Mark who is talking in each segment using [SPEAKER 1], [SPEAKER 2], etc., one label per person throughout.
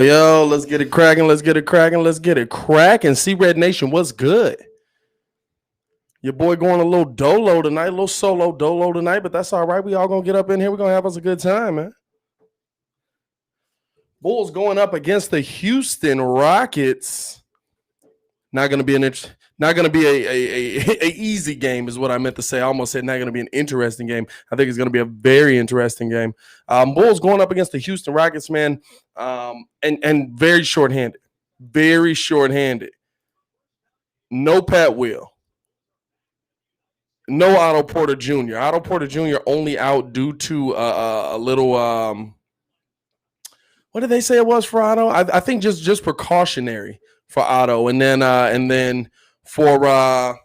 [SPEAKER 1] Yo, let's get it cracking. Let's get it cracking. Let's get it cracking. See Red Nation, what's good? Your boy going a little dolo tonight, a little solo dolo tonight, but that's all right. We all gonna get up in here. We're gonna have us a good time, man. Bulls going up against the Houston Rockets. Not gonna be not gonna be a easy game, is what I meant to say. I almost said not gonna be an interesting game. I think it's gonna be a very interesting game. Bulls going up against the Houston Rockets, man, and very shorthanded, very shorthanded. No Pat Will. No Otto Porter Jr. Otto Porter Jr. only out due to a little what did they say it was for Otto? I think just precautionary for Otto, and then for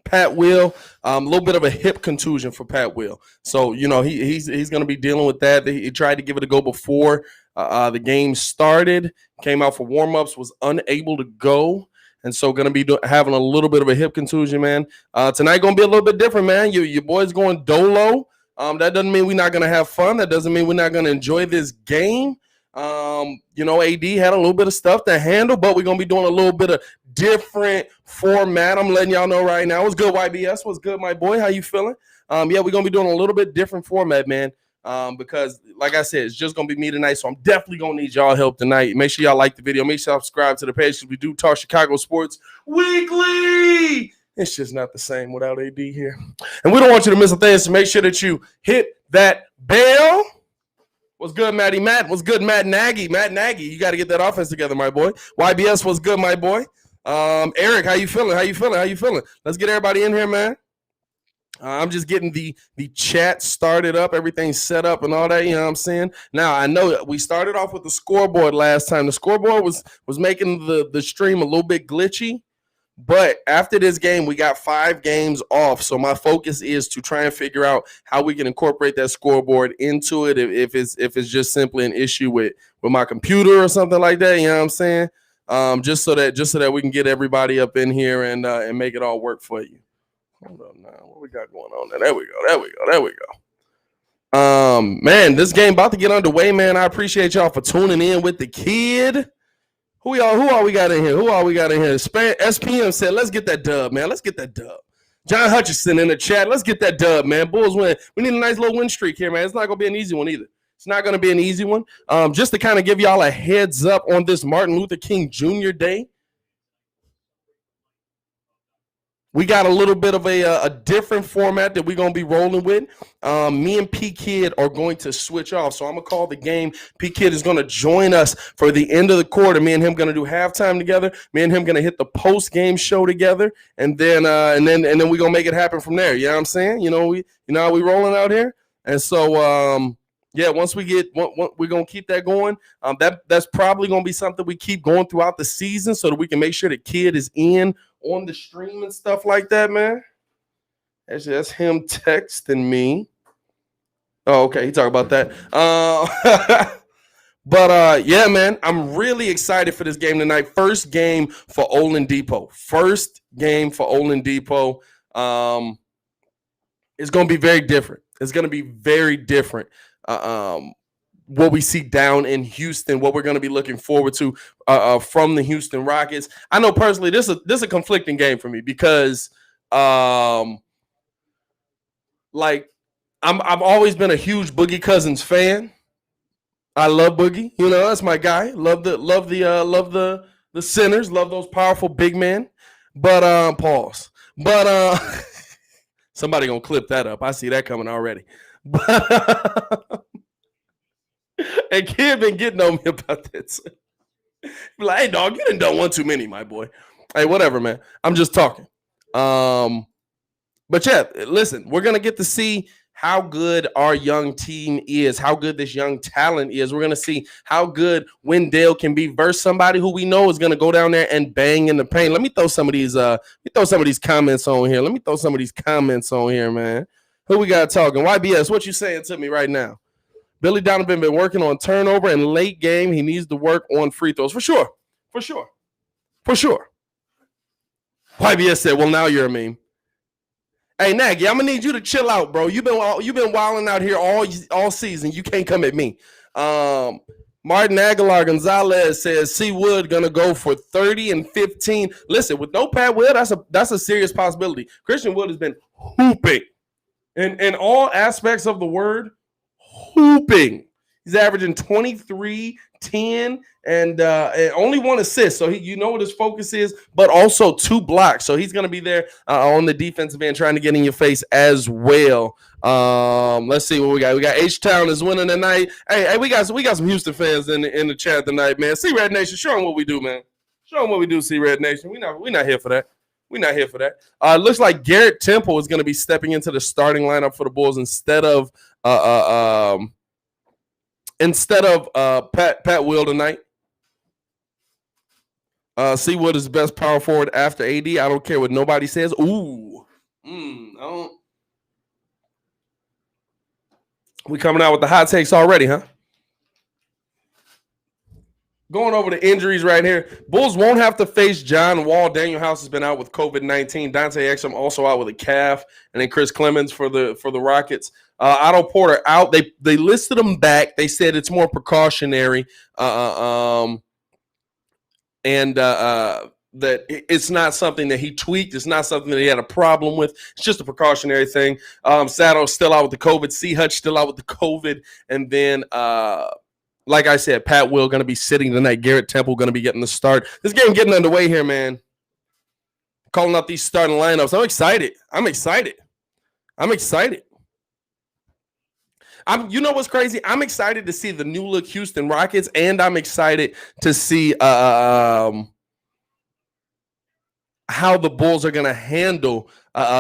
[SPEAKER 1] Pat Will, a little bit of a hip contusion for Pat Will. So he's going to be dealing with that. He tried to give it a go before the game started. Came out for warmups, was unable to go. And so going to be having a little bit of a hip contusion, man. Tonight going to be a little bit different, man. Your boy's going dolo. That doesn't mean we're not going to have fun. That doesn't mean we're not going to enjoy this game. AD had a little bit of stuff to handle, but we're going to be doing a little bit of different format. I'm letting y'all know right now. What's good, YBS? What's good, my boy? How you feeling? We're going to be doing a little bit different format, man. Because like I said, it's just going to be me tonight. So I'm definitely going to need y'all help tonight. Make sure y'all like the video. Make sure y'all subscribe to the page because we do talk Chicago sports weekly. It's just not the same without AD here. And we don't want you to miss a thing. So make sure that you hit that bell. What's good, Matty Matt? What's good, Matt Nagy? Matt Nagy, you got to get that offense together, my boy. YBS, what's good, my boy? Eric, how you feeling? How you feeling? Let's get everybody in here, man. I'm just getting the chat started up, everything set up and all that, you know what I'm saying? Now, I know we started off with the scoreboard last time. The scoreboard was making the stream a little bit glitchy, but after this game, we got 5 games off. So my focus is to try and figure out how we can incorporate that scoreboard into it if it's just simply an issue with my computer or something like that, you know what I'm saying? Just so that we can get everybody up in here and make it all work for you. Hold up now. What we got going on there? There we go. Man, this game about to get underway, man. I appreciate y'all for tuning in with the kid. Who all we got in here? SPM said, let's get that dub, man. Let's get that dub. John Hutchison in the chat. Let's get that dub, man. Bulls win. We need a nice little win streak here, man. It's not going to be an easy one either. It's not going to be an easy one. Just to kind of give y'all a heads up on this Martin Luther King Jr. Day. We got a little bit of a different format that we're going to be rolling with. Me and P-Kid are going to switch off. So I'm going to call the game. P-Kid is going to join us for the end of the quarter. Me and him going to do halftime together. Me and him going to hit the post-game show together. And then we're going to make it happen from there. You know what I'm saying? You know how we rolling out here? And so, once we're going to keep that going. That's probably going to be something we keep going throughout the season so that we can make sure the kid is in on the stream and stuff like that, man. That's him texting me. Oh, okay. He talked about that. But man, I'm really excited for this game tonight. First game for Oladipo. It's going to be very different. It's going to be very different. What we see down in Houston, what we're going to be looking forward to from the Houston Rockets. I know personally this is a conflicting game for me because I've always been a huge Boogie Cousins fan. I love Boogie, that's my guy. Love the centers, love those powerful big men. But pause. But somebody gonna clip that up. I see that coming already. But and Kid been getting on me about this. Be like, hey, dog, you done one too many, my boy. Hey, whatever, man. I'm just talking. But yeah, listen, we're going to get to see how good our young team is, how good this young talent is. We're going to see how good Wendell can be versus somebody who we know is going to go down there and bang in the paint. Let me throw some of these comments on here. Man. Who we got talking? YBS, what you saying to me right now? Billy Donovan been working on turnover and late game. He needs to work on free throws. For sure. YBS said, well, now you're a meme. Hey, Nagy, I'm going to need you to chill out, bro. You've been wilding out here all season. You can't come at me. Martin Aguilar Gonzalez says C Wood gonna go for 30 and 15. Listen, with no Pat Will, that's a serious possibility. Christian Wood has been hooping in all aspects of the word, hooping. He's averaging 23, 10, and only 1 assist. So you know what his focus is, but also 2 blocks. So he's going to be there on the defensive end trying to get in your face as well. Let's see what we got. We got H-Town is winning tonight. Hey, we got some Houston fans in the chat tonight, man. C-Red Nation, show them what we do, man. Show them what we do, C-Red Nation. We're not here for that. We're not here for that. Looks like Garrett Temple is going to be stepping into the starting lineup for the Bulls instead of Pat Will tonight. C Wood is the best power forward after AD. I don't care what nobody says. Ooh. We coming out with the hot takes already, huh? Going over the injuries right here. Bulls won't have to face John Wall. Daniel House has been out with COVID-19. Dante Exum also out with a calf. And then Chris Clemens for the Rockets. Otto Porter out. They listed him back. They said it's more precautionary. That it's not something that he tweaked. It's not something that he had a problem with. It's just a precautionary thing. Sato's still out with the COVID. C. Hutch still out with the COVID. And then like I said, Pat Will going to be sitting tonight. Garrett Temple going to be getting the start. This game getting underway here, man. Calling out these starting lineups. I'm excited. You know what's crazy? I'm excited to see the new look Houston Rockets, and I'm excited to see how the Bulls are going to handle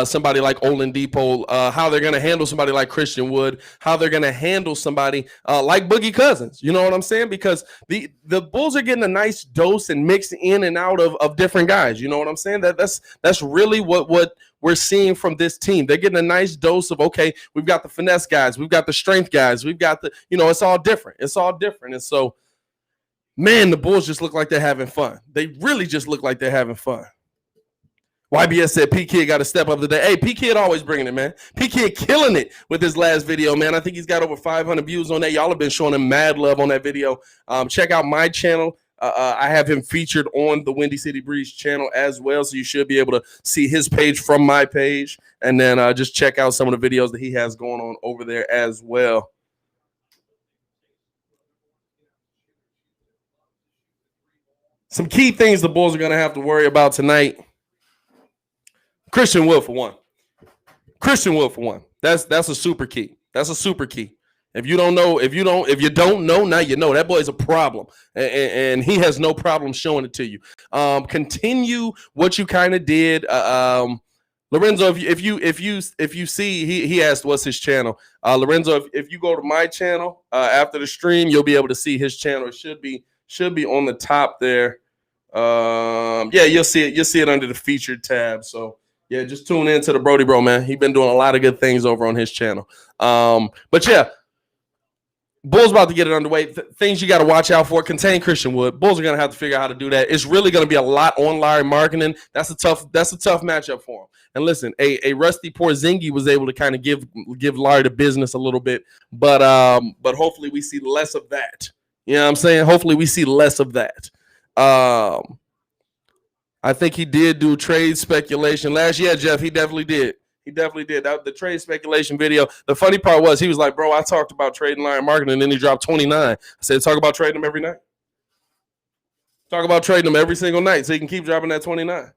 [SPEAKER 1] somebody like Oladipo, how they're going to handle somebody like Christian Wood, how they're going to handle somebody like Boogie Cousins. You know what I'm saying? Because the Bulls are getting a nice dose and mix in and out of different guys. You know what I'm saying? That's really what we're seeing from this team. They're getting a nice dose of, okay, we've got the finesse guys, we've got the strength guys, we've got it's all different. And so, man, the Bulls just look like they're having fun. They really just look like they're having fun. YBS said P-Kid got to step up today. Hey, P-Kid always bringing it, man. P-Kid killing it with his last video, man. I think he's got over 500 views on that. Y'all have been showing him mad love on that video. Check out my channel. I have him featured on the Windy City Breeze channel as well, so you should be able to see his page from my page. And then just check out some of the videos that he has going on over there as well. Some key things the Bulls are going to have to worry about tonight. Christian Wood for one. That's a super key. If you don't know, now you know. That boy's a problem, and he has no problem showing it to you. Continue what you kind of did. Lorenzo, if you see, he asked what's his channel. Lorenzo, if you go to my channel after the stream, you'll be able to see his channel. It should be on the top there. Yeah, you'll see it. You'll see it under the featured tab. So. Yeah, just tune in to the Brody Bro, man. He's been doing a lot of good things over on his channel. But yeah, Bulls about to get it underway. Things you got to watch out for. Contain Christian Wood. Bulls are going to have to figure out how to do that. It's really going to be a lot on Larry Markkinen. That's a tough matchup for him. And listen, a Rusty Porzingis was able to kind of give Larry the business a little bit, but hopefully we see less of that. You know what I'm saying? Hopefully we see less of that. I think he did do trade speculation last year, Jeff. He definitely did. That the trade speculation video. The funny part was he was like, bro, I talked about trading Larry Markkinen, and then he dropped 29. I said, talk about trading him every night. Talk about trading him every single night so he can keep dropping that 29.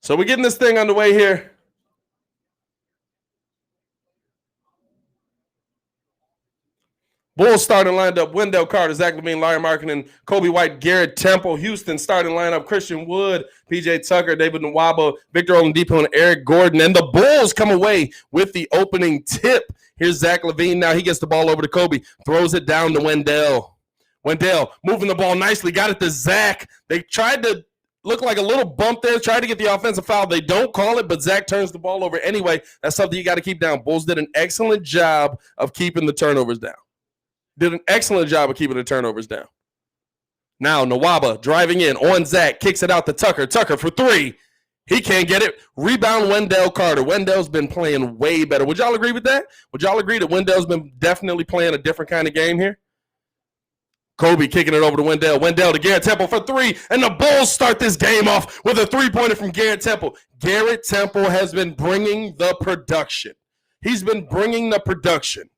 [SPEAKER 1] So we're getting this thing underway here. Bulls starting lineup: Wendell Carter, Zach LaVine, Larry Markkinen, Kobe White, Garrett Temple. Houston starting lineup: Christian Wood, PJ Tucker, David Nwaba, Victor Oladipo, and Eric Gordon. And the Bulls come away with the opening tip. Here's Zach LaVine. Now he gets the ball over to Kobe, throws it down to Wendell. Wendell moving the ball nicely, got it to Zach. They tried to look like a little bump there, tried to get the offensive foul. They don't call it, but Zach turns the ball over anyway. That's something you got to keep down. Bulls did an excellent job of keeping the turnovers down. Did an excellent job of keeping the turnovers down. Now Nwaba driving in on Zach, kicks it out to Tucker. Tucker for three. He can't get it. Rebound Wendell Carter. Wendell's been playing way better. Would y'all agree with that? Would y'all agree that Wendell's been definitely playing a different kind of game here? Kobe kicking it over to Wendell. Wendell to Garrett Temple for three. And the Bulls start this game off with a three-pointer from Garrett Temple. Garrett Temple has been bringing the production. He's been bringing the production.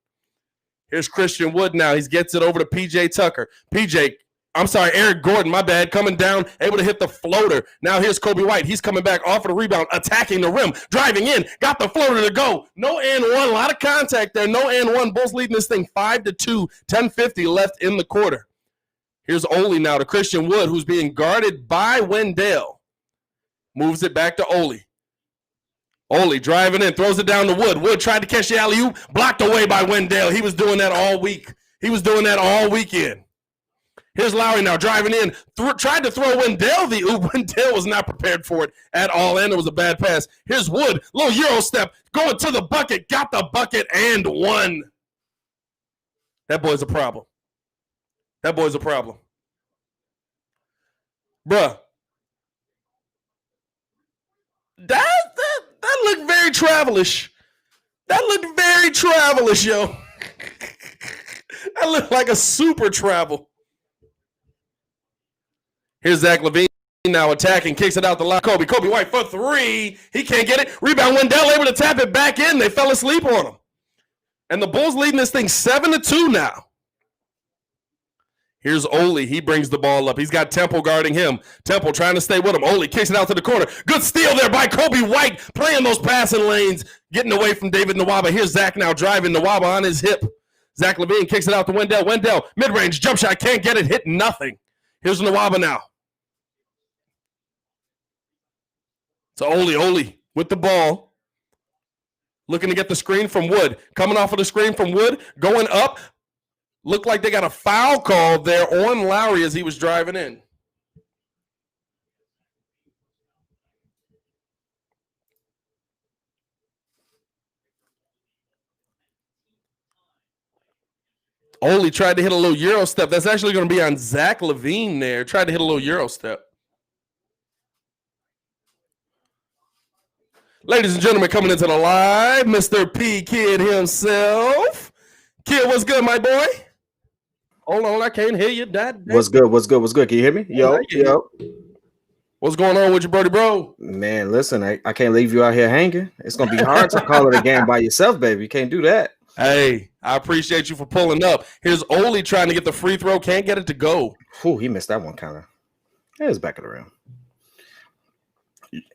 [SPEAKER 1] Here's Christian Wood now. He gets it over to P.J. Tucker. Eric Gordon, my bad, coming down, able to hit the floater. Now here's Kobe White. He's coming back off of the rebound, attacking the rim, driving in, got the floater to go. No and one, a lot of contact there. No and one. Bulls leading this thing 5-2, 10:50 left in the quarter. Here's Ole now to Christian Wood, who's being guarded by Wendell. Moves it back to Ole. Ole driving in, throws it down to Wood. Wood tried to catch the alley-oop, blocked away by Wendell. He was doing that all week. He was doing that all weekend. Here's Lowry now driving in, tried to throw Wendell the oop. Wendell was not prepared for it at all, and it was a bad pass. Here's Wood, little Euro step, going to the bucket, got the bucket, and won. That boy's a problem. That boy's a problem. Bruh. That looked very travelish. That looked very travelish, yo. That looked like a super travel. Here's Zach LaVine now attacking, kicks it out the line. Kobe White for three. He can't get it. Rebound, Wendell able to tap it back in. They fell asleep on him. And the Bulls leading this thing 7-2 now. Here's Ole. He brings the ball up. He's got Temple guarding him. Temple trying to stay with him. Ole kicks it out to the corner. Good steal there by Kobe White, playing those passing lanes, getting away from David Nwaba. Here's Zach now driving Nwaba on his hip. Zach LaVine kicks it out to Wendell. Wendell, mid-range, jump shot, can't get it, hit nothing. Here's Nwaba now. So Ole with the ball. Looking to get the screen from Wood. Coming off of the screen from Wood, going up. Looked like they got a foul call there on Lowry as he was driving in. Ole tried to hit a little Euro step. That's actually going to be on Zach LaVine there. Tried to hit a little Euro step. Ladies and gentlemen, coming into the live, Mr. P Kid himself. Kid, what's good, my boy? Hold on, I can't hear you.
[SPEAKER 2] What's good? Can you hear me? Yo.
[SPEAKER 1] What's going on with you, Brody, bro?
[SPEAKER 2] Man, listen, I can't leave you out here hanging. It's going to be hard to call it a game by yourself, baby. You can't do that.
[SPEAKER 1] Hey, I appreciate you for pulling up. Here's Ole trying to get the free throw. Can't get it to go.
[SPEAKER 2] Ooh, he missed that one, kind of. It was back of the rim.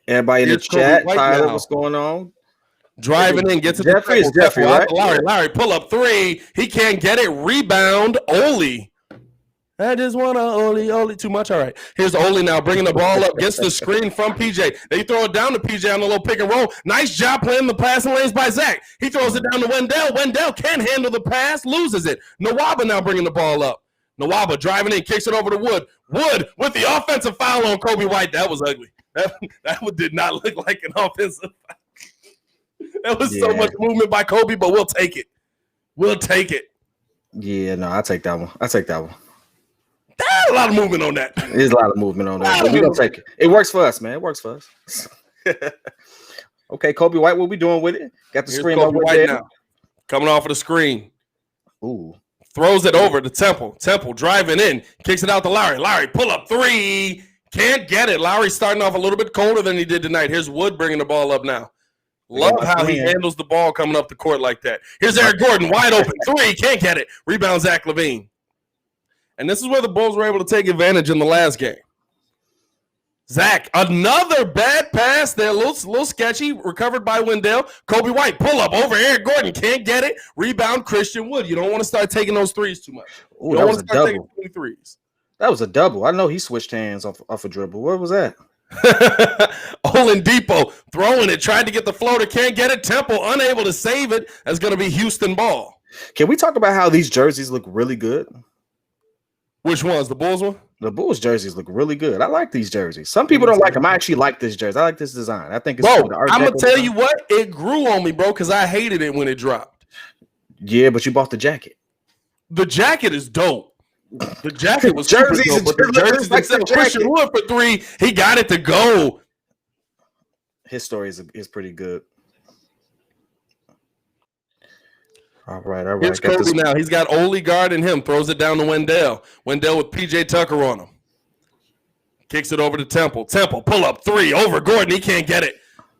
[SPEAKER 2] Everybody in the chat, Tyler, what's going on?
[SPEAKER 1] Driving in, gets it.
[SPEAKER 2] Jeffrey, right?
[SPEAKER 1] Larry, pull up three. He can't get it. Rebound, Ole. I just want to Ole too much. All right. Here's Ole now bringing the ball up, gets the screen from PJ. They throw it down to PJ on the little pick and roll. Nice job playing the passing lanes by Zach. He throws it down to Wendell. Wendell can't handle the pass, loses it. Nwaba now bringing the ball up. Nwaba driving in, kicks it over to Wood. Wood with the offensive foul on Kobe White. That was ugly. That one did not look like an offensive foul. That was so much movement by Kobe, but we'll take it. We'll take it.
[SPEAKER 2] Yeah, no, I'll take that one.
[SPEAKER 1] There's a lot of movement on that.
[SPEAKER 2] There's a lot of movement on that. We're going to take it. It works for us, man. It works for us. Okay, Kobe White, what we doing with it? Got the screen over
[SPEAKER 1] White now. Coming off of the screen.
[SPEAKER 2] Ooh.
[SPEAKER 1] Throws it over to Temple. Temple driving in. Kicks it out to Lowry. Lowry, pull up three. Can't get it. Lowry starting off a little bit colder than he did tonight. Here's Wood bringing the ball up now. Love how he handles the ball coming up the court like that. Here's Eric Gordon, wide open. Three, can't get it. Rebound, Zach LaVine. And this is where the Bulls were able to take advantage in the last game. Zach, another bad pass there. A little sketchy. Recovered by Wendell. Kobe White, pull up over Eric Gordon. Can't get it. Rebound, Christian Wood. You don't want to start taking those threes too much.
[SPEAKER 2] Ooh, that was a double. That was a double. I know he switched hands off a dribble. What was that?
[SPEAKER 1] Oladipo throwing it, tried to get the floater, can't get it. Temple unable to save it. That's going to be Houston ball.
[SPEAKER 2] Can we talk about how these jerseys look really good?
[SPEAKER 1] Which ones? The Bulls one?
[SPEAKER 2] The Bulls jerseys look really good. I like these jerseys. Some people don't like them. I actually like this jersey. I like this design. I think it's
[SPEAKER 1] bro. I'm gonna tell you what, it grew on me, bro, because I hated it when it dropped.
[SPEAKER 2] Yeah, but you bought the jacket.
[SPEAKER 1] The jacket is dope. The jacket was jerseys, super dope, but the jerseys except Christian Wood for three, he got it to go.
[SPEAKER 2] His story is pretty good. All right.
[SPEAKER 1] Here's Kobe now. He's got Ole guarding him. Throws it down to Wendell. Wendell with PJ Tucker on him. Kicks it over to Temple. Temple, pull up 3 over Gordon. He can't get it.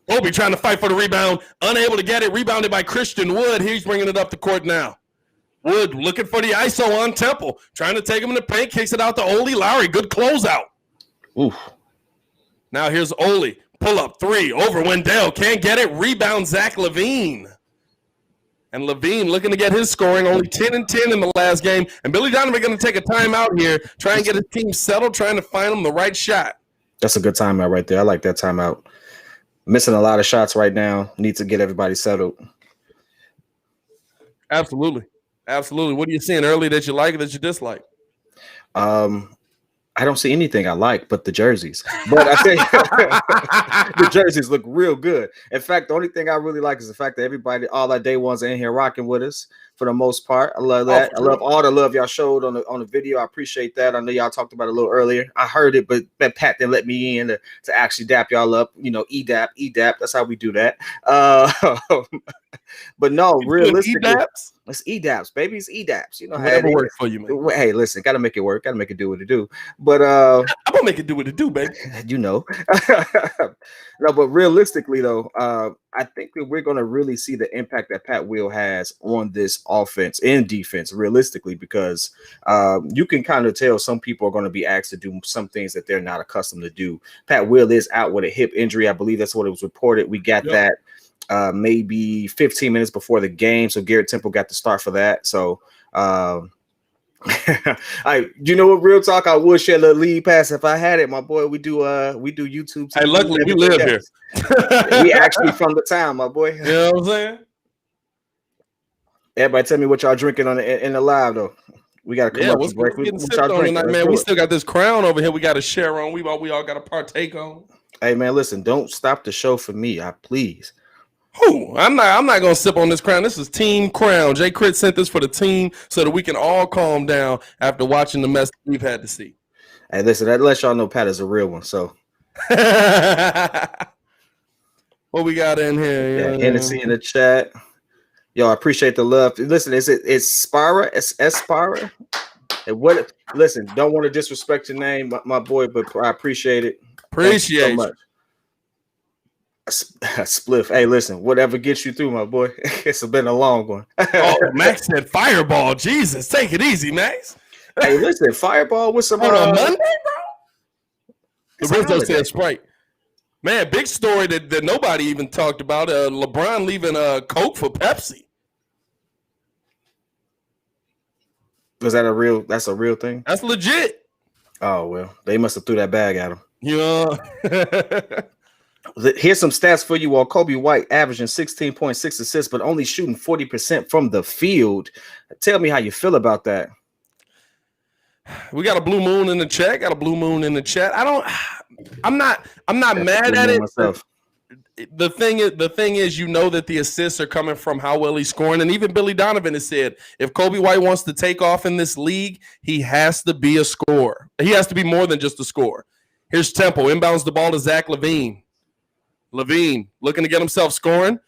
[SPEAKER 1] Kobe trying to fight for the rebound. Unable to get it. Rebounded by Christian Wood. He's bringing it up the court now. Wood looking for the ISO on Temple. Trying to take him in the paint. Kicks it out to Ole. Lowry, good closeout.
[SPEAKER 2] Oof.
[SPEAKER 1] Now here's Ole. Pull up 3 over Wendell. Can't get it. Rebound Zach LaVine. And LaVine looking to get his scoring, only 10 and 10 in the last game. And Billy Donovan going to take a timeout here, try and get his team settled, trying to find him the right shot.
[SPEAKER 2] That's a good timeout right there. I like that timeout. Missing a lot of shots right now. Need to get everybody settled.
[SPEAKER 1] Absolutely. Absolutely. What are you seeing early that you like or that you dislike?
[SPEAKER 2] I don't see anything I like but the jerseys. But I think the jerseys look real good. In fact, the only thing I really like is the fact that everybody, all our day ones are in here rocking with us for the most part. I love that. I love all the love y'all showed on the video. I appreciate that. I know y'all talked about it a little earlier. I heard it, but Pat didn't let me in to actually dap y'all up. You know, EDAP. That's how we do that. But no, realistically, it's EDAPs, baby. It's EDAPs. You know how it
[SPEAKER 1] works for you, man.
[SPEAKER 2] Hey, listen, gotta make it work. Gotta make it do what it do. But
[SPEAKER 1] I'm gonna make it do what it do, baby.
[SPEAKER 2] You know. No, but realistically, though, I think that we're gonna really see the impact that Pat Will has on this offense and defense, realistically, because you can kind of tell some people are going to be asked to do some things that they're not accustomed to do. Pat Will is out with a hip injury. I believe that's what it was reported. We got that maybe 15 minutes before the game. So Garrett Temple got the start for that. So you know what, real talk, I would share the lead pass if I had it, my boy. We do YouTube.
[SPEAKER 1] Hey, luckily we live here.
[SPEAKER 2] We actually from the town, my boy.
[SPEAKER 1] You know what I'm saying?
[SPEAKER 2] Everybody tell me what y'all drinking in the live though. We got to come up with break.
[SPEAKER 1] Man, we still got this crown over here we got to share on. We all got to partake on.
[SPEAKER 2] Hey man, listen, don't stop the show for me, please.
[SPEAKER 1] Who? I'm not gonna sip on this crown. This is Team Crown. Jay Crit sent this for the team so that we can all calm down after watching the mess we've had to see.
[SPEAKER 2] Hey, listen, that lets y'all know Pat is a real one. So
[SPEAKER 1] what we got in here?
[SPEAKER 2] Yeah, Hennessy in the chat. Yo, I appreciate the love. Listen, it's Spira? It's Spira? And what? Listen, don't want to disrespect your name, my boy, but I appreciate it.
[SPEAKER 1] Appreciate
[SPEAKER 2] so much. Spliff. Hey, listen, whatever gets you through, my boy. It's been a long one.
[SPEAKER 1] Oh, Max said fireball. Jesus, take it easy, Max.
[SPEAKER 2] Hey, listen, fireball with some
[SPEAKER 1] on a Monday, bro. The Rizzo said Sprite. Man, big story that nobody even talked about. LeBron leaving Coke for Pepsi.
[SPEAKER 2] Was that that's a real thing?
[SPEAKER 1] That's legit.
[SPEAKER 2] Oh, well, they must have threw that bag at him.
[SPEAKER 1] Yeah.
[SPEAKER 2] Here's some stats for you all. Kobe White averaging 16.6 assists, but only shooting 40% from the field. Tell me how you feel about that.
[SPEAKER 1] We got a blue moon in the chat. I'm not mad at it. Myself. The thing is, you know that the assists are coming from how well he's scoring. And even Billy Donovan has said, if Kobe White wants to take off in this league, he has to be a scorer. He has to be more than just a scorer. Here's Temple. Inbounds the ball to Zach LaVine. LaVine looking to get himself scoring.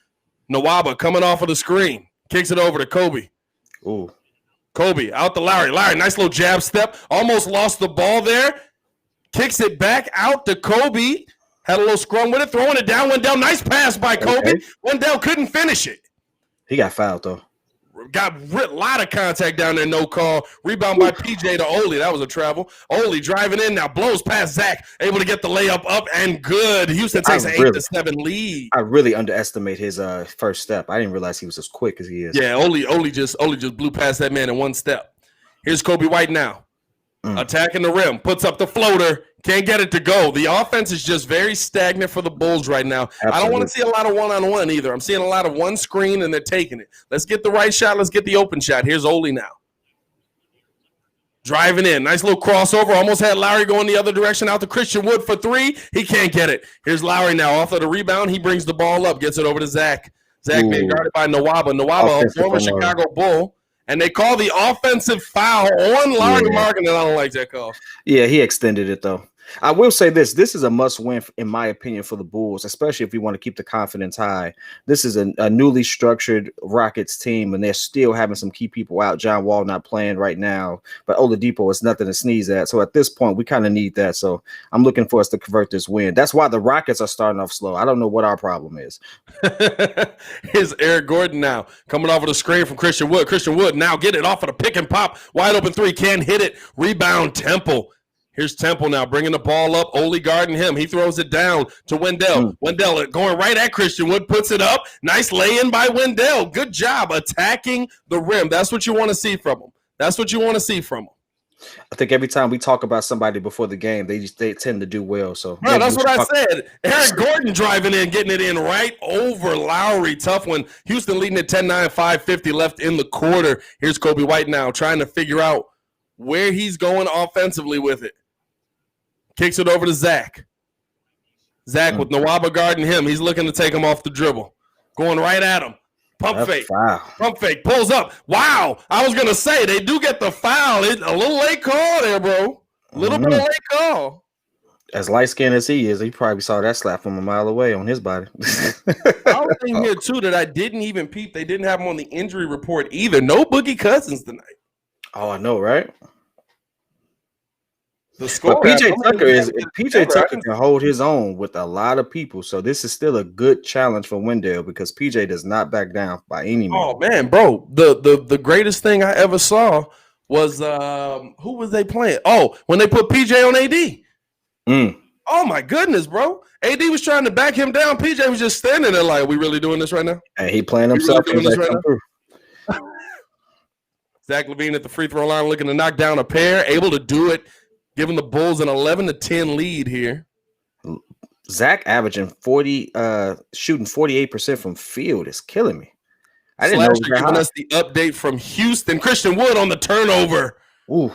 [SPEAKER 1] Nawaba coming off of the screen. Kicks it over to Kobe.
[SPEAKER 2] Ooh.
[SPEAKER 1] Kobe out to Lowry. Lowry, nice little jab step. Almost lost the ball there. Kicks it back out to Kobe. Had a little scrum with it. Throwing it down. Wendell. Nice pass by Kobe. Okay. Wendell couldn't finish it.
[SPEAKER 2] He got fouled, though.
[SPEAKER 1] Got a lot of contact down there, no call. Rebound by PJ to Ole. That was a travel. Ole driving in now, blows past Zach, able to get the layup up and good. Houston takes an 8-7 lead.
[SPEAKER 2] I really underestimate his first step. I didn't realize he was as quick as he is.
[SPEAKER 1] Yeah, Ole just blew past that man in one step. Here's Kobe White now. Attacking the rim, puts up the floater, can't get it to go. The offense is just very stagnant for the Bulls right now. Absolutely. I don't want to see a lot of one-on-one either. I'm seeing a lot of one screen, and they're taking it. Let's get the right shot. Let's get the open shot. Here's Ole now. Driving in. Nice little crossover. Almost had Lowry going the other direction out to Christian Wood for 3. He can't get it. Here's Lowry now. Off of the rebound, he brings the ball up, gets it over to Zach. Zach being guarded by Nawaba. Nawaba, a former Chicago Bull. And they call the offensive foul on Larry Markin, and I don't like that call.
[SPEAKER 2] Yeah, he extended it, though. I will say this: this is a must-win, in my opinion, for the Bulls, especially if we want to keep the confidence high. This is a newly structured Rockets team, and they're still having some key people out. John Wall not playing right now, but Oladipo is nothing to sneeze at. So at this point, we kind of need that. So I'm looking for us to convert this win. That's why the Rockets are starting off slow. I don't know what our problem is.
[SPEAKER 1] Here's Eric Gordon now coming off of the screen from Christian Wood. Christian Wood now get it off of the pick and pop. Wide open three, can't hit it. Rebound Temple. Here's Temple now bringing the ball up. Ole guarding him. He throws it down to Wendell. Wendell going right at Christian Wood, puts it up. Nice lay-in by Wendell. Good job attacking the rim. That's what you want to see from him. That's what you want to see from him.
[SPEAKER 2] I think every time we talk about somebody before the game, they tend to do well. So
[SPEAKER 1] bro, that's what I said. Eric Gordon driving in, getting it in right over Lowry. Tough one. Houston leading at 10-9, 5:50 left in the quarter. Here's Coby White now trying to figure out where he's going offensively with it. Kicks it over to Zach. Zach with Nwaba guarding him. He's looking to take him off the dribble. Going right at him. Pump fake. Pump fake. Pulls up. Wow. I was going to say, they do get the foul. It's a little late call there, bro. A little bit of late call.
[SPEAKER 2] As light-skinned as he is, he probably saw that slap from a mile away on his body.
[SPEAKER 1] I was thinking here, too, that I didn't even peep. They didn't have him on the injury report either. No Boogie Cousins tonight.
[SPEAKER 2] Oh, I know, right?
[SPEAKER 1] The score.
[SPEAKER 2] But PJ Tucker can hold his own with a lot of people, so this is still a good challenge for Wendell because PJ does not back down by any means.
[SPEAKER 1] Oh man, bro, the greatest thing I ever saw was who was they playing? Oh, when they put PJ on AD. Oh my goodness, bro! AD was trying to back him down. PJ was just standing there like, "We really doing this right now?"
[SPEAKER 2] And he playing himself.
[SPEAKER 1] Really right Zach LaVine at the free throw line, looking to knock down a pair, able to do it. Giving the Bulls an 11-10 lead here.
[SPEAKER 2] Zach averaging 40, shooting 48% from field is killing me. I didn't know
[SPEAKER 1] giving us the update from Houston. Christian Wood on the turnover.
[SPEAKER 2] Ooh.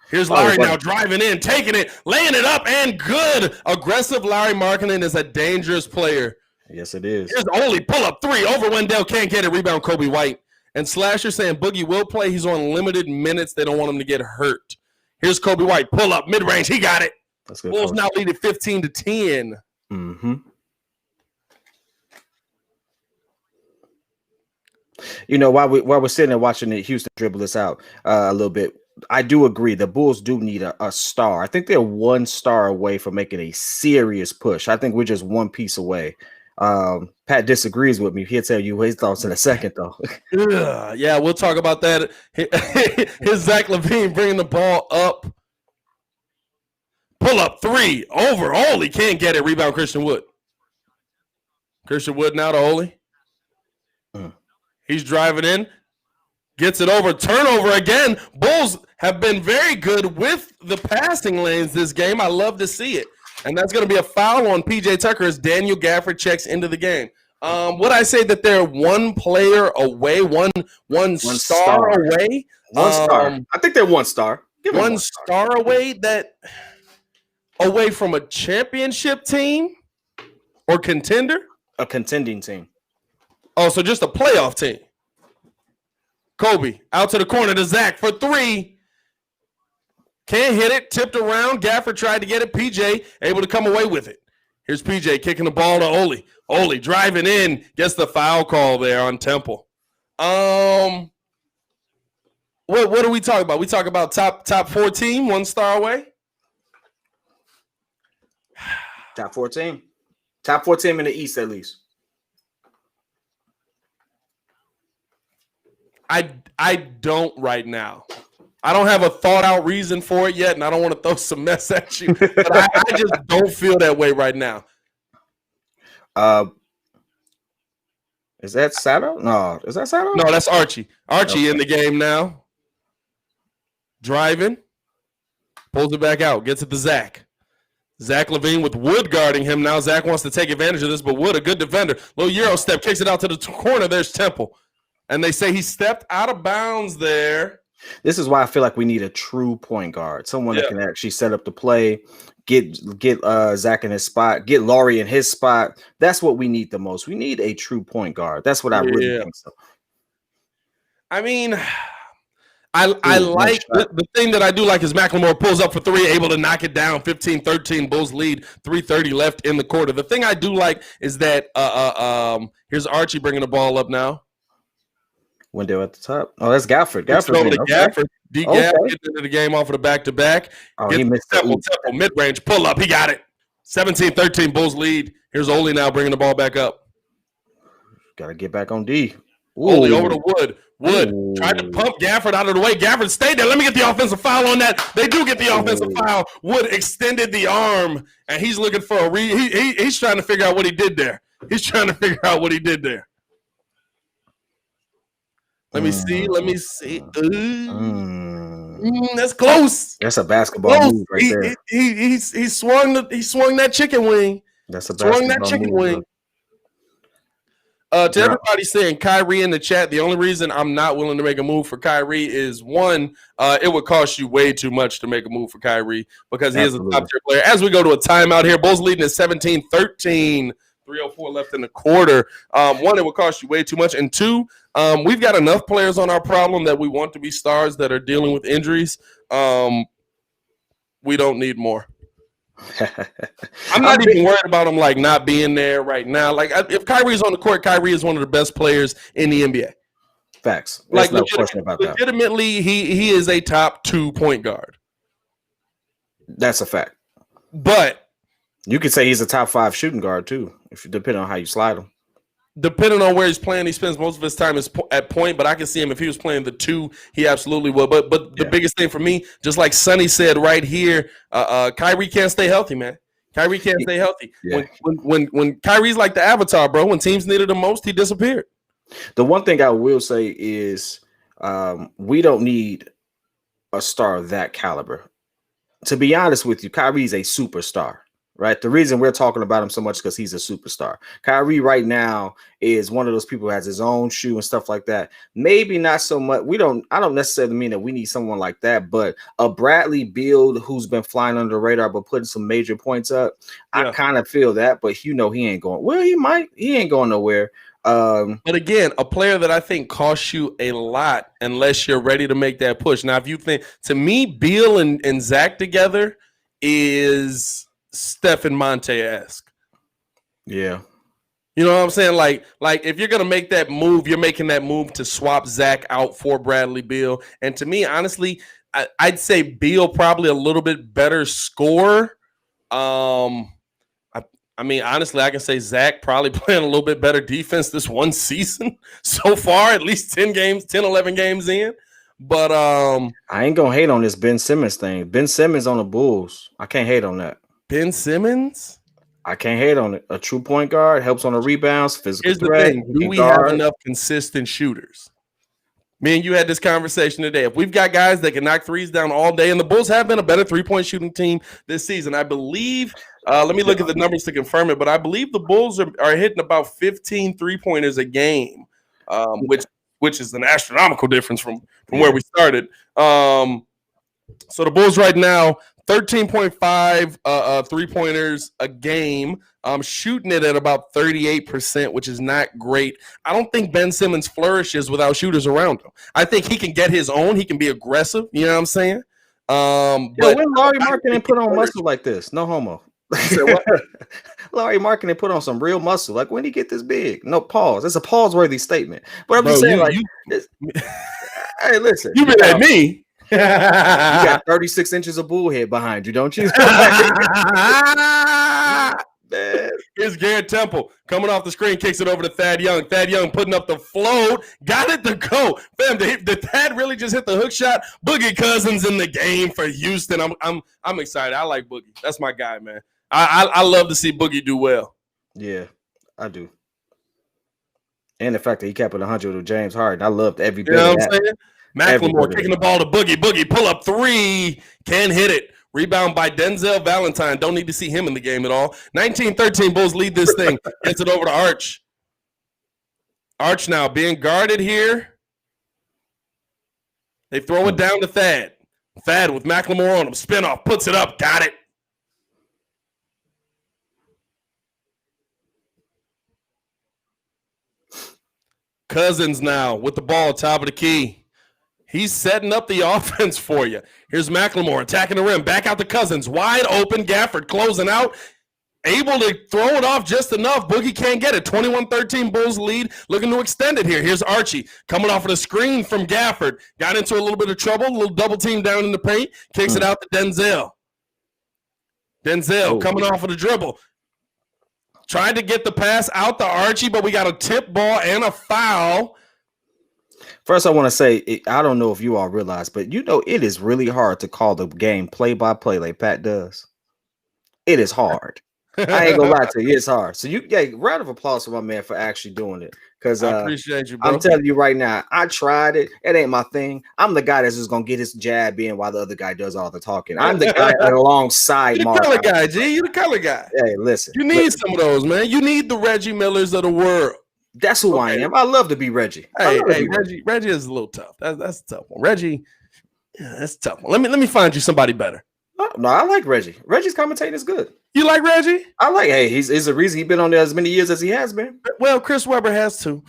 [SPEAKER 1] Here's Larry now driving in, taking it, laying it up, and good. Aggressive Larry Markkinen is a dangerous player.
[SPEAKER 2] Yes, it is.
[SPEAKER 1] Here's Ole, pull up three over Wendell, can't get it. Rebound Coby White. And Slasher saying Boogie will play. He's on limited minutes. They don't want him to get hurt. Here's Coby White. Pull up, mid-range. He got it.
[SPEAKER 2] That's good.
[SPEAKER 1] Bulls now lead at 15-10.
[SPEAKER 2] You know, while we're sitting there watching the Houston dribble this out a little bit, I do agree the Bulls do need a star. I think they're one star away from making a serious push. I think we're just one piece away. Pat disagrees with me. He'll tell you his thoughts in a second, though.
[SPEAKER 1] Yeah, we'll talk about that. Here's Zach LaVine bringing the ball up. Pull up three over Ole. Can't get it. Rebound Christian Wood. Christian Wood now to Ole. He's driving in. Gets it over. Turnover again. Bulls have been very good with the passing lanes this game. I love to see it. And that's going to be a foul on PJ Tucker as Daniel Gafford checks into the game. Would I say that they're one player away, one star away?
[SPEAKER 2] One star. I think they're one star.
[SPEAKER 1] One star away away from a championship team or contender?
[SPEAKER 2] A contending team.
[SPEAKER 1] Oh, so just a playoff team. Coby out to the corner to Zach for three. Can't hit it. Tipped around. Gafford tried to get it. PJ able to come away with it. Here's PJ kicking the ball to Ole. Ole driving in. Gets the foul call there on Temple. What are we talking about? We talk about top 14, one star away?
[SPEAKER 2] Top 14. Top 14 in the East, at least.
[SPEAKER 1] I don't right now. I don't have a thought out reason for it yet, and I don't want to throw some mess at you. But I just don't feel that way right now.
[SPEAKER 2] Is that Sato? No, is that Sato?
[SPEAKER 1] No, that's Archie. Archie in the game now. Driving. Pulls it back out. Gets it to Zach. Zach LaVine with Wood guarding him. Now Zach wants to take advantage of this, but Wood, a good defender. Little Euro step, kicks it out to the corner. There's Temple. And they say he stepped out of bounds there.
[SPEAKER 2] This is why I feel like we need a true point guard, someone that can actually set up the play, get Zach in his spot, get Laurie in his spot. That's what we need the most. We need a true point guard. That's what I really think. So,
[SPEAKER 1] I mean, I
[SPEAKER 2] Ooh, nice
[SPEAKER 1] like
[SPEAKER 2] shot.
[SPEAKER 1] the thing that I do like is McLemore pulls up for three, able to knock it down, 15-13, Bulls lead, 3:30 left in the quarter. The thing I do like is that here's Archie bringing the ball up now.
[SPEAKER 2] Window at the top. Oh, that's Gafford.
[SPEAKER 1] It's
[SPEAKER 2] Gafford.
[SPEAKER 1] over to
[SPEAKER 2] Okay.
[SPEAKER 1] Gafford. D. Gaff
[SPEAKER 2] Okay.
[SPEAKER 1] getting into the game off of the back-to-back.
[SPEAKER 2] Oh,
[SPEAKER 1] Gets
[SPEAKER 2] he missed the
[SPEAKER 1] Temple, mid-range, pull up. He got it. 17-13, Bulls lead. Here's Ole now bringing the ball back up.
[SPEAKER 2] Got to get back on D.
[SPEAKER 1] Ole over to Wood. Wood
[SPEAKER 2] Ooh.
[SPEAKER 1] tried to pump Gafford out of the way. Gafford stayed there. Let me get the offensive foul on that. They do get the offensive foul. Wood extended the arm, and he's looking for a he's trying to figure out what he did there. He's trying to figure out what he did there. Let me see. That's close.
[SPEAKER 2] That's a basketball move right there.
[SPEAKER 1] He swung that chicken wing.
[SPEAKER 2] That's a basketball move.
[SPEAKER 1] To everybody saying Kyrie in the chat, the only reason I'm not willing to make a move for Kyrie is one, it would cost you way too much to make a move for Kyrie because he is a top tier player. As we go to a timeout here, Bulls leading at 17-13, 3:04 left in the quarter. One, it would cost you way too much, and two, we've got enough players on our problem that we want to be stars that are dealing with injuries. We don't need more. I'm not even worried about him like not being there right now. Like if Kyrie's on the court, Kyrie is one of the best players in the NBA.
[SPEAKER 2] Facts. There's no question about that.
[SPEAKER 1] Legitimately, he is a top 2 point guard.
[SPEAKER 2] That's a fact.
[SPEAKER 1] But
[SPEAKER 2] you could say he's a top 5 shooting guard too, if you depending on how you slide him.
[SPEAKER 1] Depending on where he's playing, he spends most of his time at point, but I can see him if he was playing the 2, he absolutely would. But the biggest thing for me, just like Sonny said right here, Kyrie can't stay healthy, man. Kyrie can't stay healthy. Yeah. When Kyrie's like the Avatar, bro, when teams needed him most, he disappeared.
[SPEAKER 2] The one thing I will say is we don't need a star of that caliber. To be honest with you, Kyrie's a superstar. Right. The reason we're talking about him so much is because he's a superstar. Kyrie right now is one of those people who has his own shoe and stuff like that. Maybe not so much. I don't necessarily mean that we need someone like that, but a Bradley Beal who's been flying under the radar but putting some major points up. Yeah. I kind of feel that, but he ain't going. Well, he ain't going nowhere.
[SPEAKER 1] But again, a player that I think costs you a lot unless you're ready to make that push. Now, if you think, to me, Beal and Zach together is Stephen Monte-esque.
[SPEAKER 2] Yeah.
[SPEAKER 1] You know what I'm saying? Like if you're going to make that move, you're making that move to swap Zach out for Bradley Beal. And to me, honestly, I'd say Beal probably a little bit better scorer. I mean, honestly, I can say Zach probably playing a little bit better defense this one season so far, at least 10, 11 games in. But
[SPEAKER 2] I ain't going to hate on this Ben Simmons thing. Ben Simmons on the Bulls. I can't hate on that.
[SPEAKER 1] Ben Simmons?
[SPEAKER 2] I can't hate on it. A true point guard, helps on the rebounds, physical threat.
[SPEAKER 1] Here's the thing. Do we have enough consistent shooters? Me and you had this conversation today. If we've got guys that can knock threes down all day, and the Bulls have been a better three-point shooting team this season, I believe, let me look at the numbers to confirm it, but I believe the Bulls are hitting about 15 three-pointers a game, which is an astronomical difference from where we started. So the Bulls right now, 13.5 three-pointers a game. Shooting it at about 38%, which is not great. I don't think Ben Simmons flourishes without shooters around him. I think he can get his own. He can be aggressive. You know what I'm saying? But
[SPEAKER 2] when Lauri Markkanen put on muscle like this, no homo. Lauri Markkanen put on some real muscle. Like, when did he get this big? No, pause. It's a pause-worthy statement. But I'm just saying, hey, listen.
[SPEAKER 1] You been at me.
[SPEAKER 2] You got 36 inches of bullhead behind you, don't you?
[SPEAKER 1] Here's Garrett Temple coming off the screen, kicks it over to Thad Young. Thad Young putting up the float, got it to go. Fam, did Thad really just hit the hook shot? Boogie Cousins in the game for Houston. I'm excited. I like Boogie. That's my guy, man. I love to see Boogie do well.
[SPEAKER 2] Yeah, I do. And the fact that he kept it 100 with James Harden, I loved every bit of that. You know what I'm saying?
[SPEAKER 1] McLemore kicking the ball to Boogie. Boogie pull up three. Can't hit it. Rebound by Denzel Valentine. Don't need to see him in the game at all. 19-13 Bulls lead this thing. Gets it over to Arch. Arch now being guarded here. They throw it down to Thad. Thad with McLemore on him. Spin off. Puts it up. Got it. Cousins now with the ball top of the key. He's setting up the offense for you. Here's McLemore attacking the rim. Back out to Cousins. Wide open. Gafford closing out. Able to throw it off just enough. Boogie can't get it. 21-13 Bulls lead. Looking to extend it here. Here's Archie coming off of the screen from Gafford. Got into a little bit of trouble. A little double team down in the paint. Kicks it out to Denzel. Denzel coming off of the dribble. Tried to get the pass out to Archie, but we got a tip ball and a foul.
[SPEAKER 2] First, I want to say, I don't know if you all realize, but it is really hard to call the game play-by-play like Pat does. It is hard. I ain't gonna lie to you, it's hard. So round of applause for my man for actually doing it. Because
[SPEAKER 1] I appreciate you, bro.
[SPEAKER 2] I'm telling you right now, I tried it. It ain't my thing. I'm the guy that's just gonna get his jab in while the other guy does all the talking. I'm the guy alongside
[SPEAKER 1] you the color guy, G. You the color guy.
[SPEAKER 2] Hey, listen.
[SPEAKER 1] You need some of those, man. You need the Reggie Millers of the world.
[SPEAKER 2] That's who I am. I love to be Reggie.
[SPEAKER 1] Hey, Reggie is a little tough. That's a tough one. Reggie, that's a tough one. Let me find you somebody better.
[SPEAKER 2] No, I like Reggie. Reggie's commentating is good.
[SPEAKER 1] You like Reggie?
[SPEAKER 2] I like. Hey, he's the reason he's been on there as many years as he has been.
[SPEAKER 1] Well, Chris Webber has too.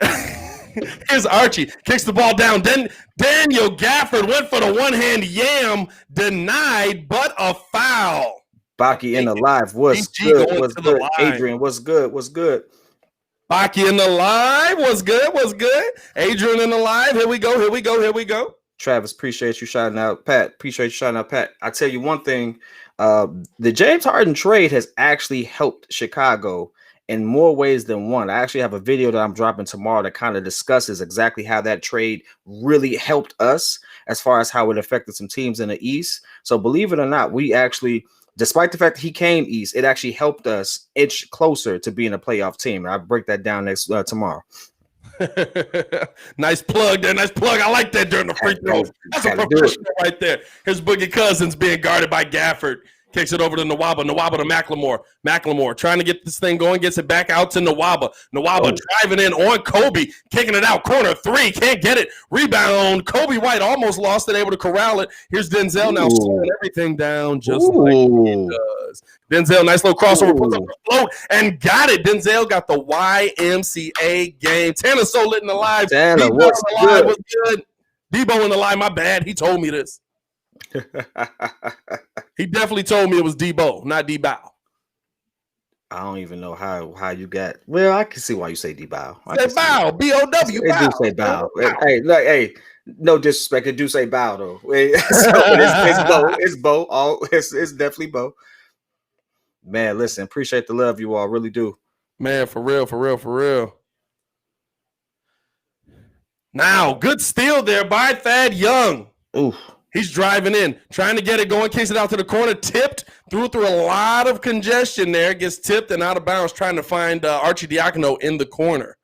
[SPEAKER 1] Here's Archie kicks the ball down. Then Daniel Gafford went for the one-hand yam, denied, but a foul.
[SPEAKER 2] Baki in the live was good. Was good. Adrian was good. Was good.
[SPEAKER 1] Baki in the live was good. Was good. Adrian in the live. Here we go. Here we go. Here we go.
[SPEAKER 2] Travis, appreciate you shouting out. Pat, appreciate you shouting out. Pat, I tell you one thing. The James Harden trade has actually helped Chicago in more ways than one. I actually have a video that I'm dropping tomorrow that kind of discusses exactly how that trade really helped us as far as how it affected some teams in the East. So believe it or not, we actually, despite the fact that he came East, it actually helped us inch closer to being a playoff team. And I'll break that down next tomorrow.
[SPEAKER 1] Nice plug there. Nice plug. I like that during the free throws. That's a professional right there. Here's Boogie Cousins being guarded by Gafford. Kicks it over to Nwaba. Nwaba to McLemore. McLemore trying to get this thing going. Gets it back out to Nwaba. Nwaba driving in on Kobe. Kicking it out. Corner three. Can't get it. Rebound. Kobe White almost lost it. Able to corral it. Here's Denzel now slowing everything down just like he does. Denzel, nice little crossover. Puts up a float and got it. Denzel got the YMCA game. Tanner so lit in the live.
[SPEAKER 2] Tanner,
[SPEAKER 1] what's good? Debo in the live. My bad. He told me this. He definitely told me it was Debo, not D-Bow.
[SPEAKER 2] I don't even know how you got. Well, I can see why you say D-Bow.
[SPEAKER 1] Say Bow, B-O-W.
[SPEAKER 2] It do say Bow. Hey, look, hey, no disrespect. It do say Bow though. It's Bo. It's Bo. It's definitely Bo. Man, listen, appreciate the love you all. Really do.
[SPEAKER 1] Man, for real, for real, for real. Now, good steal there by Thad Young.
[SPEAKER 2] Ooh.
[SPEAKER 1] He's driving in, trying to get it going, kicks it out to the corner, tipped, through a lot of congestion there, gets tipped and out of bounds, trying to find Archie Diacono in the corner.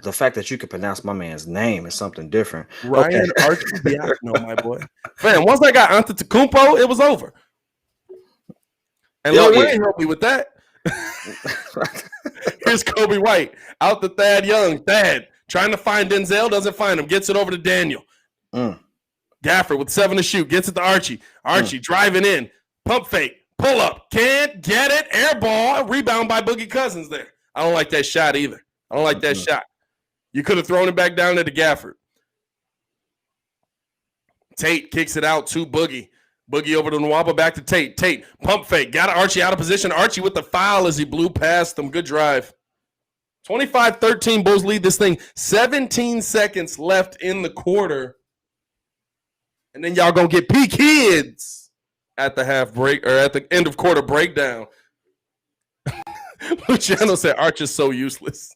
[SPEAKER 2] The fact that you can pronounce my man's name is something different.
[SPEAKER 1] Ryan Archie Diacono, my boy. Man, once I got Antetokounmpo, it was over. And Lil Wayne helped me with that. Here's Kobe White out to Thad Young. Thad trying to find Denzel, doesn't find him, gets it over to Daniel. Gafford with 7 to shoot, gets it to Archie. Archie driving in, pump fake, pull up, can't get it, air ball, rebound by Boogie Cousins there. I don't like that shot either. I don't like that shot. You could have thrown it back down to Gafford. Tate kicks it out to Boogie. Boogie over to Nwaba, back to Tate. Tate, pump fake, got Archie out of position. Archie with the foul as he blew past them. Good drive. 25-13, Bulls lead this thing. 17 seconds left in the quarter. And then y'all gonna get P-Kids at the half break or at the end of quarter breakdown. Luciano said Arch is so useless.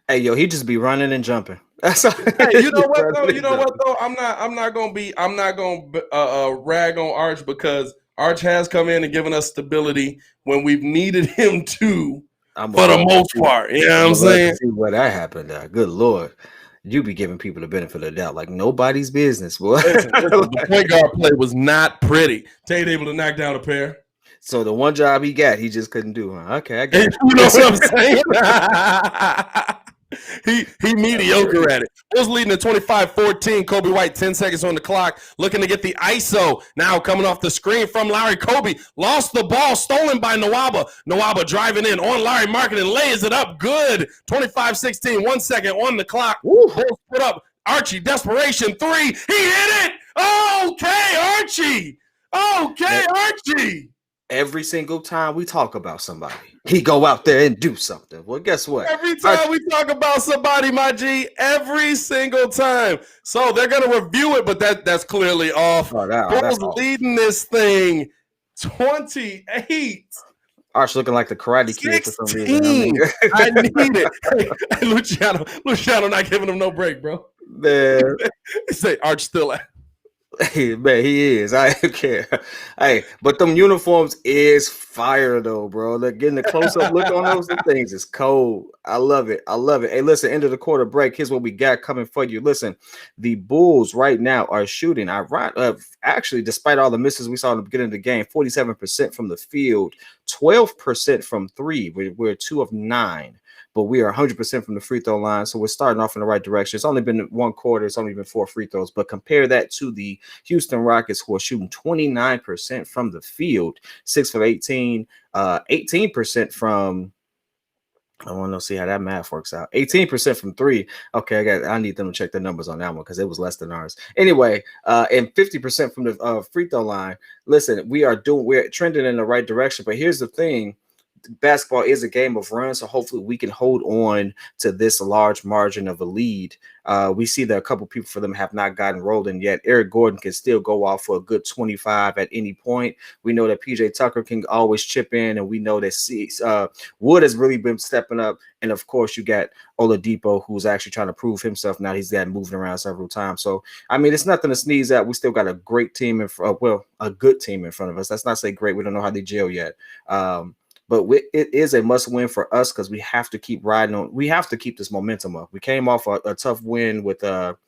[SPEAKER 2] Hey, yo, he just be running and jumping. That's
[SPEAKER 1] all. Hey, you know what though? You know what though? I'm not gonna rag on Arch because Arch has come in and given us stability when we've needed him to for the most part. You know what I'm saying?
[SPEAKER 2] See where that happened. Good Lord. You be giving people the benefit of the doubt like nobody's business, boy.
[SPEAKER 1] Listen, the point guard play was not pretty. Tate able to knock down a pair.
[SPEAKER 2] So the one job he got, he just couldn't do. Huh? Okay, I get it.
[SPEAKER 1] You know what I'm saying? He mediocre at it. Bulls leading at 25-14. Kobe White, 10 seconds on the clock, looking to get the ISO. Now coming off the screen from Larry. Kobe lost the ball, stolen by Nwaba. Nwaba driving in on Larry Marketing, lays it up. Good. 25-16, 1 second on the clock. Bulls put up. Archie, desperation 3. He hit it. Okay, Archie. Okay, Archie.
[SPEAKER 2] Every single time we talk about somebody, he go out there and do something. Well, guess what?
[SPEAKER 1] Every time we talk about somebody, my G, every single time. So they're going to review it, but that's clearly off. Bulls leading this thing 28.
[SPEAKER 2] Arch looking like the Karate Kid for some reason.
[SPEAKER 1] I need it. Hey, Luciano not giving him no break, bro.
[SPEAKER 2] Man.
[SPEAKER 1] Say Arch still at.
[SPEAKER 2] Hey, man, he is. I don't care. Hey, but them uniforms is fire though, bro. Like getting the close-up look on those things is cold. I love it. I love it. Hey, listen, end of the quarter break. Here's what we got coming for you. Listen, the Bulls right now are shooting. Actually, despite all the misses we saw in the beginning of the game, 47% from the field, 12% from three. We're 2 of 9. But we are 100% from the free throw line. So we're starting off in the right direction. It's only been 1 quarter. It's only been 4 free throws. But compare that to the Houston Rockets, who are shooting 29% from the field, 6 of 18, 18% from, I want to see how that math works out. 18% from 3. Okay, I need them to check the numbers on that one because it was less than ours. Anyway, and 50% from the free throw line. Listen, we're trending in the right direction. But here's the thing. Basketball is a game of runs, so hopefully we can hold on to this large margin of a lead. We see that a couple people for them have not gotten rolled in yet. Eric Gordon can still go off for a good 25 at any point. We know that PJ Tucker can always chip in, and we know that Wood has really been stepping up. And of course, you got Oladipo, who's actually trying to prove himself now. He's gotten moving around several times. So, I mean, it's nothing to sneeze at. We still got a great team a good team in front of us. Let's not say great. We don't know how they gel yet. But it is a must win for us because we have to keep riding on. We have to keep this momentum up. We came off a tough win with the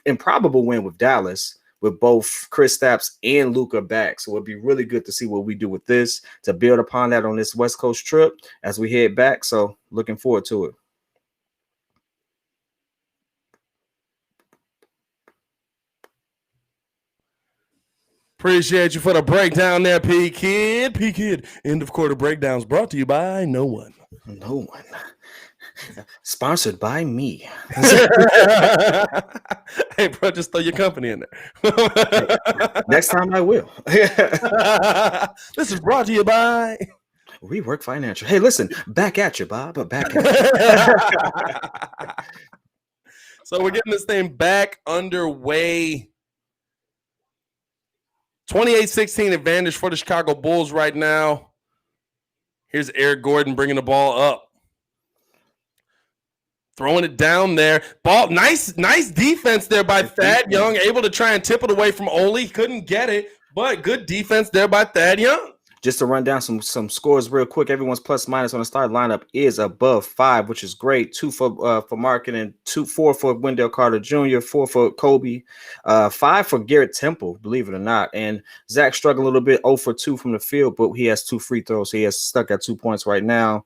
[SPEAKER 2] improbable win with Dallas with both Kristaps and Luka back. So it'd be really good to see what we do with this to build upon that on this West Coast trip as we head back. So looking forward to it.
[SPEAKER 1] Appreciate you for the breakdown there, P Kid. P Kid. End of quarter breakdowns brought to you by no one.
[SPEAKER 2] No one. Sponsored by me.
[SPEAKER 1] Hey, bro, just throw your company in there.
[SPEAKER 2] Next time I will.
[SPEAKER 1] This is brought to you by
[SPEAKER 2] Rework Financial. Hey, listen, back at you, Bob. Back at you.
[SPEAKER 1] So we're getting this thing back underway. 28-16 advantage for the Chicago Bulls right now. Here's Eric Gordon bringing the ball up. Throwing it down there. Ball, nice defense there by Thad Young. Able to try and tip it away from Ole. Couldn't get it, but good defense there by Thad Young.
[SPEAKER 2] Just to run down some scores real quick, everyone's plus minus on the start lineup is above 5, which is great. 2 for Markin and 4 for Wendell Carter Jr., 4 for Kobe, 5 for Garrett Temple, believe it or not. And Zach struggling a little bit, 0 for 2 from the field, but he has 2 free throws. So he has stuck at 2 points right now.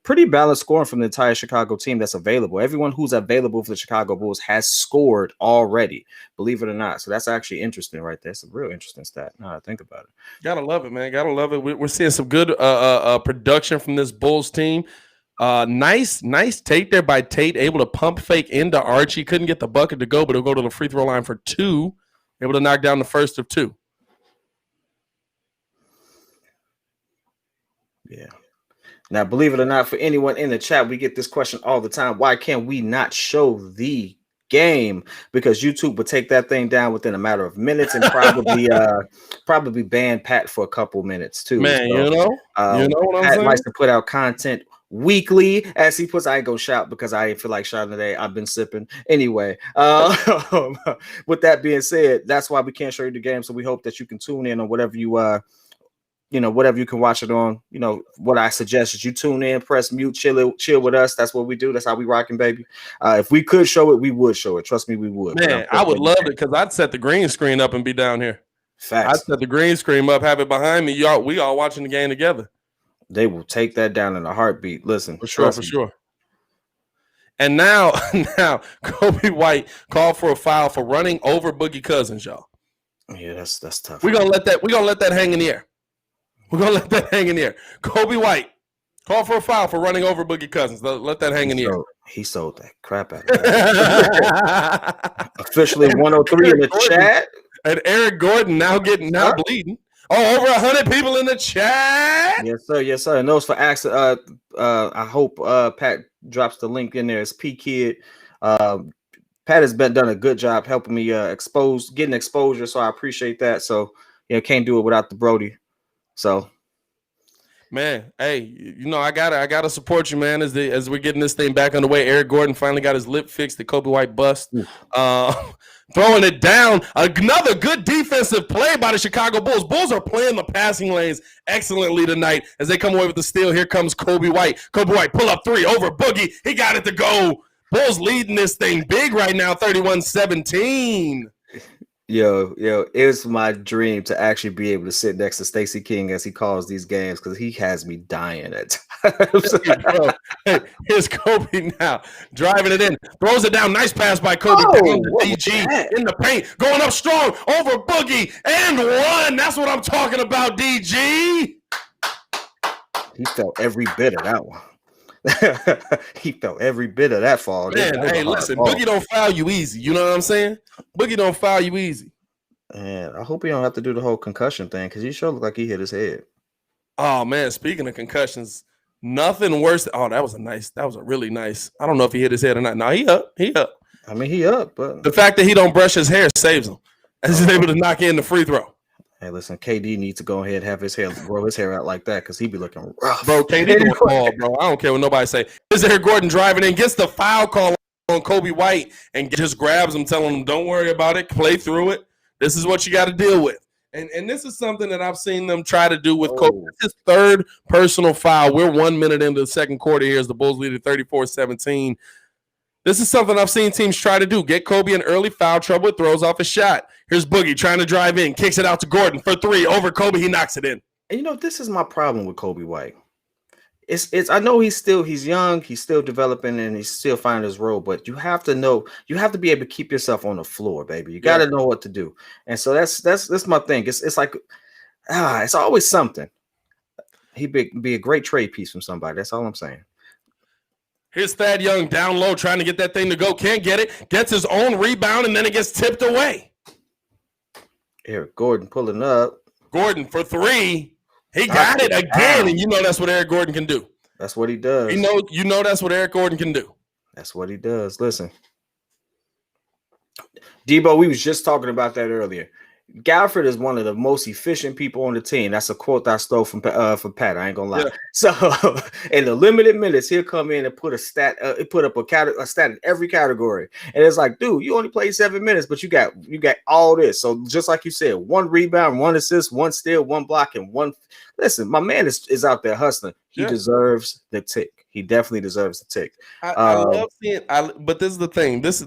[SPEAKER 2] Pretty balanced scoring from the entire Chicago team that's available. Everyone who's available for the Chicago Bulls has scored already, believe it or not. So that's actually interesting right there. It's a real interesting stat now I think about it.
[SPEAKER 1] Gotta love it, man. Gotta love it. We're seeing some good production from this Bulls team. Nice take there by Tate, able to pump fake into Archie. Couldn't get the bucket to go, but he'll go to the free throw line for 2. Able to knock down the first of 2.
[SPEAKER 2] Yeah. Now, believe it or not, for anyone in the chat, we get this question all the time. Why can't we not show the game? Because YouTube would take that thing down within a matter of minutes and probably ban Pat for a couple minutes too.
[SPEAKER 1] Man, so, you know what I'm
[SPEAKER 2] Pat
[SPEAKER 1] saying?
[SPEAKER 2] Likes to put out content weekly, as he puts. I ain't gonna shout because I ain't feel like shouting today. I've been sipping anyway. With that being said, that's why we can't show you the game. So we hope that you can tune in on whatever you whatever you can watch it on. What I suggest is you tune in, press mute, chill with us. That's what we do. That's how we rocking, baby. If we could show it, we would show it. Trust me, we would.
[SPEAKER 1] Man, I would love it because I'd set the green screen up and be down here.
[SPEAKER 2] Facts.
[SPEAKER 1] I'd set the green screen up, have it behind me. We all watching the game together.
[SPEAKER 2] They will take that down in a heartbeat. Listen,
[SPEAKER 1] for sure. And now Kobe White called for a foul for running over Boogie Cousins, y'all.
[SPEAKER 2] Yeah, that's tough.
[SPEAKER 1] We're gonna let that hang in the air. We're going to let that hang in the air. Kobe White called for a foul for running over Boogie Cousins. Let that hang in the air.
[SPEAKER 2] He sold that crap out of that. Officially 103 in the chat.
[SPEAKER 1] And Eric Gordon now bleeding. Oh, over 100 people in the chat.
[SPEAKER 2] Yes, sir. Yes, sir. And those for access. I hope Pat drops the link in there. It's P Kid. Pat has done a good job helping me getting exposure. So I appreciate that. So can't do it without the Brody. So,
[SPEAKER 1] man, hey, I gotta support you, man. As we're getting this thing back underway, Eric Gordon finally got his lip fixed. The Kobe White bust. Throwing it down. Another good defensive play by the Chicago Bulls. Bulls are playing the passing lanes excellently tonight as they come away with the steal. Here comes Kobe White. Kobe White pull up three over Boogie. He got it to go. Bulls leading this thing big right now, 31-17.
[SPEAKER 2] Yo, it's my dream to actually be able to sit next to Stacey King as he calls these games because he has me dying at times.
[SPEAKER 1] Hey, here's Kobe now, driving it in, throws it down. Nice pass by Kobe down to DG in the paint, going up strong over Boogie and one. That's what I'm talking about, DG.
[SPEAKER 2] He felt every bit of that one. He felt every bit of that fall.
[SPEAKER 1] Man, hey, listen, Boogie don't foul you easy. You know what I'm saying? Boogie don't foul you easy.
[SPEAKER 2] And I hope he don't have to do the whole concussion thing because he sure looked like he hit his head.
[SPEAKER 1] Oh man, speaking of concussions, nothing worse. Oh, that was a really nice. I don't know if he hit his head or not. No, he up.
[SPEAKER 2] I mean, he up, but
[SPEAKER 1] the fact that he don't brush his hair saves him. As he's able to knock in the free throw.
[SPEAKER 2] Hey, listen, KD needs to go ahead and have his hair grow his hair out like that because he be looking rough.
[SPEAKER 1] Bro, KD going ball, bro. I don't care what nobody say. Here's Eric Gordon driving in, gets the foul call on Kobe White, and just grabs him, telling him, don't worry about it, play through it. This is what you got to deal with. And this is something that I've seen them try to do with Kobe. This is his third personal foul. We're 1 minute into the second quarter here as the Bulls lead at 34-17. This is something I've seen teams try to do. Get Kobe in early foul trouble, throws off a shot. Here's Boogie trying to drive in, kicks it out to Gordon for three. Over Kobe, he knocks it in.
[SPEAKER 2] And this is my problem with Kobe White. It's I know he's young, he's still developing, and he's still finding his role, but you have to be able to keep yourself on the floor, baby. You got to know what to do. And so that's my thing. It's like it's always something. He'd be a great trade piece from somebody. That's all I'm saying.
[SPEAKER 1] Here's Thad Young down low trying to get that thing to go. Can't get it. Gets his own rebound, and then it gets tipped away.
[SPEAKER 2] Eric Gordon pulling up.
[SPEAKER 1] Gordon for three. He got it again, and that's what Eric Gordon can do.
[SPEAKER 2] That's what he does.
[SPEAKER 1] You know that's what Eric Gordon can do.
[SPEAKER 2] That's what he does. Listen. Debo, we was just talking about that earlier. Gafford is one of the most efficient people on the team. That's a quote I stole from Pat. I ain't gonna lie. Yeah. So in the limited minutes, he'll come in and put a stat. Put up a stat in every category, and it's like, dude, you only played 7 minutes, but you got all this. So just like you said, 1 rebound, 1 assist, 1 steal, 1 block, and 1. Listen, my man is out there hustling. He deserves the tick. He definitely deserves the tick.
[SPEAKER 1] I love seeing. But this is the thing. These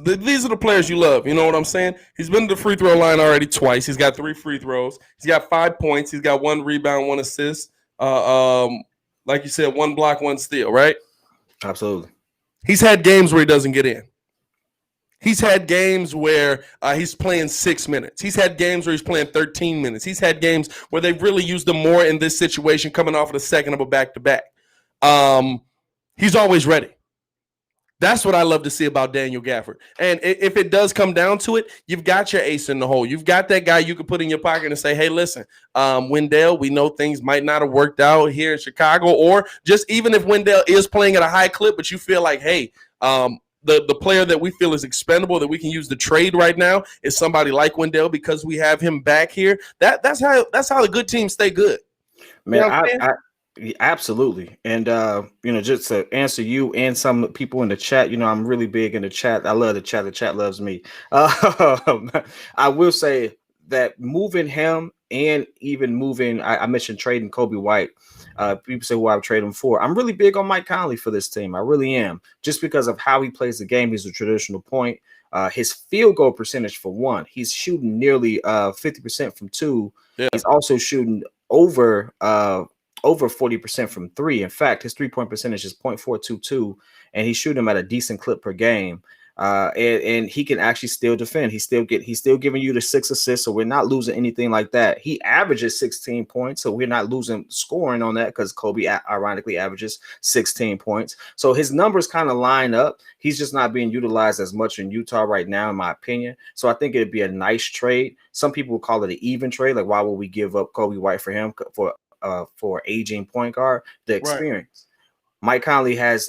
[SPEAKER 1] are the players you love. You know what I'm saying? He's been to the free throw line already twice. He's got 3 free throws. He's got 5 points. He's got 1 rebound, 1 assist. Like you said, 1 block, 1 steal. Right?
[SPEAKER 2] Absolutely.
[SPEAKER 1] He's had games where he doesn't get in. He's had games where he's playing 6 minutes. He's had games where he's playing 13 minutes. He's had games where they've really used him more in this situation, coming off of the second of a back-to-back. He's always ready. That's what I love to see about Daniel Gafford. And if it does come down to it, you've got your ace in the hole. You've got that guy you can put in your pocket and say, hey, listen, Wendell, we know things might not have worked out here in Chicago, or just even if Wendell is playing at a high clip, but you feel like, hey, the player that we feel is expendable that we can use to trade right now is somebody like Wendell because we have him back here. That's how the good teams stay good.
[SPEAKER 2] Man, you know absolutely. And just to answer you and some people in the chat, I'm really big in the chat. I love the chat. The chat loves me. I will say that moving him and even moving, I mentioned trading Kobe White. People say who I would trade him for. I'm really big on Mike Conley for this team. I really am, just because of how he plays the game. He's a traditional point. His field goal percentage, for one, he's shooting nearly 50% from 2. Yeah. He's also shooting over 40% from 3. In fact, his 3-point percentage is .422, and he's shooting them at a decent clip per game. And he can actually still defend. He's still giving you the 6 assists, so we're not losing anything like that. He averages 16 points, so we're not losing scoring on that because Kobe ironically averages 16 points. So his numbers kind of line up. He's just not being utilized as much in Utah right now, in my opinion. So I think it'd be a nice trade. Some people would call it an even trade. Like, why would we give up Kobe White for him for aging point guard? The experience. Right. Mike Conley has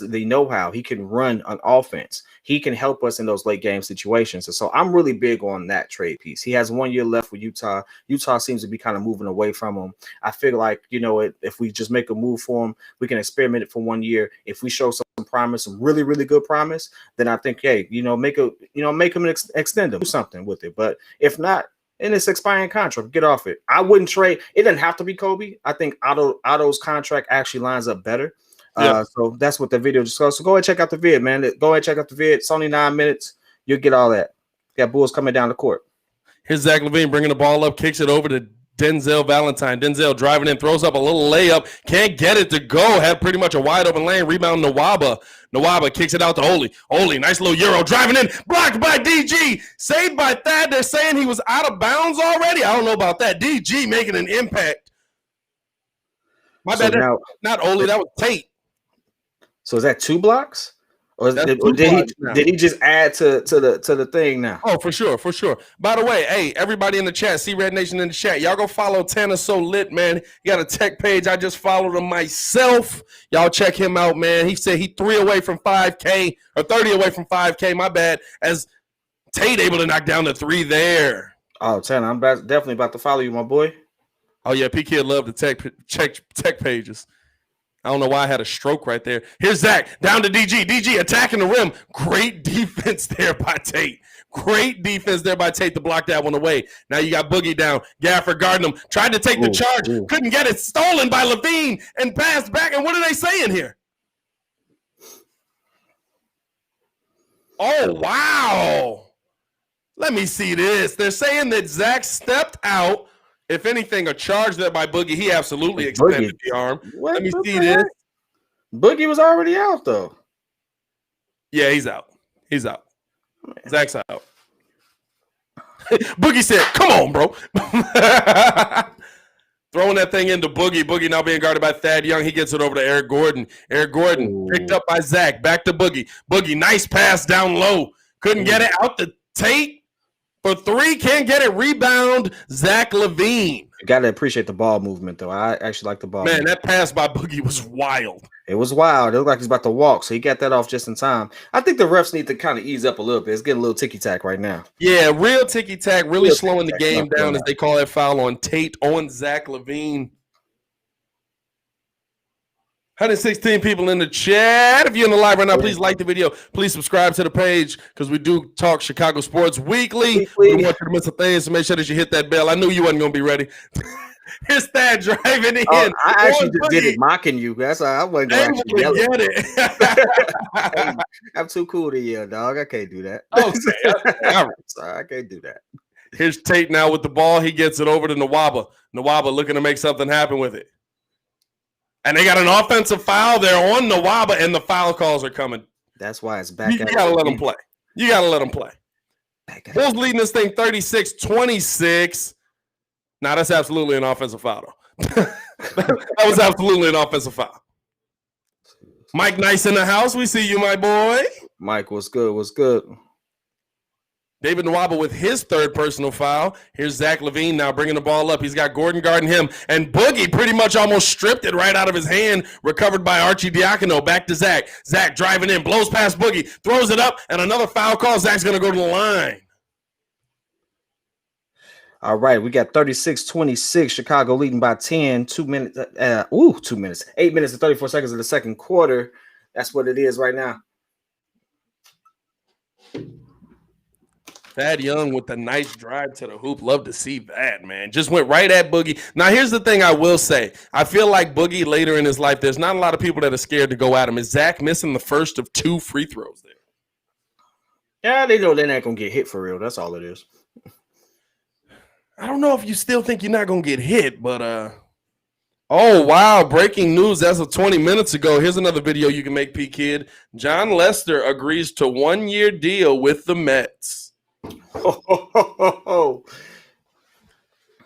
[SPEAKER 2] the know-how. He can run an offense. He can help us in those late game situations. And so I'm really big on that trade piece. He has 1 year left with Utah. Utah seems to be kind of moving away from him. I feel like, if we just make a move for him, we can experiment it for 1 year. If we show some promise, some really, really good promise, then I think, hey, make him extend him, do something with it. But if not, in this expiring contract, get off it. I wouldn't trade. It doesn't have to be Kobe. I think Otto's contract actually lines up better. Yeah. So that's what the video discussed. So go ahead and check out the vid, man. Go ahead and check out the vid. It's only 9 minutes. You'll get all that. Got Bulls coming down the court.
[SPEAKER 1] Here's Zach LaVine bringing the ball up, kicks it over to Denzel Valentine. Denzel driving in, throws up a little layup. Can't get it to go. Had pretty much a wide open lane. Rebound Nwaba. Nwaba kicks it out to Oli. Oli, nice little Euro driving in. Blocked by DG. Saved by Thad. They're saying he was out of bounds already. I don't know about that. DG making an impact. My bad. Now, not Oli. That was Tate.
[SPEAKER 2] So is that 2 blocks? Or did he just add to the thing now?
[SPEAKER 1] Oh, for sure. By the way, hey, everybody in the chat, see Red Nation in the chat, y'all go follow Tanner So Lit, man. He got a tech page. I just followed him myself. Y'all check him out, man. He said he 3 away from 5K or 30 away from 5K. My bad. As Tate able to knock down the 3 there.
[SPEAKER 2] Oh, Tanner, I'm definitely about to follow you, my boy.
[SPEAKER 1] Oh yeah, P Kid love the tech pages. I don't know why I had a stroke right there. Here's Zach down to DG. DG attacking the rim. Great defense there by Tate. To block that one away. Now you got Boogie down. Gaffer guarding him. Tried to take the charge. Couldn't get it. Stolen by LaVine and passed back. And what are they saying here? Oh, wow. Let me see this. They're saying that Zach stepped out. If anything, a charge there by Boogie. He absolutely extended the arm. Let me see this.
[SPEAKER 2] Boogie was already out, though.
[SPEAKER 1] Yeah, he's out. Zach's out. Boogie said, come on, bro. Throwing that thing into Boogie. Boogie now being guarded by Thad Young. He gets it over to Eric Gordon. Eric Gordon picked up by Zach. Back to Boogie. Boogie, nice pass down low. Couldn't get it out to Tate. For 3, can't get it. Rebound, Zach LaVine.
[SPEAKER 2] You got to appreciate the ball movement, though. I actually like the ball movement.
[SPEAKER 1] That pass by Boogie was wild.
[SPEAKER 2] It was wild. It looked like he's about to walk, so he got that off just in time. I think the refs need to kind of ease up a little bit. It's getting a little ticky-tack right now.
[SPEAKER 1] Yeah, real ticky-tack, really slowing the game down as they call that foul on Tate on Zach LaVine. 116 people in the chat. If you're in the live right now, please like the video. Please subscribe to the page because we do talk Chicago sports weekly. We don't want you to miss a thing, so make sure that you hit that bell. I knew you wasn't going to be ready. Here's Thad driving in.
[SPEAKER 2] I actually just did it mocking you. That's why I wasn't going to actually yell it. I'm too cool to yell, dog. I can't do that.
[SPEAKER 1] Okay.
[SPEAKER 2] Sorry, I can't do that.
[SPEAKER 1] Here's Tate now with the ball. He gets it over to Nwaba. Nwaba looking to make something happen with it. And they got an offensive foul there on Nwaba, and the foul calls are coming.
[SPEAKER 2] That's why it's back.
[SPEAKER 1] You got to let them play. Bulls leading this thing 36-26. Nah, that's absolutely an offensive foul. That was absolutely an offensive foul. Mike Nice in the house. We see you, my boy.
[SPEAKER 2] Mike, what's good? What's good?
[SPEAKER 1] David Nwaba with his 3rd personal foul. Here's Zach LaVine now bringing the ball up. He's got Gordon guarding him. And Boogie pretty much almost stripped it right out of his hand. Recovered by Archie Diacono. Back to Zach. Zach driving in. Blows past Boogie. Throws it up. And another foul call. Zach's going to go to the line.
[SPEAKER 2] All right. We got 36-26. Chicago leading by 10. 2 minutes. 2 minutes. 8 minutes and 34 seconds of the second quarter. That's what it is right now.
[SPEAKER 1] Thad Young with the nice drive to the hoop. Love to see that, man. Just went right at Boogie. Now, here's the thing I will say. I feel like Boogie later in his life, there's not a lot of people that are scared to go at him. Is Zach missing the first of 2 free throws there?
[SPEAKER 2] Yeah, they know they're not going to get hit for real. That's all it is.
[SPEAKER 1] I don't know if you still think you're not going to get hit, but Oh, wow. Breaking news as of 20 minutes ago. Here's another video you can make, P-Kid. John Lester agrees to 1-year deal with the Mets.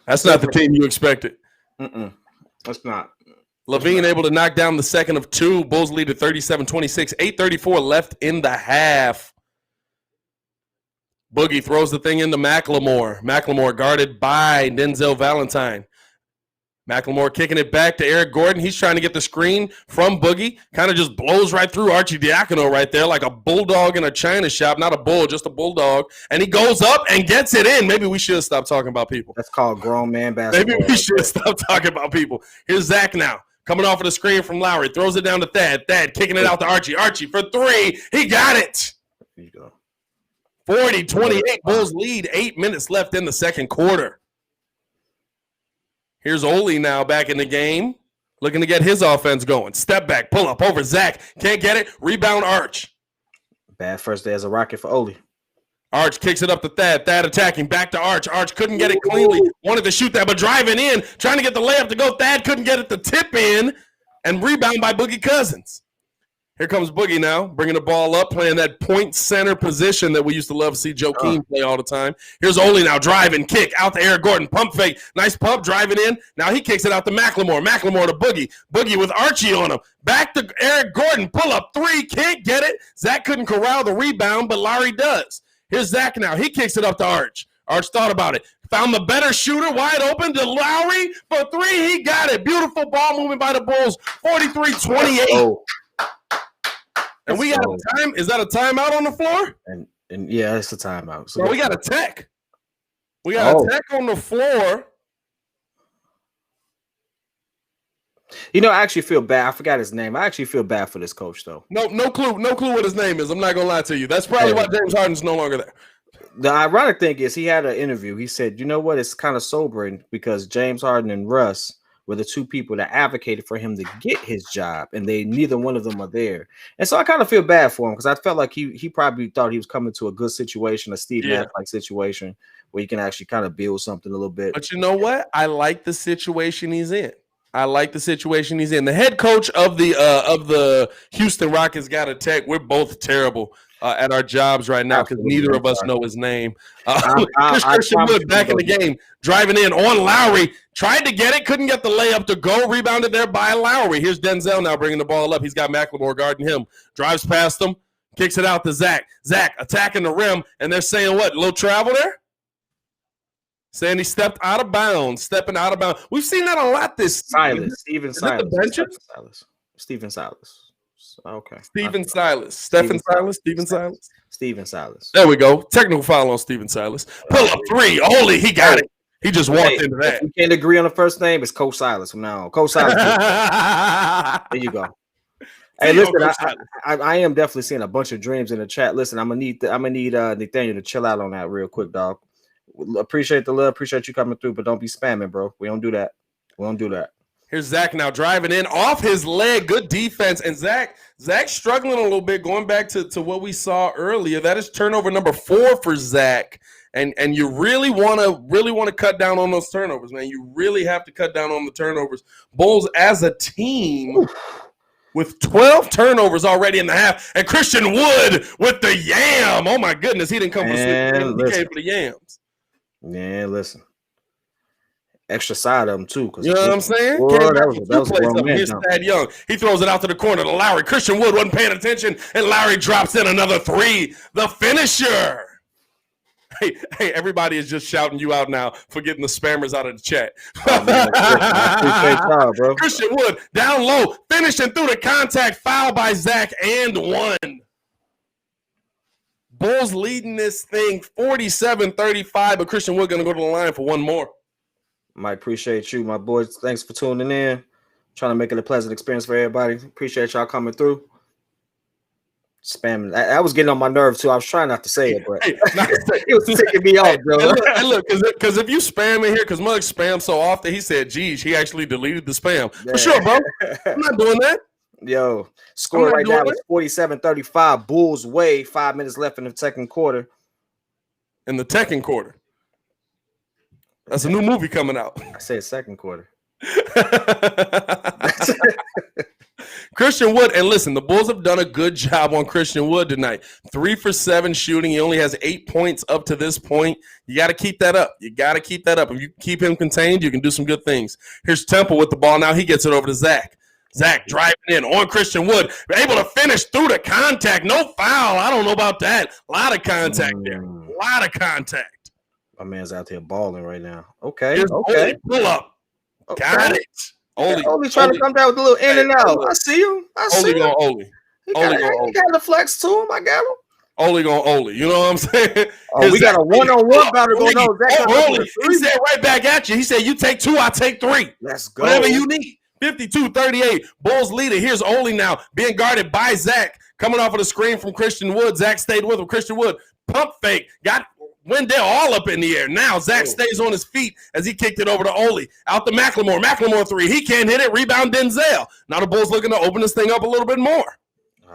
[SPEAKER 1] That's not the team you expected.
[SPEAKER 2] That's not.
[SPEAKER 1] Levine able to knock down the second of two. Bulls lead at 37-26. 8:34 left in the half. Boogie throws the thing into McLemore. McLemore guarded by Denzel Valentine. McLemore kicking it back to Eric Gordon. He's trying to get the screen from Boogie. Kind of just blows right through Arcidiacono right there like a bulldog in a china shop. Not a bull, just a bulldog. And he goes up and gets it in. Maybe we should stop talking about people.
[SPEAKER 2] That's called grown man basketball.
[SPEAKER 1] Maybe we should stop talking about people. Here's Zach now. Coming off of the screen from Lowry. Throws it down to Thad. Thad kicking it out to Archie. Archie for three. He got it.
[SPEAKER 2] There you go.
[SPEAKER 1] 40-28. Bulls lead. 8 minutes left in the second quarter. Here's Ole now back in the game. Looking to get his offense going. Step back. Pull up over Zach. Can't get it. Rebound Arch.
[SPEAKER 2] Bad first day as a Rocket for Ole.
[SPEAKER 1] Arch kicks it up to Thad. Thad attacking. Back to Arch. Arch couldn't get it cleanly. Wanted to shoot that, but driving in. Trying to get the layup to go. Thad couldn't get it to tip in. And rebound by Boogie Cousins. Here comes Boogie now. Bringing the ball up. Playing that point center position that we used to love to see Joakim play all the time. Here's Ole now. Driving. Kick. Out to Eric Gordon. Pump fake. Nice pump. Driving in. Now he kicks it out to McLemore. McLemore to Boogie. Boogie with Archie on him. Back to Eric Gordon. Pull up three. Can't get it. Zach couldn't corral the rebound, but Larry does. Here's Zach now. He kicks it up to Arch. Arch thought about it. Found the better shooter wide open to Lowry for three. He got it. Beautiful ball movement by the Bulls. 43-28.
[SPEAKER 2] Oh.
[SPEAKER 1] And we got a time. Is that a timeout on the floor?
[SPEAKER 2] And yeah, it's a timeout. So
[SPEAKER 1] well, we got a tech. We got a tech on the floor.
[SPEAKER 2] You know, I actually feel bad. I forgot his name. I actually feel bad for this coach, though.
[SPEAKER 1] No clue what his name is. I'm not gonna lie to you. That's probably why James Harden's no longer there.
[SPEAKER 2] The ironic thing is he had an interview. He said, you know what? It's kind of sobering because James Harden and Russ were the two people that advocated for him to get his job, and neither one of them are there. And so I kind of feel bad for him because I felt like he probably thought he was coming to a good situation, a Steve Nash-like situation where he can actually kind of build something a little bit.
[SPEAKER 1] But you know what? I like the situation he's in. The head coach of the Houston Rockets got a tech. We're both terrible at our jobs right now because neither of us know his name. Christian Wood back in the game, driving in on Lowry. Tried to get it, couldn't get the layup to go. Rebounded there by Lowry. Here's Denzel now bringing the ball up. He's got McLemore guarding him. Drives past him, kicks it out to Zach. Zach attacking the rim, and they're saying what? A little travel there? Saying he stepped out of bounds, stepping out of bounds. We've seen that a lot this season.
[SPEAKER 2] Steven Silas. Okay.
[SPEAKER 1] Steven Silas. There we go. Technical foul on Steven Silas. Pull up three. Ole, he got it. He just walked into that.
[SPEAKER 2] If we can't agree on the first name, it's Coach Silas from now on. Coach Silas. There you go. Hey, listen, I am definitely seeing a bunch of dreams in the chat. Listen, I'm gonna need Nathaniel to chill out on that real quick, dog. Appreciate the love, appreciate you coming through, but don't be spamming, bro. We don't do that.
[SPEAKER 1] Here's Zach now driving in off his leg. Good defense. And Zach struggling a little bit, going back to what we saw earlier. That is turnover number 4 for Zach. And you really want to cut down on those turnovers, man. You really have to cut down on the turnovers. Bulls as a team with 12 turnovers already in the half. And Christian Wood with the yam. Oh, my goodness. He didn't come for the sweet. He came for the yams.
[SPEAKER 2] Yeah, listen. Extra side of him, too.
[SPEAKER 1] You know what I'm saying?
[SPEAKER 2] Boy, that was
[SPEAKER 1] Here's Thad Young. He throws it out to the corner to Lowry. Christian Wood wasn't paying attention, and Lowry drops in another three. The finisher. Hey, everybody is just shouting you out now for getting the spammers out of the chat.
[SPEAKER 2] I appreciate y'all, bro.
[SPEAKER 1] Christian Wood down low, finishing through the contact, foul by Zach, and one. Bulls leading this thing 47-35, but Christian Wood going to go to the line for one more.
[SPEAKER 2] Mike, appreciate you, my boys. Thanks for tuning in. Trying to make it a pleasant experience for everybody. Appreciate y'all coming through. Spamming. I was getting on my nerves, too. I was trying not to say it, but it was ticking me off, bro.
[SPEAKER 1] Look, because if you spam in here, because Mug spams so often, he said, geez, he actually deleted the spam. For sure, bro. I'm not doing that.
[SPEAKER 2] Yo, score right now is 47-35. Bulls way. 5 minutes left in the second quarter.
[SPEAKER 1] In the second quarter. That's a new movie coming out.
[SPEAKER 2] I said second quarter.
[SPEAKER 1] Christian Wood, and listen, the Bulls have done a good job on Christian Wood tonight. 3 for 7 shooting. He only has 8 points up to this point. You got to keep that up. You got to keep that up. If you keep him contained, you can do some good things. Here's Temple with the ball. Now he gets it over to Zach. Zach driving in on Christian Wood. Able to finish through the contact. No foul. I don't know about that. A lot of contact there. A lot of contact.
[SPEAKER 2] My man's out there balling right now. Okay.
[SPEAKER 1] Here's
[SPEAKER 2] Okay.
[SPEAKER 1] Pull up. Got it.
[SPEAKER 2] Only trying to come down with a little in and out. I see him.
[SPEAKER 1] He
[SPEAKER 2] got the flex to him. I got him.
[SPEAKER 1] Oli. You know what I'm saying?
[SPEAKER 2] Oh, we got a one-on-one battle going on.
[SPEAKER 1] He said right back at you. He said, you take 2, I take 3.
[SPEAKER 2] Let's go.
[SPEAKER 1] Whatever you need. 52-38. Bulls leader. Here's Oli now being guarded by Zach. Coming off of the screen from Christian Wood. Zach stayed with him. Christian Wood, pump fake. Got Wendell all up in the air. Now Zach stays on his feet as he kicked it over to Oli. Out to McLemore. McLemore 3. He can't hit it. Rebound Denzel. Now the Bulls looking to open this thing up a little bit more.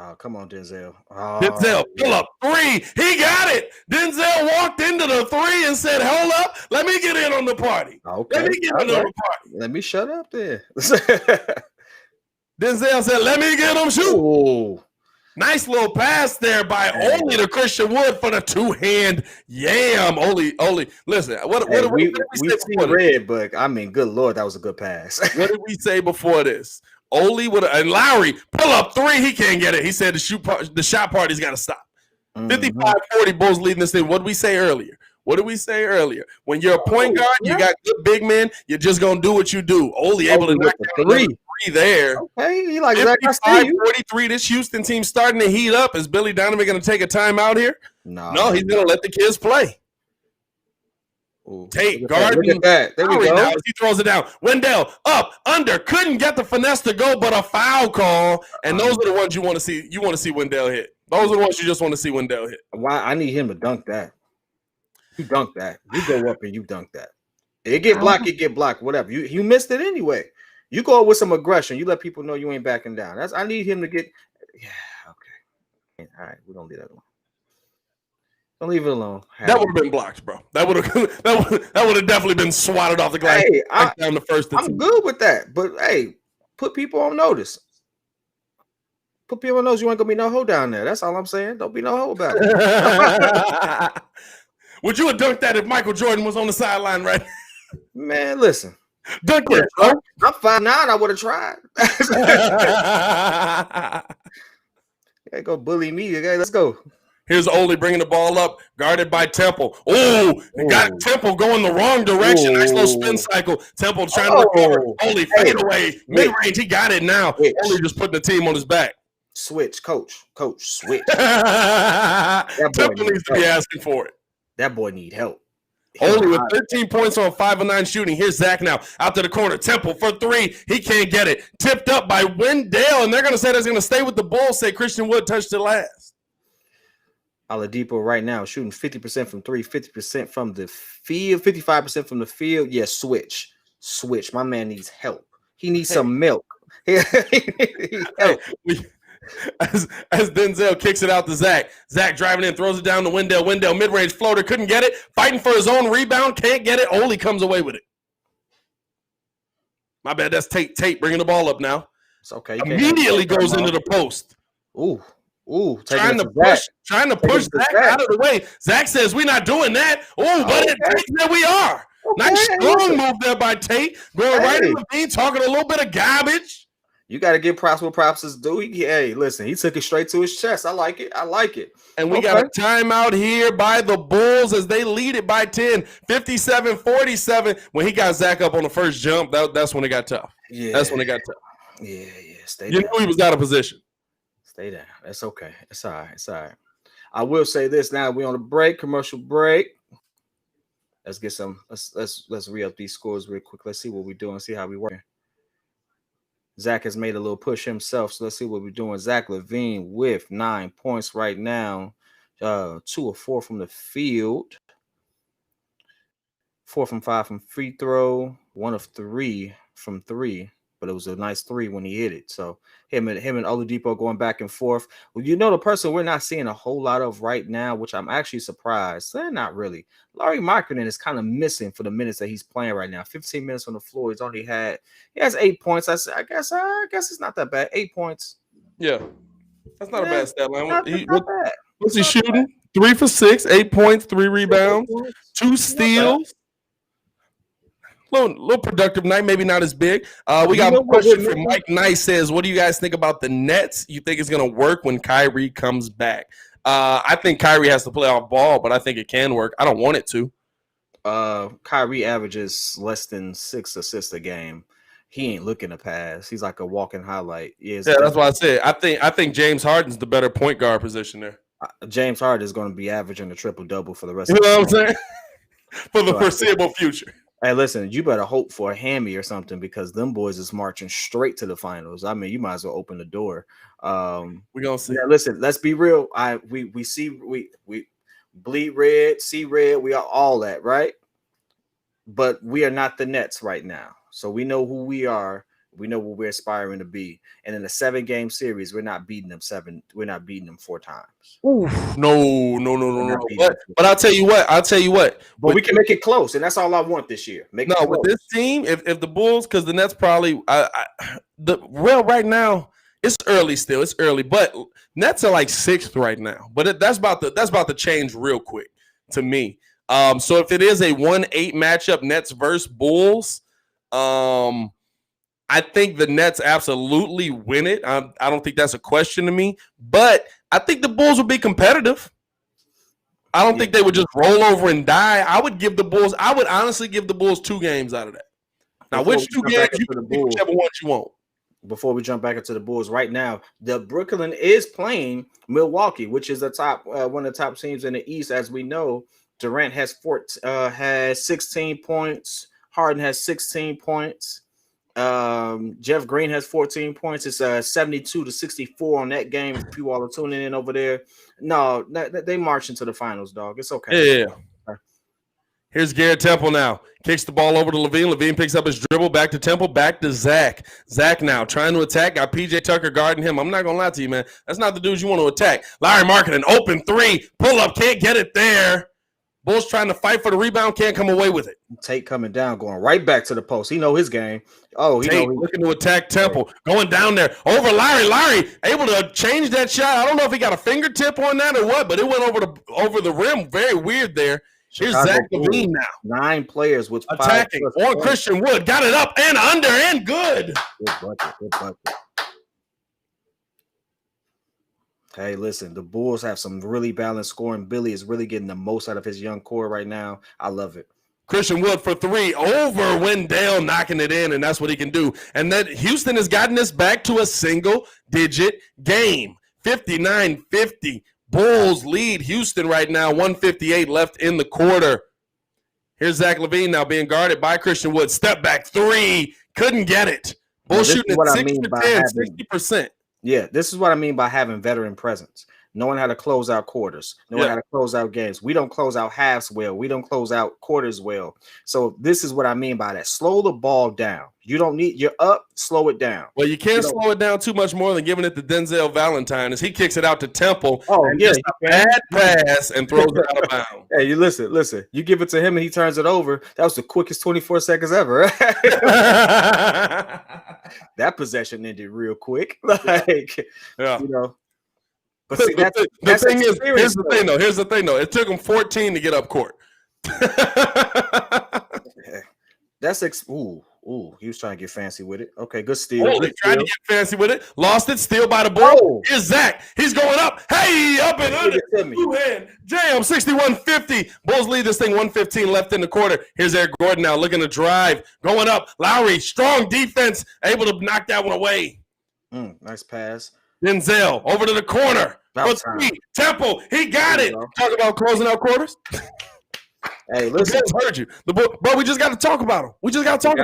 [SPEAKER 2] Oh, come on, Denzel.
[SPEAKER 1] Denzel, pull up 3. He got it. Denzel walked into the 3 and said, hold up. Let me get in on the party.
[SPEAKER 2] Okay.
[SPEAKER 1] Let me get in on the party.
[SPEAKER 2] Let me shut up there.
[SPEAKER 1] Denzel said, let me get him shoot.
[SPEAKER 2] Ooh.
[SPEAKER 1] Nice little pass there by Oli to Christian Wood for the 2-hand yam. Oli, listen, what did we
[SPEAKER 2] see red, but I mean, good Lord, that was a good pass.
[SPEAKER 1] What did we say before this? Oli and Lowry pull up 3. He can't get it. He said the shot party's got to stop. 55-40 Bulls leading this thing. What did we say earlier? When you're a point guard, you got good big men. You're just gonna do what you do. Oli able to knock down 3 there.
[SPEAKER 2] Okay, he like
[SPEAKER 1] 55-43. This Houston team starting to heat up. Is Billy Donovan going to take a timeout here? No, he's going to let the kids play. Tate guarding.
[SPEAKER 2] Look at that. There we go.
[SPEAKER 1] Now, he throws it down. Wendell up, under, couldn't get the finesse to go, but a foul call. And those are the ones you want to see. You want to see Wendell hit. Those are the ones you just want to see Wendell hit.
[SPEAKER 2] Why? I need him to dunk that. You dunk that. You go up and you dunk that. It get blocked, whatever. You missed it anyway. You go with some aggression. You let people know you ain't backing down. I need him to get. Yeah, okay. All right, we're gonna leave that alone. Don't leave it alone.
[SPEAKER 1] That would have been blocked, bro. That would have definitely been swatted off the glass.
[SPEAKER 2] Hey,
[SPEAKER 1] down the first.
[SPEAKER 2] I'm good with that, but hey, put people on notice. Put people on notice. You ain't gonna be no hoe down there. That's all I'm saying. Don't be no hoe about it.
[SPEAKER 1] Would you have dunked that if Michael Jordan was on the sideline, right?
[SPEAKER 2] Man, listen.
[SPEAKER 1] Dunk it, bro.
[SPEAKER 2] I'm 5'9". I would have tried. Yeah, go bully me. Okay, let's go.
[SPEAKER 1] Here's Oli bringing the ball up, guarded by Temple. Got Temple going the wrong direction. Nice little spin cycle. Temple trying to recover. Oli fade away. Mid-range, he got it now. Oli just putting the team on his back.
[SPEAKER 2] Switch, coach, switch.
[SPEAKER 1] Temple needs to be asking for it.
[SPEAKER 2] That boy need help.
[SPEAKER 1] Oli with 13 points on 5 of 9 shooting. Here's Zach now out to the corner. Temple for 3. He can't get it. Tipped up by Wendell, and they're going to say that's going to stay with the Bulls. Say Christian Wood touched it last.
[SPEAKER 2] Oladipo right now shooting 50% from 3, 50% from the field, 55% from the field. Yeah, switch. My man needs help. He needs some milk. Help.
[SPEAKER 1] As Denzel kicks it out to Zach. Zach driving in, throws it down to Wendell. Wendell mid-range floater, couldn't get it. Fighting for his own rebound, can't get it. Oli comes away with it. My bad, that's Tate. Tate bringing the ball up now.
[SPEAKER 2] It's okay.
[SPEAKER 1] Immediately goes into the post.
[SPEAKER 2] Trying to
[SPEAKER 1] push Zach out of the way. Zach says, we're not doing that. There we are. Nice strong move there by Tate. Going right in the beat, talking a little bit of garbage.
[SPEAKER 2] You got to give props where props is due. Hey, listen, he took it straight to his chest. I like it.
[SPEAKER 1] And we got a timeout here by the Bulls as they lead it by 10, 57-47. When he got Zach up on the first jump, that's when it got tough.
[SPEAKER 2] Yeah.
[SPEAKER 1] That's when it got tough.
[SPEAKER 2] Yeah. Stay
[SPEAKER 1] down.
[SPEAKER 2] You
[SPEAKER 1] knew he was out of position.
[SPEAKER 2] Stay down. That's okay. It's all right. I will say this now. We're on a break, commercial break. Let's get some. Let's re-up these scores real quick. Let's see what we're doing. See how we work. Zach has made a little push himself, so let's see what we're doing. Zach LaVine with 9 points right now. 2 of 4 from the field. 4 from 5 from free throw. 1 of 3 from 3. but it was a nice three when he hit it. So him and Oladipo going back and forth. Well, the person we're not seeing a whole lot of right now, which I'm actually surprised. They're not really. Lauri Markkanen is kind of missing for the minutes that he's playing right now. 15 minutes on the floor. He has 8 points. I guess it's not that bad. 8 points.
[SPEAKER 1] Yeah, that's not a bad stat line.
[SPEAKER 2] Not bad.
[SPEAKER 1] What's he shooting? 3 for 6, 8 points, 3 rebounds, 2 steals. Little productive night, maybe not as big. We got a question from Mike Nice says, what do you guys think about the Nets? You think it's going to work when Kyrie comes back? I think Kyrie has to play off ball, but I think it can work. I don't want it to.
[SPEAKER 2] Kyrie averages less than 6 assists a game. He ain't looking to pass. He's like a walking highlight.
[SPEAKER 1] Yeah, that's why I said I think James Harden's the better point guard position there.
[SPEAKER 2] James Harden is going to be averaging a triple-double for the rest of
[SPEAKER 1] the season. You know what I'm saying? For the foreseeable future.
[SPEAKER 2] Hey, listen, you better hope for a hammy or something because them boys is marching straight to the finals. I mean, you might as well open the door.
[SPEAKER 1] We're gonna see.
[SPEAKER 2] Yeah, listen, let's be real. We bleed red, see red, we are all that, right? But we are not the Nets right now. So we know who we are. We know what we're aspiring to be. And in a 7-game series, we're not beating them 4 times.
[SPEAKER 1] Oof. No. But I'll tell you what.
[SPEAKER 2] But we can make it close, and that's all I want this year.
[SPEAKER 1] With this team, if the Bulls, because the Nets probably right now, it's early still. It's early, but Nets are like 6th right now. But that's about to change real quick to me. So if it is a 1-8 matchup, Nets versus Bulls, I think the Nets absolutely win it. I don't think that's a question to me, but I think the Bulls will be competitive. I don't think they would just roll over and die. I would honestly give the Bulls 2 games out of that. Now, which 2 games you can pick whichever ones you want.
[SPEAKER 2] Before we jump back into the Bulls, right now, the Brooklyn is playing Milwaukee, which is the top one of the top teams in the East, as we know. Durant has 16 points. Harden has 16 points. Jeff Green has 14 points. It's 72-64 on that game. If you all are tuning in over there, no, they march into the finals, dog. It's okay.
[SPEAKER 1] Yeah. Here's Garrett Temple now. Kicks the ball over to Levine. Levine picks up his dribble. Back to Temple. Back to Zach. Zach now trying to attack. Got PJ Tucker guarding him. I'm not going to lie to you, man. That's not the dudes you want to attack. Lauri Markkanen, open 3. Pull up. Can't get it there. Bulls trying to fight for the rebound. Can't come away with it.
[SPEAKER 2] Tate coming down, going right back to the post. He know his game.
[SPEAKER 1] Tate looking to attack Temple. Going down there. Over Larry. Larry able to change that shot. I don't know if he got a fingertip on that or what, but it went over the rim. Very weird there. Here's Zach Levine now.
[SPEAKER 2] 9 players with
[SPEAKER 1] attacking on Christian Wood. Got it up and under and good.
[SPEAKER 2] Good bucket. Hey, listen, the Bulls have some really balanced scoring. Billy is really getting the most out of his young core right now. I love it.
[SPEAKER 1] Christian Wood for 3 over Wendell, knocking it in, and that's what he can do. And then Houston has gotten this back to a single-digit game. 59-50. Bulls lead Houston right now. 1:58 left in the quarter. Here's Zach Levine now being guarded by Christian Wood. Step back 3. Couldn't get it. Bulls shooting at 60%.
[SPEAKER 2] Yeah, this is what I mean by having veteran presence. Knowing how to close out quarters, knowing how to close out games. We don't close out halves well. We don't close out quarters well. So this is what I mean by that. Slow the ball down. You're up, slow it down.
[SPEAKER 1] Well, you can't slow it down too much more than giving it to Denzel Valentine as he kicks it out to Temple.
[SPEAKER 2] Just
[SPEAKER 1] a bad pass and throws it out of bounds.
[SPEAKER 2] Hey, you listen. You give it to him and he turns it over. That was the quickest 24 seconds ever. That possession ended real quick. But see, here's
[SPEAKER 1] the thing though. It took him 14 to get up court.
[SPEAKER 2] He was trying to get fancy with it. Okay, good steal.
[SPEAKER 1] He tried to get fancy with it. Lost it. Steal by the ball. Here's Zach. He's going up. Hey, up and under. Two-hand jam. 61-50. Bulls lead this thing. 1:15 left in the quarter. Here's Eric Gordon now looking to drive. Going up. Lowry, strong defense. Able to knock that one away.
[SPEAKER 2] Nice pass.
[SPEAKER 1] Denzel over to the corner. Temple, he got it. Talk about closing out quarters.
[SPEAKER 2] Hey, listen.
[SPEAKER 1] Heard you. But we just got to talk about him. We got to talk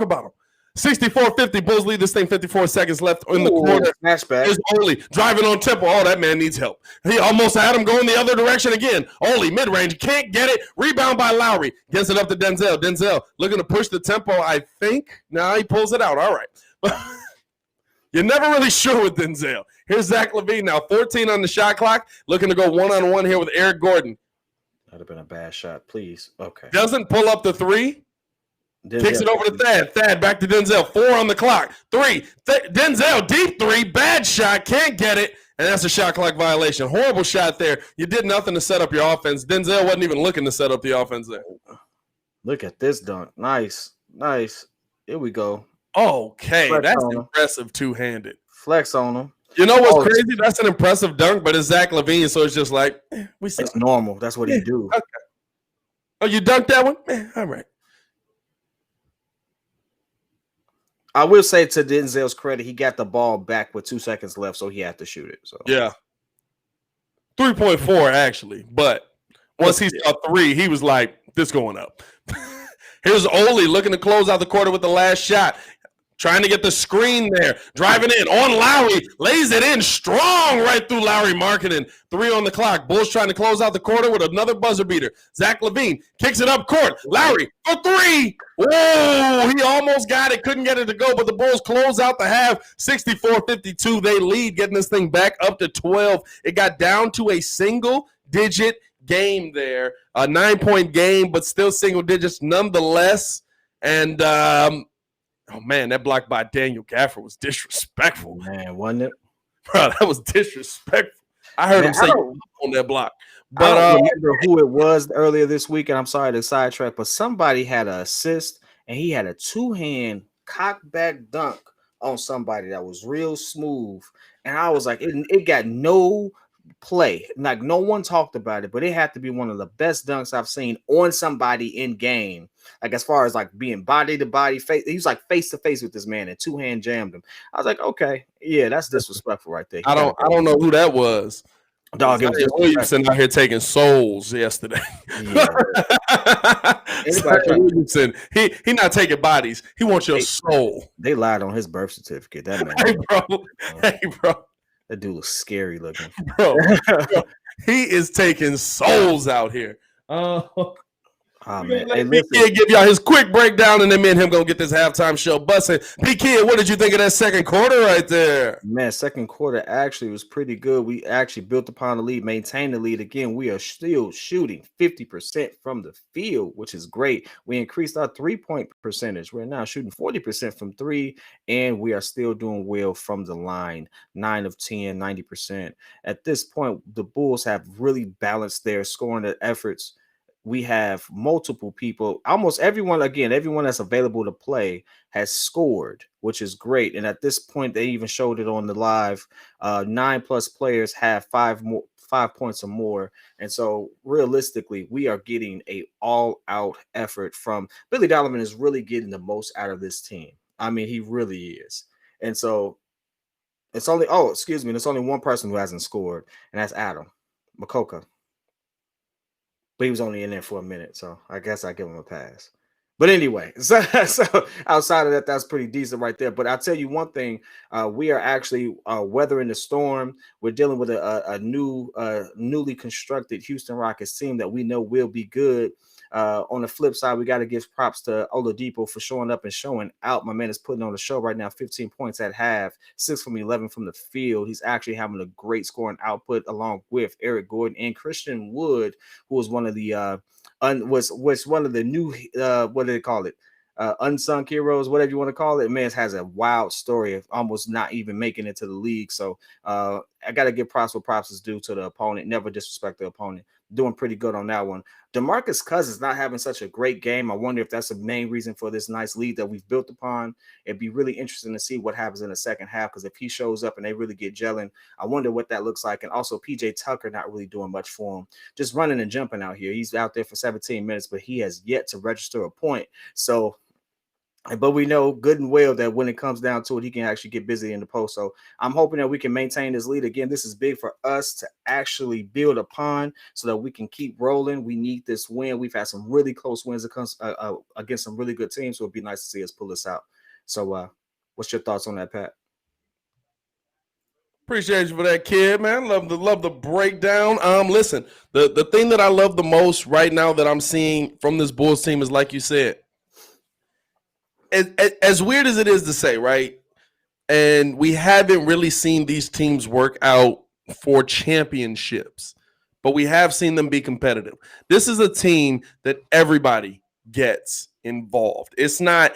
[SPEAKER 1] about him. 64-50. Bulls lead this thing 54 seconds left in the quarter.
[SPEAKER 2] Flashback.
[SPEAKER 1] Here's Oli driving on tempo. Oh, that man needs help. He almost had him going the other direction again. Oli, mid-range, can't get it. Rebound by Lowry. Gets it up to Denzel. Denzel looking to push the tempo, I think. Now he pulls it out. All right. You're never really sure with Denzel. Here's Zach LaVine now, 14 on the shot clock, looking to go one-on-one here with Eric Gordon.
[SPEAKER 2] That'd have been a bad shot, please. Okay.
[SPEAKER 1] Doesn't pull up the three. Kicks it over to Thad. Thad back to Denzel. 4 on the clock. 3. Denzel, deep 3. Bad shot. Can't get it. And that's a shot clock violation. Horrible shot there. You did nothing to set up your offense. Denzel wasn't even looking to set up the offense there.
[SPEAKER 2] Look at this dunk. Nice. Here we go.
[SPEAKER 1] Okay.
[SPEAKER 2] Flex
[SPEAKER 1] That's
[SPEAKER 2] on him.
[SPEAKER 1] impressive two-handed.
[SPEAKER 2] Flex on him.
[SPEAKER 1] You know what's crazy? That's an impressive dunk, but it's Zach LaVine, so it's just like, we said
[SPEAKER 2] it's normal. That's what he do.
[SPEAKER 1] Okay. Oh, you dunked that one? All right.
[SPEAKER 2] I will say to Denzel's credit, he got the ball back with 2 seconds left, so he had to shoot it. So
[SPEAKER 1] yeah, 3.4 actually. But once he saw 3, he was like, "This going up." Here's Oli looking to close out the quarter with the last shot, trying to get the screen there, driving in on Lowry, lays it in strong right through Lowry Marketing. 3 on the clock. Bulls trying to close out the quarter with another buzzer beater. Zach LaVine kicks it up court. Lowry for 3. Whoa, he almost got it. Couldn't get it to go, but the Bulls close out the half. 64-52. They lead, getting this thing back up to 12. It got down to a single-digit game there. A 9-point game, but still single digits nonetheless. And, oh, man, that block by Daniel Gafford was disrespectful.
[SPEAKER 2] Man, wasn't it?
[SPEAKER 1] Bro, that was disrespectful. I heard him say on that block. But
[SPEAKER 2] I don't remember who it was earlier this week, and I'm sorry to sidetrack, but somebody had an assist, and he had a 2-hand cock back dunk on somebody that was real smooth. And I was like, it got no play. Like, no one talked about it, but it had to be one of the best dunks I've seen on somebody in game. Like, as far as like being body to body, face, he was like face to face with this man and 2-hand jammed him. I was like, okay, yeah, that's disrespectful right there.
[SPEAKER 1] I don't know who that was.
[SPEAKER 2] Dog, it was just
[SPEAKER 1] Williamson out here taking souls yesterday.
[SPEAKER 2] Yeah.
[SPEAKER 1] Williamson, he not taking bodies. He wants your soul.
[SPEAKER 2] They lied on his birth certificate. That man,
[SPEAKER 1] hey bro,
[SPEAKER 2] that dude looks scary looking,
[SPEAKER 1] bro. He is taking souls out here.
[SPEAKER 2] Oh, man.
[SPEAKER 1] Let P-Kid give y'all his quick breakdown, and then me and him gonna get this halftime show busting. P-Kid, what did you think of that second quarter right there?
[SPEAKER 2] Man, second quarter actually was pretty good. We actually built upon the lead, maintained the lead. Again, we are still shooting 50% from the field, which is great. We increased our 3-point percentage. We're now shooting 40% from 3, and we are still doing well from the line. 9 of 10, 90%. At this point, the Bulls have really balanced their scoring efforts. We have multiple people, almost everyone that's available to play has scored, which is great. And at this point, they even showed it on the live. 9+ players have 5 points or more. And so realistically, we are getting a all-out effort from Billy Donovan is really getting the most out of this team. I mean, he really is. And so it's only, there's only one person who hasn't scored, and that's Adam Makoka. But he was only in there for a minute, so I guess I give him a pass. But anyway, so outside of that, that's pretty decent right there. But I'll tell you one thing: we are actually weathering the storm. We're dealing with a newly constructed Houston Rockets team that we know will be good. On the flip side, we got to give props to Oladipo for showing up and showing out. My man is putting on the show right now. 15 points at half, 6 from 11 from the field. He's actually having a great scoring output along with Eric Gordon and Christian Wood, who was one of the was one of the new what do they call it? Unsung heroes, whatever you want to call it. Man has a wild story of almost not even making it to the league. So I got to give props where props is due to the opponent. Never disrespect the opponent. Doing pretty good on that one. DeMarcus Cousins not having such a great game. I wonder if that's the main reason for this nice lead that we've built upon. It'd be really interesting to see what happens in the second half, because if he shows up and they really get gelling, I wonder what that looks like. And also PJ Tucker not really doing much for him. Just running and jumping out here. He's out there for 17 minutes, but he has yet to register a point. So, but we know good and well that when it comes down to it, he can actually get busy in the post. So I'm hoping that we can maintain this lead. Again, this is big for us to actually build upon so that we can keep rolling. We need this win. We've had some really close wins against some really good teams, so it'd be nice to see us pull this out. So, what's your thoughts on that, Pat?
[SPEAKER 1] Appreciate you for that, kid, man. Love the breakdown. Listen, the thing that I love the most right now that I'm seeing from this Bulls team is, like you said, as weird as it is to say, right? And we haven't really seen these teams work out for championships, but we have seen them be competitive. This is a team that everybody gets involved. It's not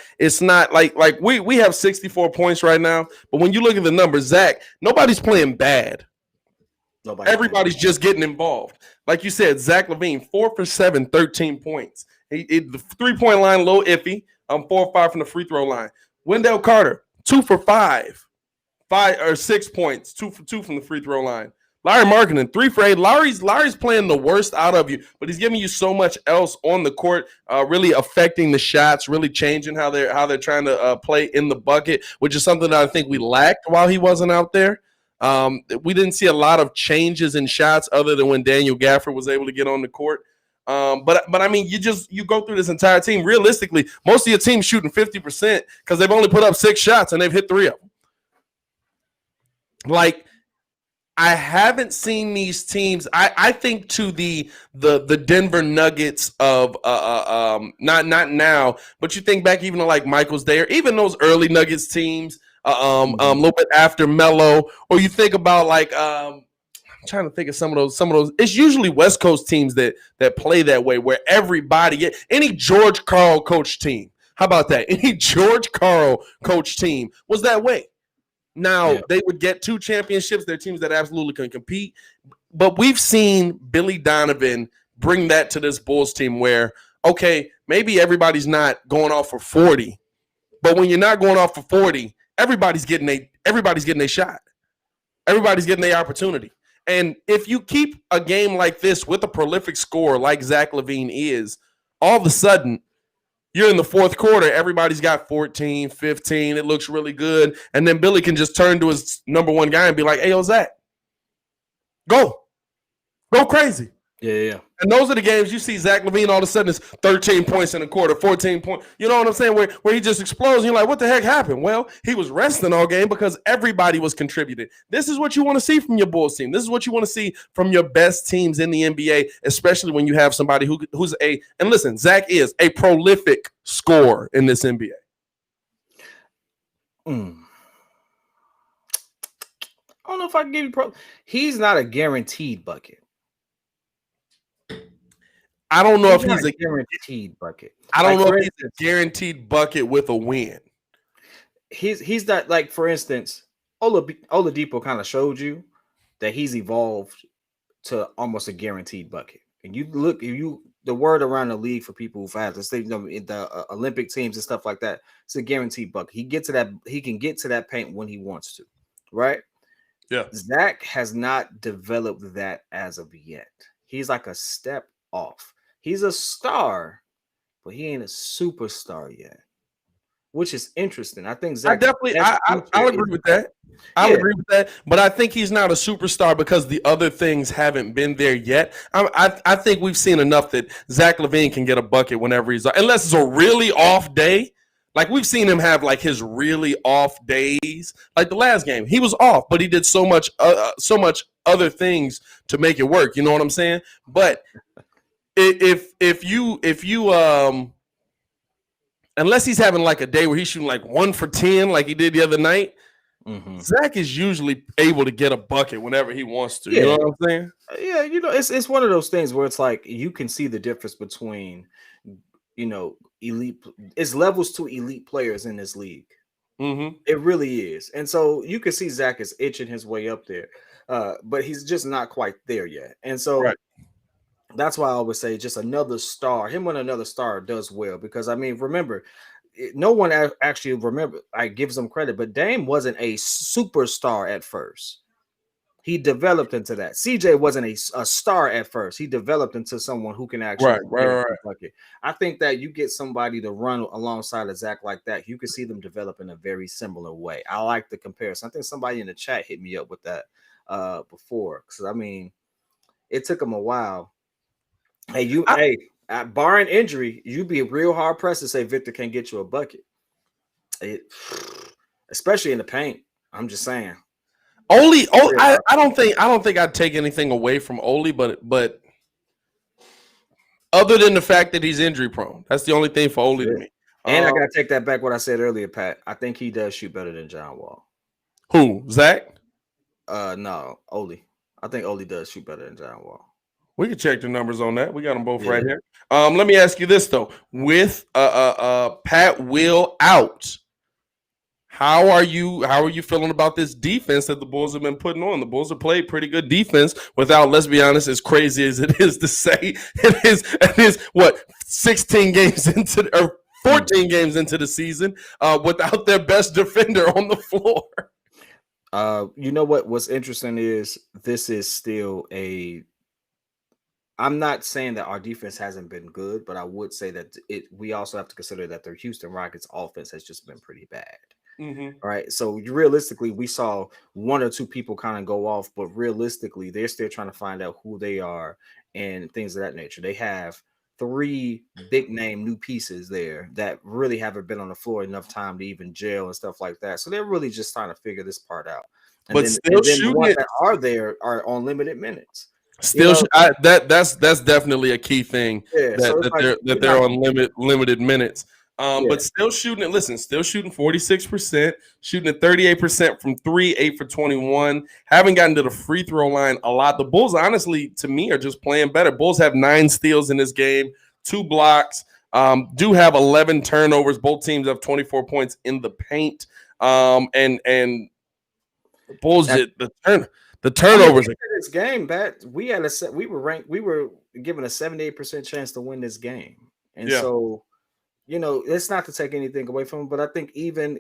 [SPEAKER 1] like we have 64 points right now, but when you look at the numbers, Zach, nobody's playing bad. Everybody's just getting involved. Like you said, Zach LaVine, 4 for 7, 13 points. The 3-point line, a little iffy. 4 or 5 from the free throw line. Wendell Carter, 2 for 5 or 6 points, 2 for 2 from the free throw line. Larry Markkinen, 3 for 8. Larry's playing the worst out of you, but he's giving you so much else on the court, really affecting the shots, really changing how they're trying to play in the bucket, which is something that I think we lacked while he wasn't out there. We didn't see a lot of changes in shots other than when Daniel Gafford was able to get on the court. But I mean, you go through this entire team. Realistically, most of your team's shooting 50% because they've only put up 6 shots and they've hit 3 of them. Like, I haven't seen these teams. I think to the Denver Nuggets of not now, but you think back even to like Michael's day, or even those early Nuggets teams, a little bit after Melo, or you think about like I'm trying to think of some of those. It's usually West Coast teams that play that way, where everybody, any George Karl coach team. How about that? Any George Karl coach team was that way. Now, They would get 2 championships. They're teams that absolutely can compete. But we've seen Billy Donovan bring that to this Bulls team where, okay, maybe everybody's not going off for 40. But when you're not going off for 40, everybody's getting a shot. Everybody's getting their opportunity. And if you keep a game like this with a prolific scorer like Zach LaVine is, all of a sudden, you're in the fourth quarter, everybody's got 14, 15. It looks really good. And then Billy can just turn to his number one guy and be like, hey, yo, Zach, go crazy.
[SPEAKER 2] Yeah.
[SPEAKER 1] And those are the games you see Zach LaVine all of a sudden is 13 points in a quarter, 14 points. You know what I'm saying? Where he just explodes. And you're like, what the heck happened? Well, he was resting all game because everybody was contributing. This is what you want to see from your Bulls team. This is what you want to see from your best teams in the NBA, especially when you have somebody who's and listen, Zach is a prolific scorer in this NBA.
[SPEAKER 2] I don't know if I can give you he's not a guaranteed bucket.
[SPEAKER 1] I don't know if he's a
[SPEAKER 2] guaranteed bucket.
[SPEAKER 1] I don't know if he's a guaranteed bucket with a win.
[SPEAKER 2] He's not, like, for instance, Oladipo kind of showed you that he's evolved to almost a guaranteed bucket. And you look, the word around the league for people who've had, let's say, in the Olympic teams and stuff like that, it's a guaranteed bucket. He can get to that paint when he wants to, right?
[SPEAKER 1] Yeah.
[SPEAKER 2] Zach has not developed that as of yet. He's like a step off. He's a star, but he ain't a superstar yet, which is interesting. I think Zach.
[SPEAKER 1] I'll agree with that. I'll agree with that. But I think he's not a superstar because the other things haven't been there yet. I think we've seen enough that Zach LaVine can get a bucket whenever he's, unless it's a really off day. Like, we've seen him have like his really off days. Like the last game, he was off, but he did so much other things to make it work. You know what I'm saying? But if you unless he's having like a day where he's shooting like 1 for 10 like he did the other night, Zach is usually able to get a bucket whenever he wants to. You know what I'm saying?
[SPEAKER 2] Yeah, it's one of those things where it's like you can see the difference between, elite. It's levels to elite players in this league. It really is. And so you can see Zach is itching his way up there, but he's just not quite there yet. And so that's why I always say just another star. Him and another star does well because, I mean, remember, no one actually gives him credit, but Dame wasn't a superstar at first. He developed into that. CJ wasn't a star at first. He developed into someone who can actually bucket. I think that you get somebody to run alongside of Zach like that, you can see them develop in a very similar way. I like the comparison. I think somebody in the chat hit me up with that before. Because, I mean, it took him a while. Barring injury, you'd be real hard pressed to say Victor can't get you a bucket. It, especially in the paint. I'm just saying.
[SPEAKER 1] Oli, I don't think I'd take anything away from Oli, but other than the fact that he's injury prone, that's the only thing for Oli to me.
[SPEAKER 2] And I gotta take that back. What I said earlier, Pat. I think he does shoot better than John Wall.
[SPEAKER 1] Who? Zach?
[SPEAKER 2] No, Oli. I think Oli does shoot better than John Wall.
[SPEAKER 1] We can check the numbers on that. We got them both right here. Let me ask you this though: with Pat Will out, how are you feeling about this defense that the Bulls have been putting on? The Bulls have played pretty good defense without, let's be honest, as crazy as it is to say, it is what 16 games into or 14 games into the season without their best defender on the floor.
[SPEAKER 2] You know what's interesting is this is still I'm not saying that our defense hasn't been good, but I would say that we also have to consider that the Houston Rockets offense has just been pretty bad. Mm-hmm. Right. So realistically, we saw one or two people kind of go off, but realistically, they're still trying to find out who they are and things of that nature. They have 3 big name new pieces there that really haven't been on the floor enough time to even gel and stuff like that. So they're really just trying to figure this part out. And
[SPEAKER 1] but still
[SPEAKER 2] the ones that are there are on limited minutes.
[SPEAKER 1] Still, that's definitely a key thing that they're on limited minutes. But still shooting it. Listen, still shooting 46%, shooting at 38% from 3, 8 for 21. Haven't gotten to the free throw line a lot. The Bulls, honestly, to me, are just playing better. Bulls have 9 steals in this game, 2 blocks. Do have 11 turnovers. Both teams have 24 points in the paint. And Bulls the turnovers.
[SPEAKER 2] This game, Pat, we were given a 78% chance to win this game, and so. It's not to take anything away from them, but I think even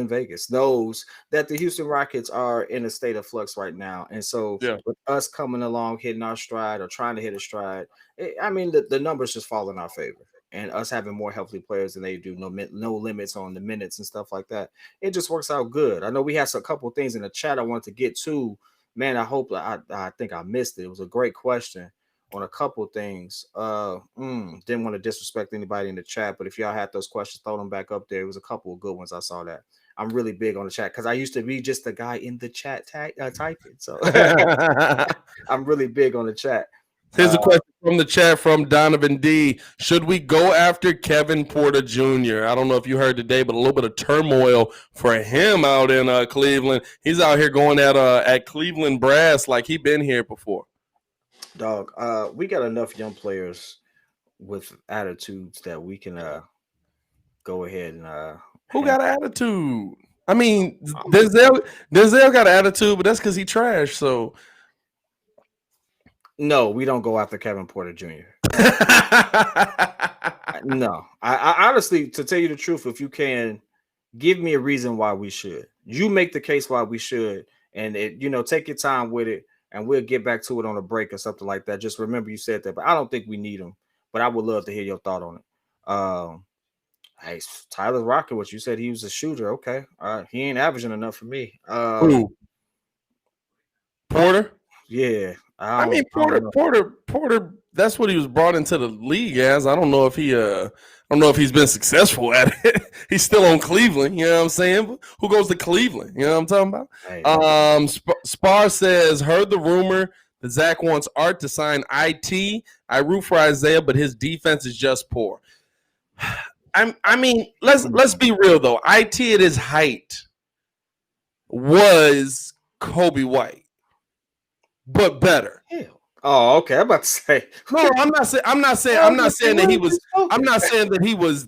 [SPEAKER 2] Vegas knows that the Houston Rockets are in a state of flux right now. And so with us coming along, hitting our stride or trying to hit a stride, the numbers just fall in our favor. And us having more healthy players than they do, no limits on the minutes and stuff like that, it just works out good. I know we have a couple of things in the chat I wanted to get to. Man, I hope I think I missed it. It was a great question on a couple things. Didn't want to disrespect anybody in the chat, but if y'all had those questions, throw them back up there. It was a couple of good ones. I saw that. I'm really big on the chat because I used to be just the guy in the chat typing. So I'm really big on the chat.
[SPEAKER 1] Here's a question from the chat from Donovan D. Should we go after Kevin Porter Jr.? I don't know if you heard today, but a little bit of turmoil for him out in Cleveland. He's out here going at Cleveland brass like he been here before.
[SPEAKER 2] Dog, we got enough young players with attitudes that we can go ahead and
[SPEAKER 1] who got an attitude? I mean, Denzel got an attitude, but that's because he trash. So
[SPEAKER 2] no, we don't go after Kevin Porter Jr. No, I honestly, to tell you the truth, if you can give me a reason why we should, you make the case why we should, and take your time with it. And we'll get back to it on a break or something like that. Just remember you said that, but I don't think we need him. But I would love to hear your thought on it. Hey, Tyler Rockowitz, you said he was a shooter. Okay. He ain't averaging enough for me.
[SPEAKER 1] Who? Porter?
[SPEAKER 2] Yeah.
[SPEAKER 1] Porter, that's what he was brought into the league as. I don't know if he's been successful at it. He's still on Cleveland, you know what I'm saying? Who goes to Cleveland? You know what I'm talking about? Hey, Spar says, heard the rumor that Zach wants Art to sign IT. I root for Isaiah, but his defense is just poor. Let's be real though. IT at his height was Kobe White, but better.
[SPEAKER 2] Hell. Oh, okay. I'm about to say.
[SPEAKER 1] No, I'm not saying that he was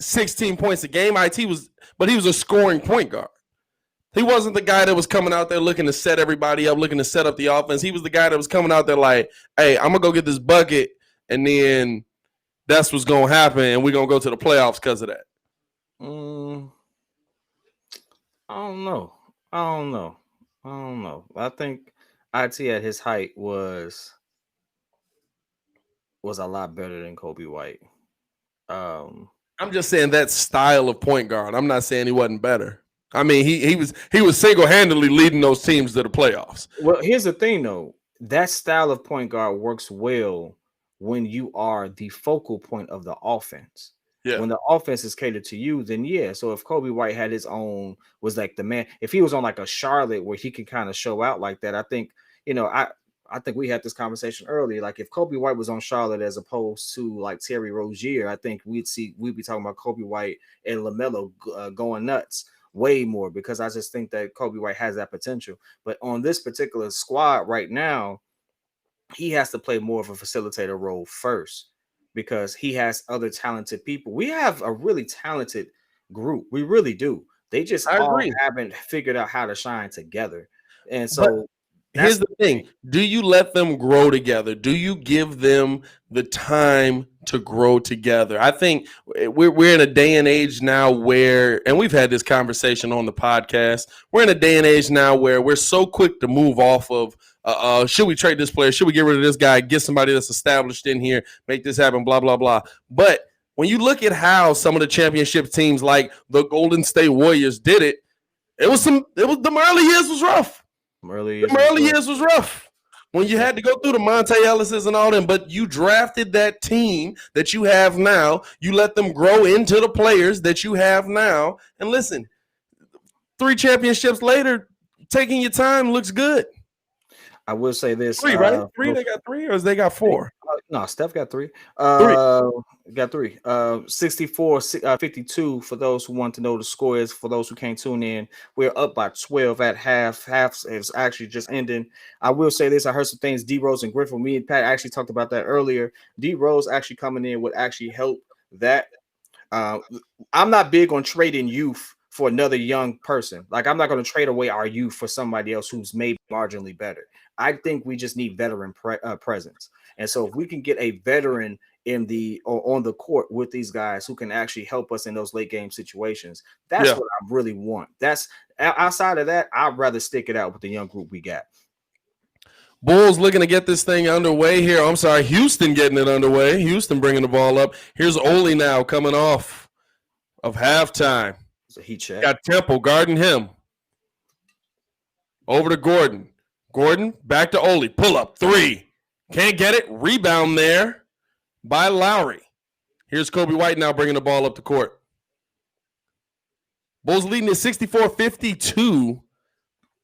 [SPEAKER 1] 16 points a game. But he was a scoring point guard. He wasn't the guy that was coming out there looking to set everybody up, looking to set up the offense. He was the guy that was coming out there like, hey, I'm gonna go get this bucket, and then that's what's gonna happen, and we're gonna go to the playoffs because of that.
[SPEAKER 2] I don't know. I think IT at his height was a lot better than Kobe White.
[SPEAKER 1] I'm just saying that style of point guard. I'm not saying he wasn't better. I mean, he was single-handedly leading those teams to the playoffs.
[SPEAKER 2] Well, here's the thing, though. That style of point guard works well when you are the focal point of the offense.
[SPEAKER 1] Yeah.
[SPEAKER 2] When the offense is catered to you, then yeah. So if Kobe White had his own, was like the man, if he was on like a Charlotte where he can kind of show out like that, I think, I think we had this conversation earlier. Like if Kobe White was on Charlotte as opposed to like Terry Rozier, I think we'd be talking about Kobe White and LaMelo going nuts way more, because I just think that Kobe White has that potential. But on this particular squad right now, he has to play more of a facilitator role first, because he has other talented people. We have a really talented group. We really do. They just
[SPEAKER 1] I
[SPEAKER 2] all
[SPEAKER 1] agree.
[SPEAKER 2] haven't figured out how to shine together. And
[SPEAKER 1] But
[SPEAKER 2] so
[SPEAKER 1] here's
[SPEAKER 2] that's
[SPEAKER 1] the thing. Do you let them grow together? Do you give them the time to grow together? I think we're in a day and age now where, and we've had this conversation on the podcast, we're in a day and age now where we're so quick to move off of, should we trade this player? Should we get rid of this guy? Get somebody that's established in here, make this happen, blah, blah, blah. But when you look at how some of the championship teams like the Golden State Warriors did it, the early years was rough.
[SPEAKER 2] early
[SPEAKER 1] years was rough when you had to go through the Monte Ellis's and all them, but you drafted that team that you have now. You let them grow into the players that you have now. And listen, 3 championships later, taking your time looks good.
[SPEAKER 2] I will say this.
[SPEAKER 1] 3, right? 3, they got 3, or they got 4?
[SPEAKER 2] No, Steph got 3. Got 3. 64-52 for those who want to know the score is. For those who can't tune in, we're up by 12 at half. Half is actually just ending. I will say this. I heard some things. D Rose and Griffin. Me and Pat actually talked about that earlier. D Rose actually coming in would actually help that. I'm not big on trading youth for another young person. Like, I'm not going to trade away our youth for somebody else who's maybe marginally better. I think we just need veteran presence. And so if we can get a veteran on the court with these guys who can actually help us in those late game situations, that's what I really want. That's outside of that, I'd rather stick it out with the young group we got.
[SPEAKER 1] Bulls looking to get this thing underway here. I'm sorry, Houston getting it underway. Houston bringing the ball up. Here's Ole now coming off of halftime.
[SPEAKER 2] It's a heat check.
[SPEAKER 1] Got Temple guarding him. Over to Gordon. Gordon back to Ole. Pull up 3. Can't get it. Rebound there by Lowry. Here's Kobe White now bringing the ball up the court. Bulls leading at 64-52.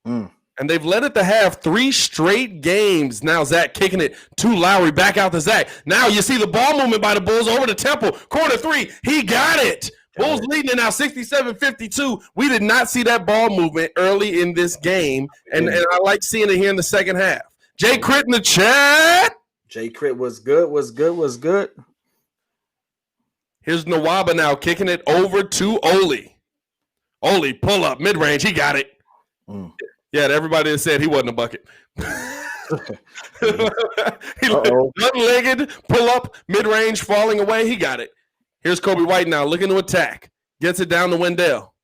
[SPEAKER 1] And they've led it to have 3 straight games. Now Zach kicking it to Lowry. Back out to Zach. Now you see the ball movement by the Bulls over to Temple. Corner 3. He got it. Bulls leading it now 67-52. We did not see that ball movement early in this game. And I like seeing it here in the second half. Jay Crit in the chat.
[SPEAKER 2] Jay Crit was good.
[SPEAKER 1] Here's Nwaba now kicking it over to Ole. Ole, pull up, mid-range. He got it. Yeah, everybody that said he wasn't a bucket. One-legged, pull up, mid-range, falling away. He got it. Here's Kobe White now looking to attack. Gets it down to Wendell.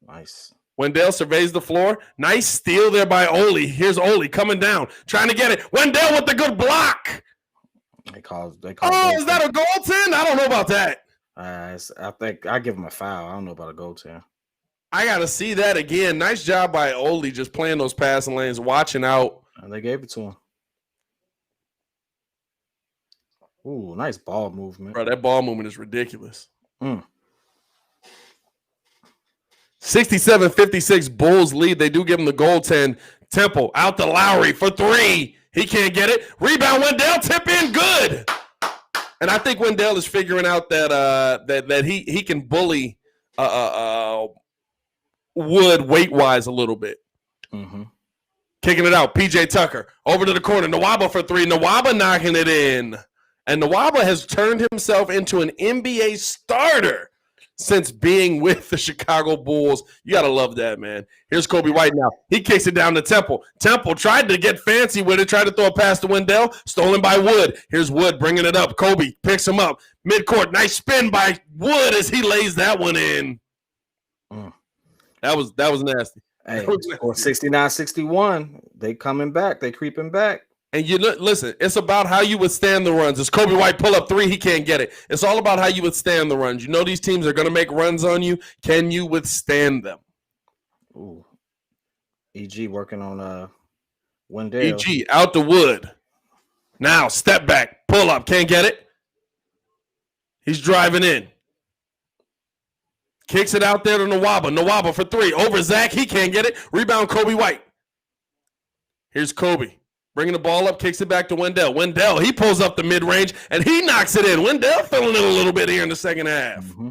[SPEAKER 2] Nice.
[SPEAKER 1] Wendell surveys the floor. Nice steal there by Ole. Here's Ole coming down, trying to get it. Wendell with the good block.
[SPEAKER 2] They call
[SPEAKER 1] is that a goaltend? I don't know about that.
[SPEAKER 2] I think I give him a foul. I don't know about a goaltend.
[SPEAKER 1] I got to see that again. Nice job by Ole just playing those passing lanes, watching out.
[SPEAKER 2] And they gave it to him. Ooh, nice ball movement.
[SPEAKER 1] Bro, that ball movement is ridiculous. 67-56 Bulls lead. They do give him the goaltend. Temple out to Lowry for 3. He can't get it. Rebound, Wendell, tip in, good. And I think Wendell is figuring out that he can bully Wood weight-wise a little bit. Kicking it out. PJ Tucker over to the corner. Nwaba for 3. Nwaba knocking it in. And Nwaba has turned himself into an NBA starter since being with the Chicago Bulls. You got to love that, man. Here's Kobe White now. He kicks it down to Temple. Temple tried to get fancy with it, tried to throw a pass to Wendell. Stolen by Wood. Here's Wood bringing it up. Kobe picks him up. Midcourt. Nice spin by Wood as he lays that one in. That was nasty.
[SPEAKER 2] Hey, 69-61. They coming back. They creeping back.
[SPEAKER 1] And listen, it's about how you withstand the runs. It's Kobe White pull up 3, he can't get it. It's all about how you withstand the runs. You know these teams are going to make runs on you. Can you withstand them?
[SPEAKER 2] Ooh. EG working on Wendell.
[SPEAKER 1] EG out to Wood. Now step back, pull up, can't get it. He's driving in. Kicks it out there to Nwaba. Nwaba for three. Over Zach. He can't get it. Rebound, Kobe White. Here's Kobe. Bringing the ball up, kicks it back to Wendell. Wendell, he pulls up the mid-range, and he knocks it in. Wendell feeling it a little bit here in the second half. Mm-hmm.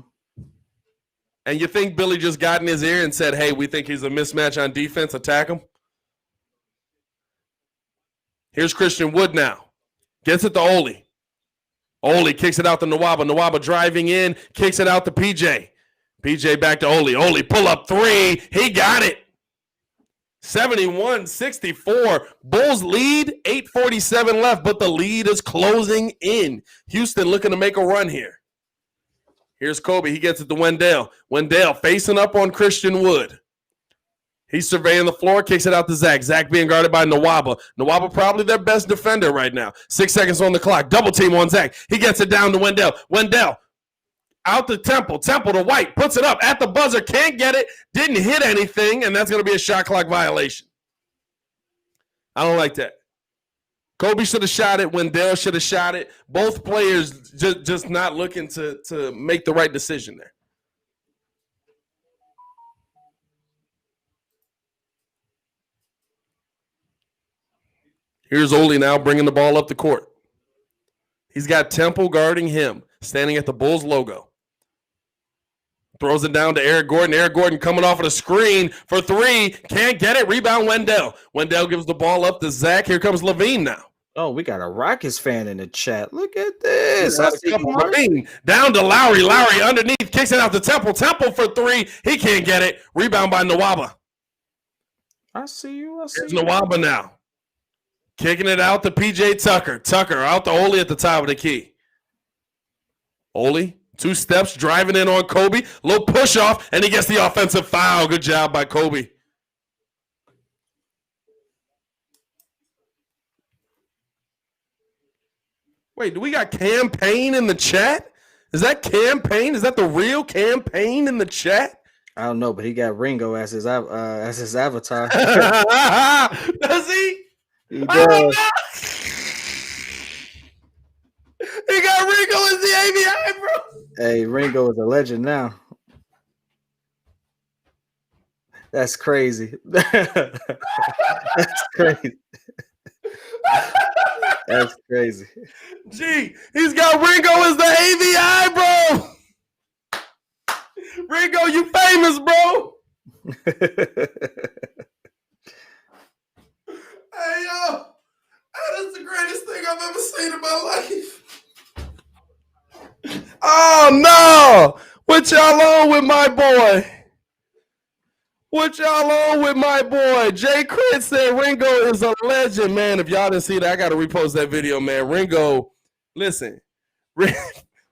[SPEAKER 1] And you think Billy just got in his ear and said, hey, we think he's a mismatch on defense, attack him? Here's Christian Wood now. Gets it to Ole. Ole kicks it out to Nwaba. Nwaba driving in, kicks it out to PJ. PJ back to Ole. Ole pull up three. He got it. 71-64. Bulls lead, 8:47 left, but the lead is closing in. Houston looking to make a run here. Here's Kobe. He gets it to Wendell. Wendell facing up on Christian Wood. He's surveying the floor, kicks it out to Zach. Zach being guarded by Nwaba. Nwaba probably their best defender right now. 6 seconds on the clock. Double team on Zach. He gets it down to Wendell. Wendell out to Temple. Temple to White. Puts it up at the buzzer. Can't get it. Didn't hit anything, and that's going to be a shot clock violation. I don't like that. Kobe should have shot it. Wendell should have shot it. Both players just not looking to make the right decision there. Here's Ole now bringing the ball up the court. He's got Temple guarding him, standing at the Bulls logo. Throws it down to Eric Gordon. Eric Gordon coming off of the screen for three. Can't get it. Rebound Wendell. Wendell gives the ball up to Zach. Here comes Levine now.
[SPEAKER 2] Oh, we got a Rockets fan in the chat. Look at this.
[SPEAKER 1] Levine down to Lowry. Lowry underneath. Kicks it out to Temple. Temple for three. He can't get it. Rebound by Nwaba.
[SPEAKER 2] I see you.
[SPEAKER 1] Here's Nwaba now. Kicking it out to PJ Tucker. Tucker out to Ole at the top of the key. Ole. 2 steps, driving in on Kobe. Little push off, and he gets the offensive foul. Good job by Kobe. Wait, do we got campaign in the chat? Is that campaign? Is that the real campaign in the chat?
[SPEAKER 2] I don't know, but he got Ringo as his avatar.
[SPEAKER 1] Does he?
[SPEAKER 2] He does.
[SPEAKER 1] He got Ringo as the AVI, bro.
[SPEAKER 2] Hey, Ringo is a legend now. That's crazy. That's crazy. That's crazy.
[SPEAKER 1] Gee, he's got Ringo as the AVI, bro. Ringo, you famous, bro. Hey, yo. That is the greatest thing I've ever seen in my life. Oh, no. What y'all on with my boy? What y'all on with my boy? Jay Crit said Ringo is a legend, man. If y'all didn't see that, I got to repost that video, man. Ringo, listen.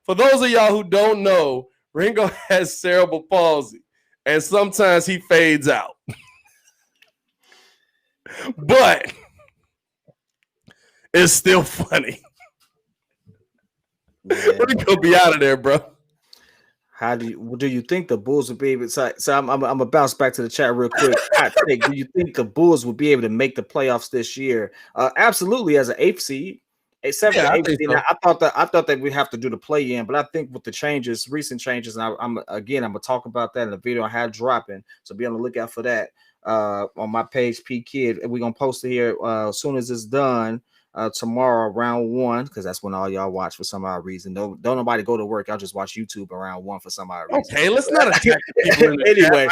[SPEAKER 1] For those of y'all who don't know, Ringo has cerebral palsy, and sometimes he fades out. But it's still funny. Ringo be out of there, bro.
[SPEAKER 2] How do you think the Bulls would be able to? So I'm gonna bounce back to the chat real quick. Do you think the Bulls would be able to make the playoffs this year? Absolutely, as an 8th seed, a 7th, 8th seed. So. I thought that we have to do the play in, but I think with the changes, recent changes, and I'm gonna talk about that in the video I had dropping. So be on the lookout for that on my page, P Kid. We're gonna post it here as soon as it's done. Tomorrow around 1, because that's when all y'all watch for some odd reason. Don't nobody go to work. Y'all just watch YouTube around 1 for some odd reason.
[SPEAKER 1] Okay, let's not attack people
[SPEAKER 2] anyway.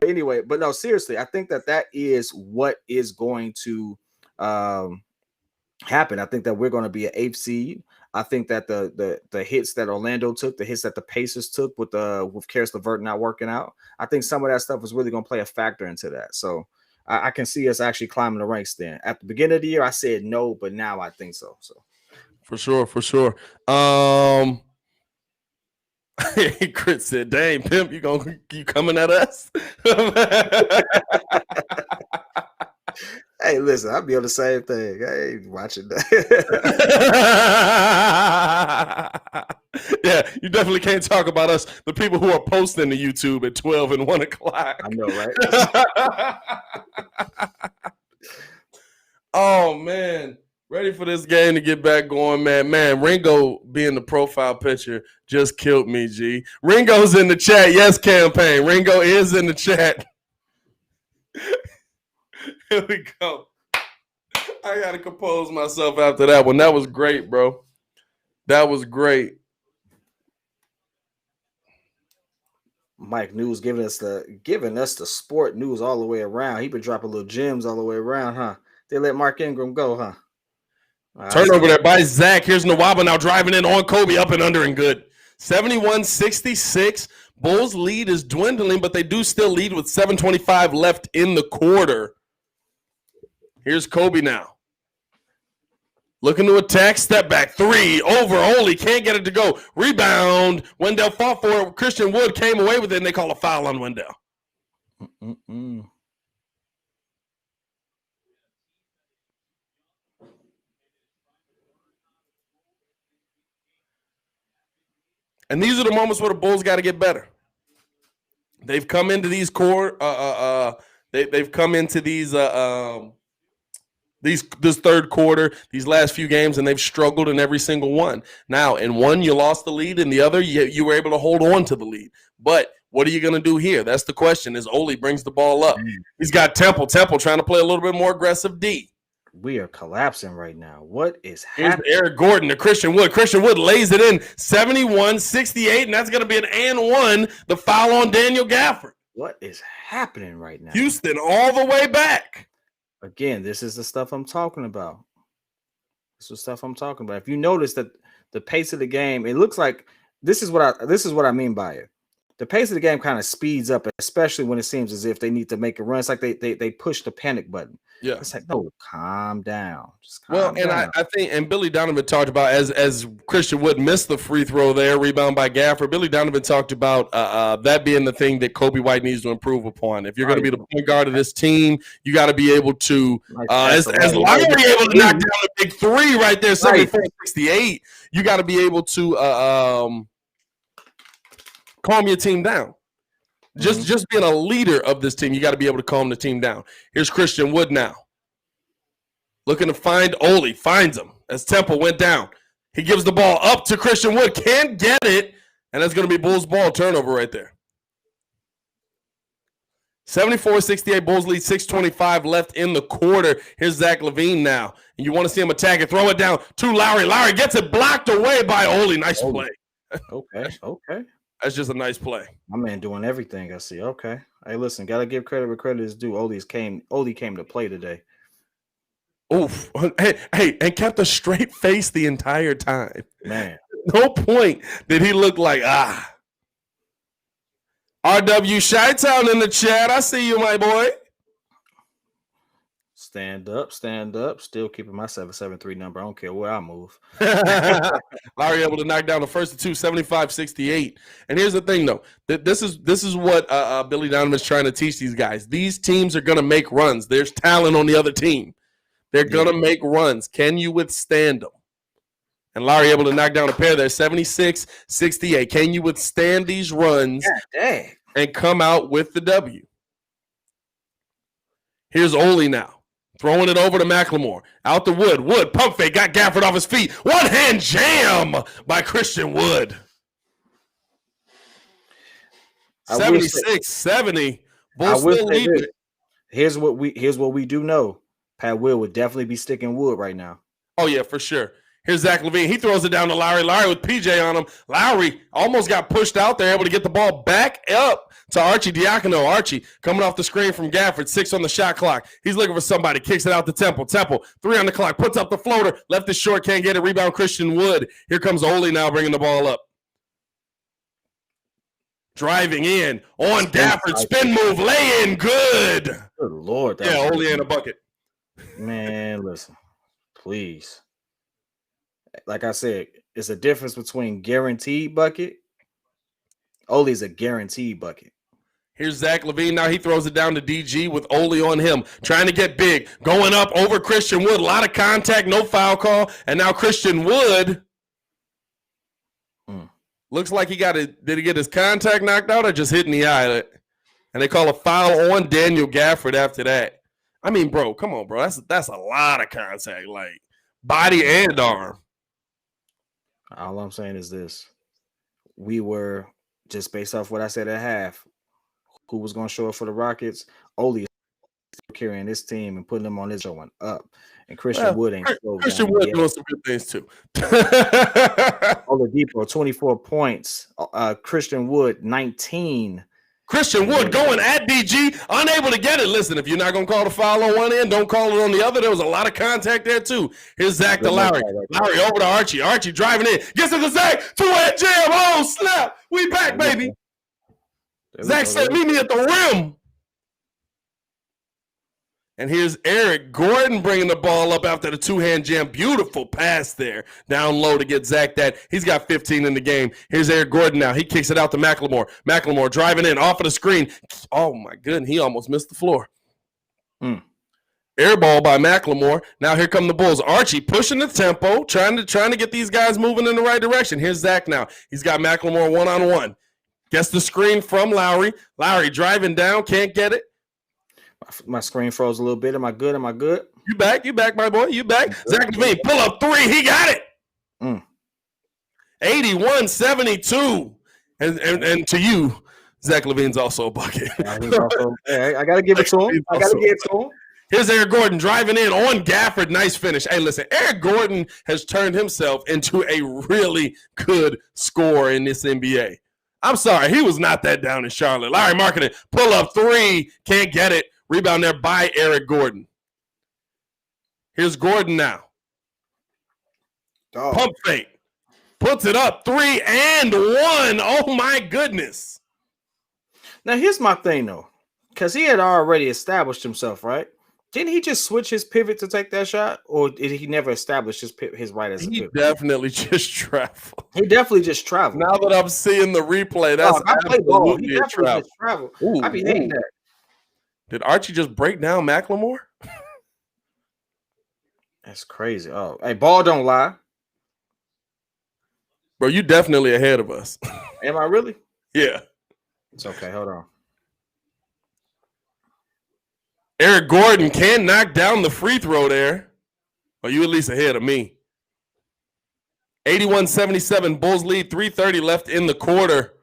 [SPEAKER 2] Anyway, but no, seriously, I think that is what is going to happen. I think that we're going to be an 8th seed. I think that the hits that Orlando took, the hits that the Pacers took with Karis LeVert not working out, I think some of that stuff is really going to play a factor into that. So I can see us actually climbing the ranks then. At the beginning of the year, I said no, but now I think so. So
[SPEAKER 1] for sure. Chris said, "Dang, pimp, you coming at us?"
[SPEAKER 2] Hey, listen, I'll be on the same thing. Hey, watching that.
[SPEAKER 1] Yeah, you definitely can't talk about us, the people who are posting to YouTube at 12 and 1 o'clock.
[SPEAKER 2] I know, right?
[SPEAKER 1] Oh, man. Ready for this game to get back going, man. Man, Ringo being the profile picture just killed me, G. Ringo's in the chat. Yes, campaign. Ringo is in the chat. Here we go. I got to compose myself after that one. That was great, bro. That was great.
[SPEAKER 2] Mike News giving us the sport news all the way around. He been dropping little gems all the way around, huh? They let Mark Ingram go, huh?
[SPEAKER 1] Turnover there by Zach. Here's Nwaba now driving in on Kobe, up and under and good. 71-66. Bulls lead is dwindling, but they do still lead with 7:25 left in the quarter. Here's Kobe now. Looking to attack, step back, three, over, only, can't get it to go. Rebound, Wendell fought for it. Christian Wood came away with it, and they call a foul on Wendell. And these are the moments where the Bulls got to get better. They've come into these they've come into these this third quarter, these last few games, and they've struggled in every single one. Now, in one, you lost the lead. In the other, you were able to hold on to the lead. But what are you going to do here? That's the question, as Ole brings the ball up. He's got Temple trying to play a little bit more aggressive D.
[SPEAKER 2] We are collapsing right now. What is happening?
[SPEAKER 1] Here's Eric Gordon to Christian Wood. Christian Wood lays it in 71-68, and that's going to be an and one, the foul on Daniel Gafford.
[SPEAKER 2] What is happening right now?
[SPEAKER 1] Houston all the way back.
[SPEAKER 2] Again, this is the stuff I'm talking about. If you notice that the pace of the game, it looks like this is what I mean by it. The pace of the game kind of speeds up, especially when it seems as if they need to make a run. It's like they push the panic button.
[SPEAKER 1] Yeah,
[SPEAKER 2] it's like, no, calm down. Just calm down.
[SPEAKER 1] And I think, and Billy Donovan talked about as Christian Wood missed the free throw there, rebound by Gafford. Billy Donovan talked about that being the thing that Kobe White needs to improve upon. If you're going to be the point guard of this team, you got to be able to, as Larry able to knock down a big three right there, 74-68. You got to be able to calm your team down. Just being a leader of this team, you got to be able to calm the team down. Here's Christian Wood now. Looking to find Ole. Finds him as Temple went down. He gives the ball up to Christian Wood. Can't get it. And that's going to be Bulls ball turnover right there. 74-68. Bulls lead 6:25 left in the quarter. Here's Zach LaVine now. And you want to see him attack it. Throw it down to Lowry. Lowry gets it blocked away by Ole. Nice play.
[SPEAKER 2] Okay.
[SPEAKER 1] That's just a nice play.
[SPEAKER 2] My man doing everything. I see. Okay. Hey, listen, gotta give credit where credit is due. Ole came to play today.
[SPEAKER 1] Oof. Hey, and kept a straight face the entire time.
[SPEAKER 2] Man.
[SPEAKER 1] No point did he look like RW Chi-Town in the chat. I see you, my boy.
[SPEAKER 2] Stand up. Still keeping my 773 number. I don't care where I move.
[SPEAKER 1] Larry able to knock down the first of two, 75-68. And here's the thing, though. This is what Billy Donovan's trying to teach these guys. These teams are going to make runs. There's talent on the other team. They're going to make runs. Can you withstand them? And Larry able to knock down a pair there, 76-68. Can you withstand these runs and come out with the W? Here's Ole now. Throwing it over to McLemore. Out to Wood. Wood, pump fake, got Gafford off his feet. One-hand jam by Christian Wood. 76-70. Bulls still leading.
[SPEAKER 2] Here's what we do know. Pat Will would definitely be sticking Wood right now.
[SPEAKER 1] Oh, yeah, for sure. Here's Zach LaVine. He throws it down to Lowry. Lowry with PJ on him. Lowry almost got pushed out there, able to get the ball back up to Archie Diacono. Archie coming off the screen from Gafford. 6 on the shot clock. He's looking for somebody. Kicks it out to Temple. Temple, 3 on the clock. Puts up the floater. Left is short. Can't get it. Rebound Christian Wood. Here comes Ole now bringing the ball up. Driving in on Gafford. Spin move. Lay in. Good.
[SPEAKER 2] Good Lord.
[SPEAKER 1] Yeah, Ole in a bucket.
[SPEAKER 2] Man, listen. Please. Like I said, it's a difference between guaranteed bucket. Ole's a guaranteed bucket.
[SPEAKER 1] Here's Zach LaVine. Now he throws it down to DG with Ole on him. Trying to get big. Going up over Christian Wood. A lot of contact. No foul call. And now Christian Wood looks like he got it. Did he get his contact knocked out or just hit in the eye? And they call a foul on Daniel Gafford after that. I mean, bro, come on, bro. That's a lot of contact. Like, body and arm.
[SPEAKER 2] All I'm saying is this: we were just based off what I said at half. Who was going to show up for the Rockets? Oli carrying this team and putting them on his showing up, and Christian Wood ain't
[SPEAKER 1] Christian Wood doing some good things too.
[SPEAKER 2] Oladipo 24 points. Christian Wood 19.
[SPEAKER 1] Christian Wood going at DG, unable to get it. Listen, if you're not going to call the foul on one end, don't call it on the other. There was a lot of contact there, too. Here's Zach to Lowry. Lowry over to Archie. Archie driving in. Gets it to Zach. Two-hand jam. Oh, snap. We back, baby. Zach said, meet me at the rim. And here's Eric Gordon bringing the ball up after the two-hand jam. Beautiful pass there. Down low to get Zach that. He's got 15 in the game. Here's Eric Gordon now. He kicks it out to McLemore. McLemore driving in off of the screen. Oh, my goodness. He almost missed the floor. Air ball by McLemore. Now here come the Bulls. Archie pushing the tempo, trying to get these guys moving in the right direction. Here's Zach now. He's got McLemore one-on-one. Gets the screen from Lowry. Lowry driving down. Can't get it.
[SPEAKER 2] My screen froze a little bit. Am I good?
[SPEAKER 1] You back, my boy. You back. Zach LaVine, pull up three. He got it. 81-72. And to you, Zach LaVine's also a bucket.
[SPEAKER 2] I got to give it to him.
[SPEAKER 1] Here's Eric Gordon driving in on Gafford. Nice finish. Hey, listen, Eric Gordon has turned himself into a really good scorer in this NBA. I'm sorry, he was not that down in Charlotte. Larry Marketing, pull up three. Can't get it. Rebound there by Eric Gordon. Here's Gordon now. Pump fake. Puts it up 3 and 1. Oh, my goodness.
[SPEAKER 2] Now, here's my thing, though. Because he had already established himself, right? Didn't he just switch his pivot to take that shot? Or did he never establish his right as a pivot?
[SPEAKER 1] He definitely just traveled.
[SPEAKER 2] Now
[SPEAKER 1] that I'm seeing the replay, that's absolutely a travel.
[SPEAKER 2] I be hating that.
[SPEAKER 1] Did Archie just break down McLemore?
[SPEAKER 2] That's crazy. Oh, hey, ball don't lie.
[SPEAKER 1] Bro, you definitely ahead of us.
[SPEAKER 2] Am I really?
[SPEAKER 1] Yeah.
[SPEAKER 2] It's okay. Hold on.
[SPEAKER 1] Eric Gordon can knock down the free throw there. Are you at least ahead of me? 81-77, Bulls lead, 3:30 left in the quarter.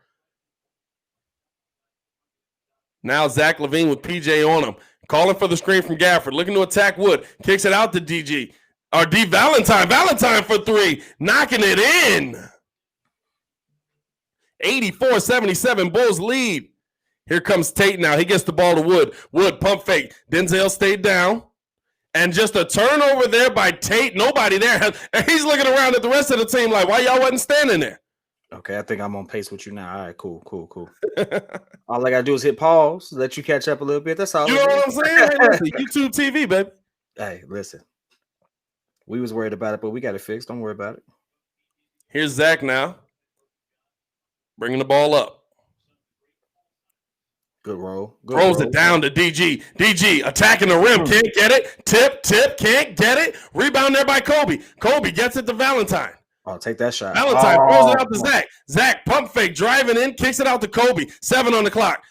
[SPEAKER 1] Now Zach LaVine with PJ on him. Calling for the screen from Gafford. Looking to attack Wood. Kicks it out to DG. Or D Valentine. Valentine for three. Knocking it in. 84-77, Bulls lead. Here comes Tate now. He gets the ball to Wood. Wood, pump fake. Denzel stayed down. And just a turnover there by Tate. Nobody there. And he's looking around at the rest of the team like, why y'all wasn't standing there?
[SPEAKER 2] Okay, I think I'm on pace with you now. All right, cool. All I got to do is hit pause, let you catch up a little bit. That's all.
[SPEAKER 1] You know what I'm saying? Listen, YouTube TV, baby.
[SPEAKER 2] Hey, listen. We was worried about it, but we got it fixed. Don't worry about it.
[SPEAKER 1] Here's Zach now. Bringing the ball up.
[SPEAKER 2] Good roll.
[SPEAKER 1] Throws it down to DG. DG attacking the rim. Can't get it. Tip. Can't get it. Rebound there by Kobe. Kobe gets it to Valentine.
[SPEAKER 2] Oh, take that shot.
[SPEAKER 1] Valentine throws it out to Zach. Zach pump fake, driving in, kicks it out to Kobe. 7 on the clock.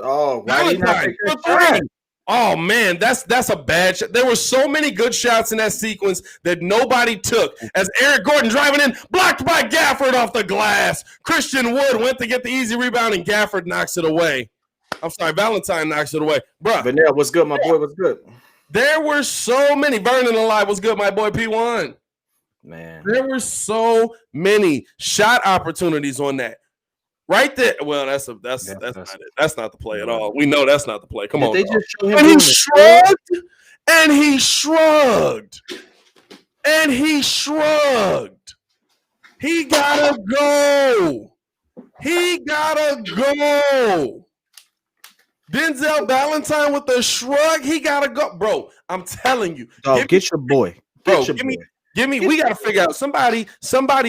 [SPEAKER 2] Oh, why did he not take that shot?
[SPEAKER 1] Oh, man, that's a bad shot. There were so many good shots in that sequence that nobody took. As Eric Gordon driving in, blocked by Gafford off the glass. Christian Wood went to get the easy rebound, and Gafford knocks it away. I'm sorry, Valentine knocks it away. Bruh.
[SPEAKER 2] Vanilla, what's good, my boy? What's good?
[SPEAKER 1] There were so many. Vernon alive. What's good, my boy P1?
[SPEAKER 2] Man.
[SPEAKER 1] There were so many shot opportunities on that. Right there. Well, that's not it. That's not the play at all. We know that's not the play. Come on.
[SPEAKER 2] They just show him
[SPEAKER 1] and he shrugged. And he shrugged. And he shrugged. He gotta go. He gotta go. Denzel Valentine with the shrug. He gotta go. Bro, I'm telling you.
[SPEAKER 2] Get your boy.
[SPEAKER 1] Give me, we got to figure out somebody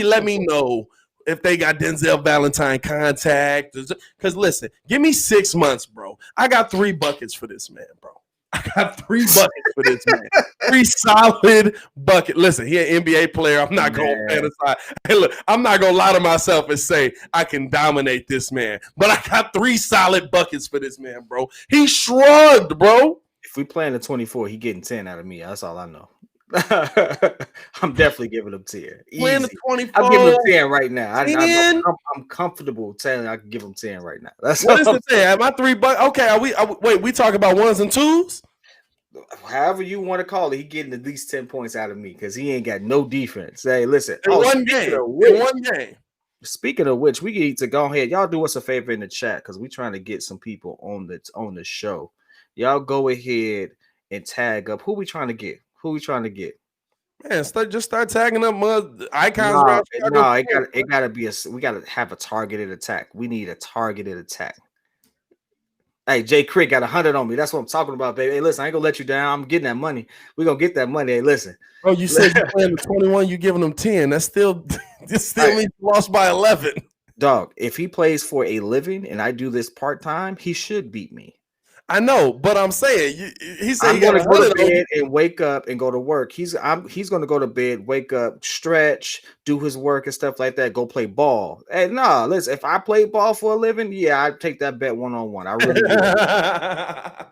[SPEAKER 1] let me know if they got Denzel Valentine contact. Because listen, give me 6 months, bro. I got 3 buckets for this man, bro. I got 3 buckets for this man. 3 solid buckets. Listen, he an NBA player. I'm not going to fantasize. Hey, look, I'm not going to lie to myself and say I can dominate this man. But I got 3 solid buckets for this man, bro. He shrugged, bro.
[SPEAKER 2] If we play in the 24, he getting 10 out of me. That's all I know. I'm definitely giving him 10.
[SPEAKER 1] Playing the
[SPEAKER 2] Easy.
[SPEAKER 1] 24.
[SPEAKER 2] I'm giving him 10 right now.
[SPEAKER 1] 10?
[SPEAKER 2] I'm comfortable telling I can give him 10 right now. That's
[SPEAKER 1] What is it there? Am I $3? Okay, wait, we talk about ones and twos?
[SPEAKER 2] However you want to call it, he getting at least 10 points out of me because he ain't got no defense. Hey, listen.
[SPEAKER 1] In one game. In one game.
[SPEAKER 2] Speaking of which, we need to go ahead. Y'all do us a favor in the chat because we're trying to get some people on the show. Y'all go ahead and tag up. Who we trying to get?
[SPEAKER 1] Man, start tagging up icons
[SPEAKER 2] No,
[SPEAKER 1] around.
[SPEAKER 2] no, it gotta be we gotta have a targeted attack. We need a targeted attack. Hey, Jay Crick got 100 on me. That's what I'm talking about, baby. Hey, listen, I ain't gonna let you down. I'm getting that money. We're gonna get that money. Hey, listen.
[SPEAKER 1] Oh, you said you're playing the 21, you giving them 10. That's still means you lost by 11.
[SPEAKER 2] Dog, if he plays for a living and I do this part-time, he should beat me.
[SPEAKER 1] I know, but I'm saying he said
[SPEAKER 2] I'm gonna go to bed and wake up and go to work. He's gonna go to bed, wake up, stretch, do his work and stuff like that. Go play ball. Hey, no, listen. If I played ball for a living, yeah, I'd take that bet 1-on-1. I really would.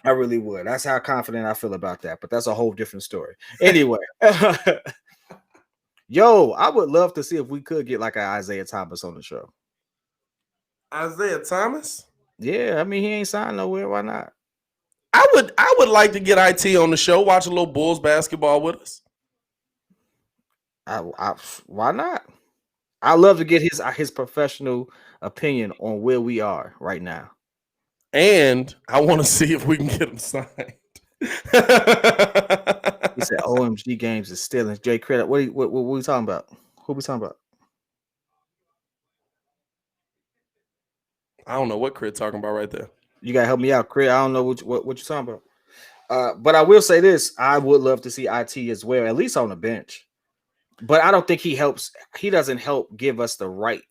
[SPEAKER 2] I really would. That's how confident I feel about that. But that's a whole different story. Anyway, yo, I would love to see if we could get like an Isaiah Thomas on the show.
[SPEAKER 1] Isaiah Thomas?
[SPEAKER 2] Yeah, I mean he ain't signed nowhere. Why not?
[SPEAKER 1] I would like to get IT on the show, watch a little Bulls basketball with us.
[SPEAKER 2] Why not? I love to get his professional opinion on where we are right now. And I want to see if we can get him signed. He said OMG Games is stealing Jay credit. What are we talking about? Who are we talking about?
[SPEAKER 1] I don't know what Crit talking about right there.
[SPEAKER 2] You gotta help me out, Crit. I don't know what you're talking about. But I will say this: I would love to see IT as well, at least on the bench. But I don't think he helps. He doesn't help give us the right.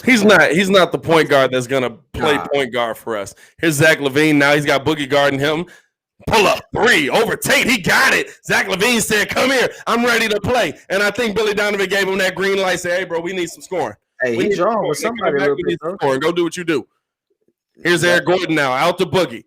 [SPEAKER 1] He's not the point guard that's gonna play point guard for us. Here's Zach LaVine. Now he's got Boogie guarding him. Pull up three over Tate. He got it. Zach LaVine said, "Come here. I'm ready to play." And I think Billy Donovan gave him that green light. Said, "Hey, bro, we need some scoring.
[SPEAKER 2] Hey, he's wrong with somebody.
[SPEAKER 1] Go do what you do." Here's Eric Gordon now out to Boogie.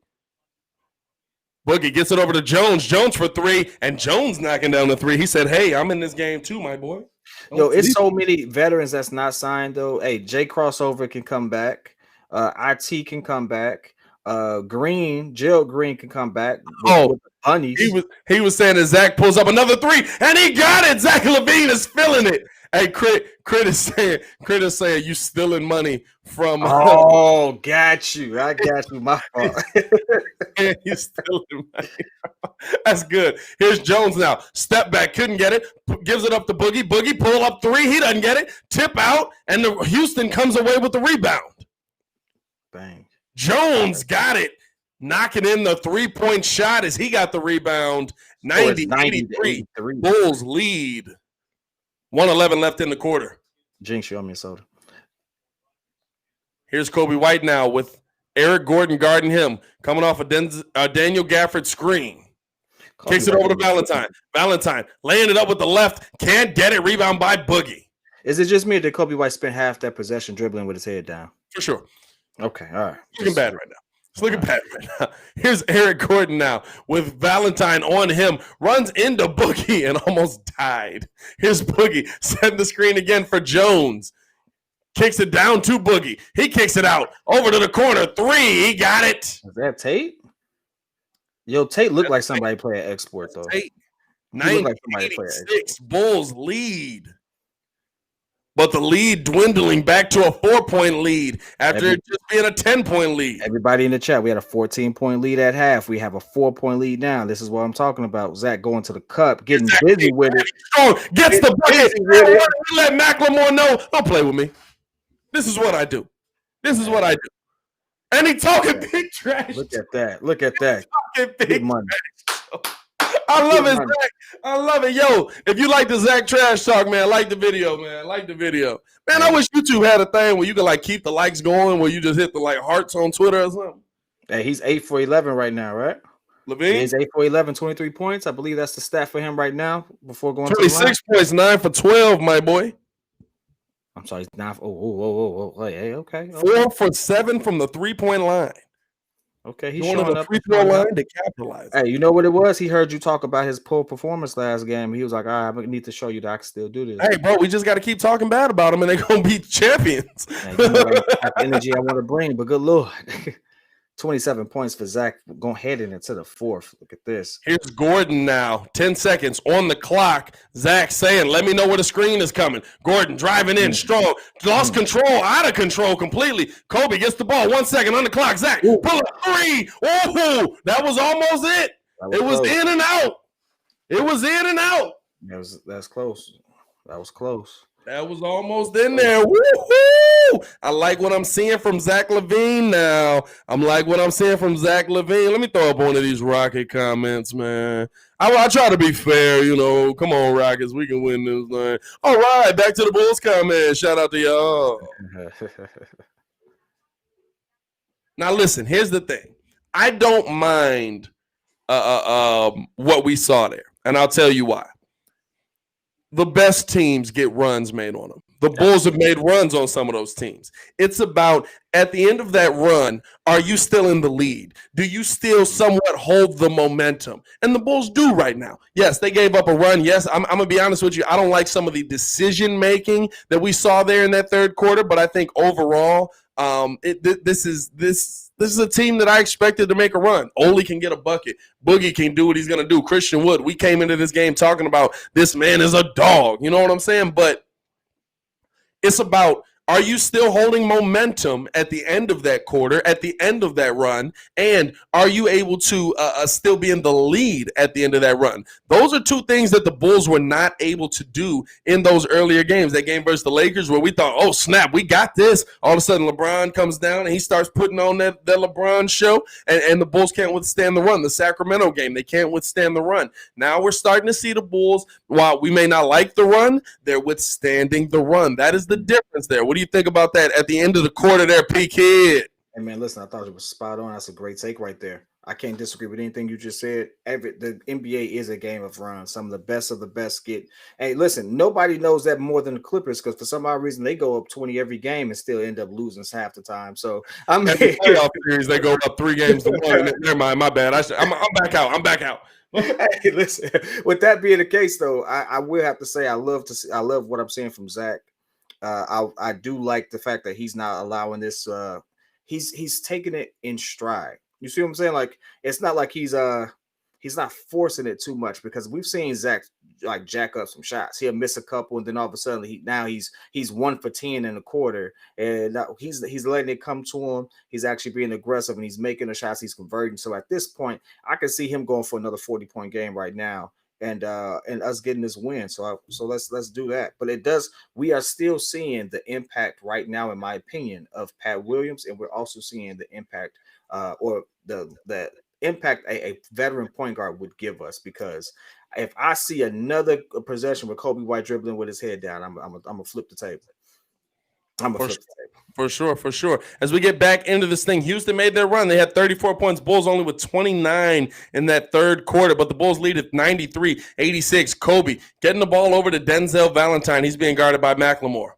[SPEAKER 1] Boogie gets it over to Jones. Jones for three, and Jones knocking down the three. He said, "Hey, I'm in this game too, my boy."
[SPEAKER 2] Yo, it's so many veterans that's not signed though. Hey, Jay Crossover can come back. IT can come back. Gerald Green can come back. With the bunnies.
[SPEAKER 1] He was saying that Zach pulls up another three, and he got it. Zach LaVine is feeling it. Hey, Crit is saying you stealing money from.
[SPEAKER 2] Oh, got you. I got you. My fault.
[SPEAKER 1] You stealing money. That's good. Here's Jones now. Step back, couldn't get it. Gives it up to Boogie. Boogie pull up three. He doesn't get it. Tip out, and the Houston comes away with the rebound.
[SPEAKER 2] Bang.
[SPEAKER 1] Jones got it. Knocking in the 3-point shot as he got the rebound. 90-83. Bulls lead. 1:11 left in the quarter.
[SPEAKER 2] Jinx, you on Minnesota.
[SPEAKER 1] Here's Kobe White now with Eric Gordon guarding him. Coming off a Daniel Gafford screen. Kicks it over to Valentine. Valentine laying it up with the left. Can't get it. Rebound by Boogie.
[SPEAKER 2] Is it just me or did Kobe White spend half that possession dribbling with his head down?
[SPEAKER 1] For sure.
[SPEAKER 2] Okay, all right.
[SPEAKER 1] Looking bad right now. It's looking bad right now. Here's Eric Gordon now with Valentine on him. Runs into Boogie and almost died. Here's Boogie. Setting the screen again for Jones. Kicks it down to Boogie. He kicks it out. Over to the corner. Three. He got it.
[SPEAKER 2] Is that Tate? Yo, Tate looked like somebody play at Export, though.
[SPEAKER 1] Tate. 96. Bulls lead. But the lead dwindling back to a 4-point lead after it just being a 10-point lead.
[SPEAKER 2] Everybody in the chat, we had a 14-point lead at half. We have a 4-point lead now. This is what I'm talking about. Zach going to the cup, getting busy with it.
[SPEAKER 1] Gets the bucket. Let Macklemore know. Don't play with me. This is what I do. And he talking big trash.
[SPEAKER 2] Look at that. Look at that.
[SPEAKER 1] Big money. I love it, Zach. I love it. Yo, if you like the Zach trash talk, man, like the video, man. Man, I wish YouTube had a thing where you could keep the likes going, where you just hit the hearts on Twitter or something.
[SPEAKER 2] Hey, he's 8 for 11 right now, right?
[SPEAKER 1] LaVine?
[SPEAKER 2] He's 8 for 11, 23 points. I believe that's the stat for him right now before going
[SPEAKER 1] 26 points, 9 for 12, my boy.
[SPEAKER 2] I'm sorry, 9 for, hey, okay.
[SPEAKER 1] 4 for 7 from the 3-point line.
[SPEAKER 2] Okay,
[SPEAKER 1] He
[SPEAKER 2] he's
[SPEAKER 1] wanted
[SPEAKER 2] showing
[SPEAKER 1] a
[SPEAKER 2] up
[SPEAKER 1] free
[SPEAKER 2] and
[SPEAKER 1] throw
[SPEAKER 2] showing out.
[SPEAKER 1] line to capitalize.
[SPEAKER 2] Hey, you know what it was? He heard you talk about his poor performance last game. He was like, all right, I need to show you that I can still do this.
[SPEAKER 1] Hey, bro, we just got to keep talking bad about them, and they're going to be champions.
[SPEAKER 2] Man, you know that type of energy I want to bring, but good Lord. 27 points for Zach going heading into the fourth. Look at this.
[SPEAKER 1] Here's Gordon now. 10 seconds on the clock. Zach saying, let me know where the screen is coming. Gordon driving in strong. Lost control. Out of control completely. Kobe gets the ball. 1 second on the clock. Zach, pull a three. Oh, that was almost it. It was in and out. It was in and out.
[SPEAKER 2] That's close. That was close.
[SPEAKER 1] That was almost in there. Woo-hoo! I like what I'm seeing from Zach LaVine now. I'm like what I'm seeing from Zach LaVine. Let me throw up one of these Rocket comments, man. I try to be fair, you know. Come on, Rockets. We can win this thing. All right, back to the Bulls comment. Shout out to y'all. Now, listen, here's the thing. I don't mind what we saw there, and I'll tell you why. The best teams get runs made on them. The Bulls have made runs on some of those teams. It's about, at the end of that run, are you still in the lead? Do you still somewhat hold the momentum? And the Bulls do right now. Yes, they gave up a run. Yes, I'm going to be honest with you. I don't like some of the decision-making that we saw there in that third quarter, but I think overall, this is a team that I expected to make a run. Ole can get a bucket. Boogie can do what he's going to do. Christian Wood, we came into this game talking about this man is a dog. You know what I'm saying? But it's about, are you still holding momentum at the end of that quarter, at the end of that run, and are you able to still be in the lead at the end of that run? Those are two things that the Bulls were not able to do in those earlier games. That game versus the Lakers where we thought, oh, snap, we got this. All of a sudden, LeBron comes down and he starts putting on that LeBron show, and the Bulls can't withstand the run. The Sacramento game, they can't withstand the run. Now we're starting to see the Bulls, while we may not like the run, they're withstanding the run. That is the difference there. What do you think about that at the end of the quarter there, P. Kid?
[SPEAKER 2] Hey, man, listen, I thought it was spot on. That's a great take right there. I can't disagree with anything you just said. The NBA is a game of runs. Some of the best get. Hey, listen, nobody knows that more than the Clippers because for some odd reason they go up 20 every game and still end up losing half the time. So I mean,
[SPEAKER 1] playoff series they go up 3 games to 1. Never mind, my bad. I'm back out. I'm back out.
[SPEAKER 2] Hey, listen. With that being the case, though, I will have to say I love what I'm seeing from Zach. I do like the fact that he's not allowing this. He's taking it in stride. You see what I'm saying? Like it's not like he's not forcing it too much because we've seen Zach like jack up some shots. He'll miss a couple, and then all of a sudden he's 1 for 10 in a quarter, and he's letting it come to him. He's actually being aggressive, and he's making the shots. He's converting. So at this point, I can see him going for another 40-point game right now. And us getting this win. So let's do that. But we are still seeing the impact right now, in my opinion, of Pat Williams, and we're also seeing the impact or the impact a veteran point guard would give us. Because if I see another possession with Kobe White dribbling with his head down, I'm gonna flip the table.
[SPEAKER 1] For sure. As we get back into this thing, Houston made their run. They had 34 points. Bulls only with 29 in that third quarter, but the Bulls lead at 93-86. Kobe getting the ball over to Denzel Valentine. He's being guarded by McLemore.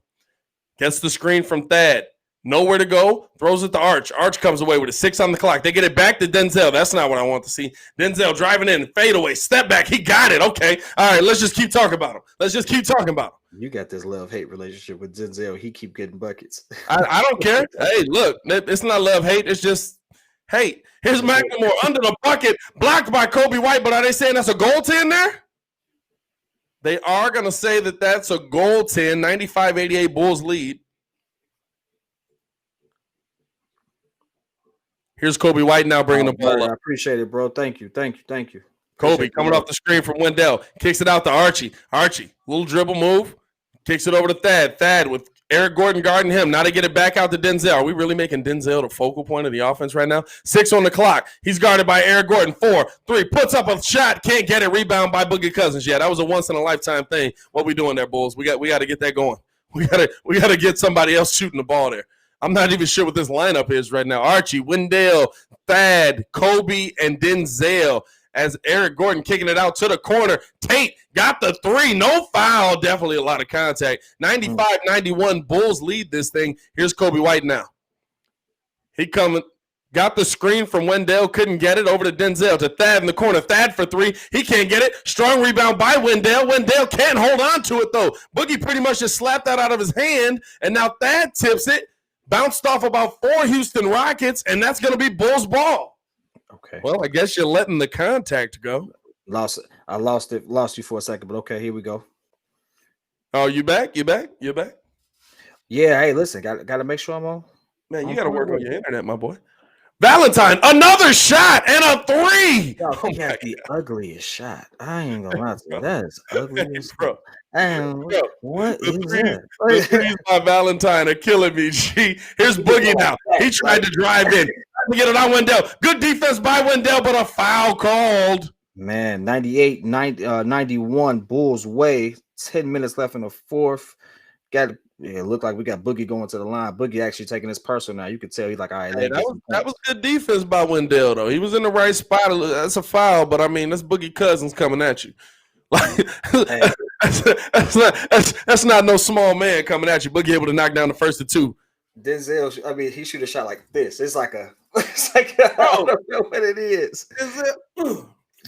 [SPEAKER 1] Gets the screen from Thad. Nowhere to go. Throws it to Arch. Arch comes away with a 6 on the clock. They get it back to Denzel. That's not what I want to see. Denzel driving in, fadeaway, step back. He got it. Okay. All right, let's just keep talking about him.
[SPEAKER 2] You got this love-hate relationship with Denzel. He keep getting buckets.
[SPEAKER 1] I don't care. Hey, look, it's not love-hate. It's just hate. Here's McLemore under the bucket, blocked by Kobe White. But are they saying that's a goaltend there? They are going to say that that's a goaltend. 95-88 Bulls lead. Here's Kobe White now bringing the ball up.
[SPEAKER 2] I appreciate it, bro. Thank you.
[SPEAKER 1] Kobe coming off the screen from Wendell. Kicks it out to Archie. Archie, little dribble move. Kicks it over to Thad. Thad with Eric Gordon guarding him. Now they get it back out to Denzel. Are we really making Denzel the focal point of the offense right now? 6 on the clock. He's guarded by Eric Gordon. 4, 3. Puts up a shot. Can't get it. Rebound by Boogie Cousins. Yeah, that was a once-in-a-lifetime thing. What we doing there, Bulls? We got to get that going. We got to get somebody else shooting the ball there. I'm not even sure what this lineup is right now. Archie, Wendell, Thad, Kobe, and Denzel. As Eric Gordon kicking it out to the corner. Tate got the 3. No foul. Definitely a lot of contact. 95-91. Bulls lead this thing. Here's Kobe White now. He coming. Got the screen from Wendell, couldn't get it over to Denzel, to Thad in the corner. Thad for three. He can't get it. Strong rebound by Wendell. Wendell can't hold on to it, though. Boogie pretty much just slapped that out of his hand, and now Thad tips it. Bounced off about 4 Houston Rockets, and that's going to be Bulls ball.
[SPEAKER 2] Okay.
[SPEAKER 1] Well, I guess you're letting the contact go.
[SPEAKER 2] Lost you for a second, but okay, here we go.
[SPEAKER 1] Oh, you back?
[SPEAKER 2] Yeah, hey, listen, got to make sure I'm on.
[SPEAKER 1] Man, you got to work on your internet, my boy. Valentine, another shot and a three.
[SPEAKER 2] Yo, he had the ugliest shot. I ain't gonna lie to you. That is ugly as
[SPEAKER 1] bro.
[SPEAKER 2] What is that?
[SPEAKER 1] The threes by Valentine are killing me. G. Here's Boogie now. He tried to drive in. Get it on Wendell. Good defense by Wendell, but a foul called.
[SPEAKER 2] Man, 91 Bulls way. 10 minutes left in the fourth. It looked like we got Boogie going to the line. Boogie actually taking his personal now. You could tell he's like, all right.
[SPEAKER 1] Hey, that was good defense by Wendell, though. He was in the right spot. That's a foul, but I mean, that's Boogie Cousins coming at you. Like, hey. that's not no small man coming at you. Boogie able to knock down the first of 2.
[SPEAKER 2] Denzel, I mean, he should have shot like this. It's like I don't know what it is.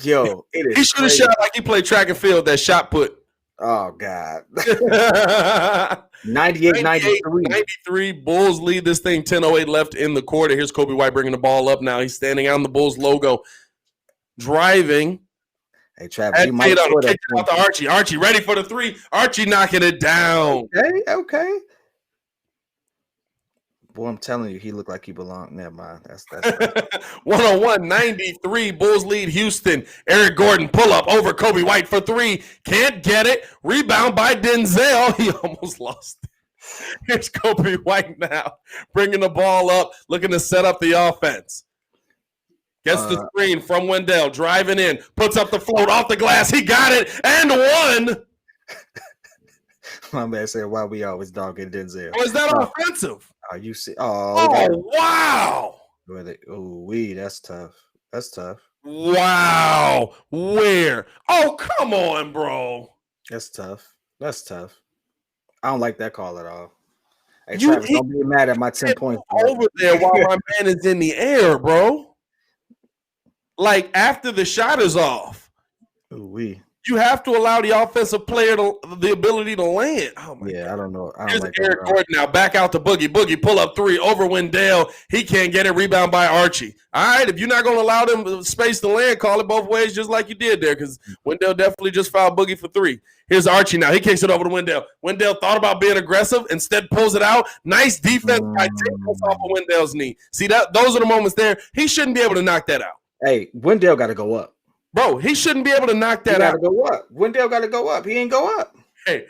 [SPEAKER 2] Yo, it is.
[SPEAKER 1] He should have shot like he played track and field. That shot put.
[SPEAKER 2] Oh, God. 93.
[SPEAKER 1] Bulls lead this thing. 10:08 left in the quarter. Here's Kobe White bringing the ball up now. He's standing on the Bulls logo. Driving.
[SPEAKER 2] Hey, Travis, you might
[SPEAKER 1] kick it out to Archie. Archie ready for the 3. Archie knocking it down.
[SPEAKER 2] Okay. Boy, I'm telling you, he looked like he belonged. Never mind. That's
[SPEAKER 1] 101-93. Bulls lead Houston. Eric Gordon pull up over Kobe White for 3. Can't get it. Rebound by Denzel. He almost lost it. Here's Kobe White now, bringing the ball up, looking to set up the offense. Gets the screen from Wendell, driving in, puts up the float off the glass. He got it and won.
[SPEAKER 2] My man said, "Why we always dogging Denzel?"
[SPEAKER 1] Oh, is that offensive?
[SPEAKER 2] You see?
[SPEAKER 1] Wow!
[SPEAKER 2] That's tough. That's tough.
[SPEAKER 1] Wow! Where? Oh, come on, bro.
[SPEAKER 2] That's tough. I don't like that call at all. Hey, Travis, don't be mad at my 10 points
[SPEAKER 1] over there while my man is in the air, bro. Like after the shot is off. You have to allow the offensive player the ability to land. Oh my God.
[SPEAKER 2] I don't know.
[SPEAKER 1] Here's Eric Gordon now. Back out to Boogie. Boogie pull up 3 over Wendell. He can't get it. Rebound by Archie. All right, if you're not going to allow them space to land, call it both ways just like you did there because Wendell definitely just fouled Boogie for 3. Here's Archie now. He kicks it over to Wendell. Wendell thought about being aggressive. Instead pulls it out. Nice defense by taking us off of Wendell's knee. See, those are the moments there. He shouldn't be able to knock that out.
[SPEAKER 2] Hey, Wendell got to go up.
[SPEAKER 1] Bro, he shouldn't be able to knock that out.
[SPEAKER 2] Go up. Wendell got to go up. He ain't go up.
[SPEAKER 1] Hey,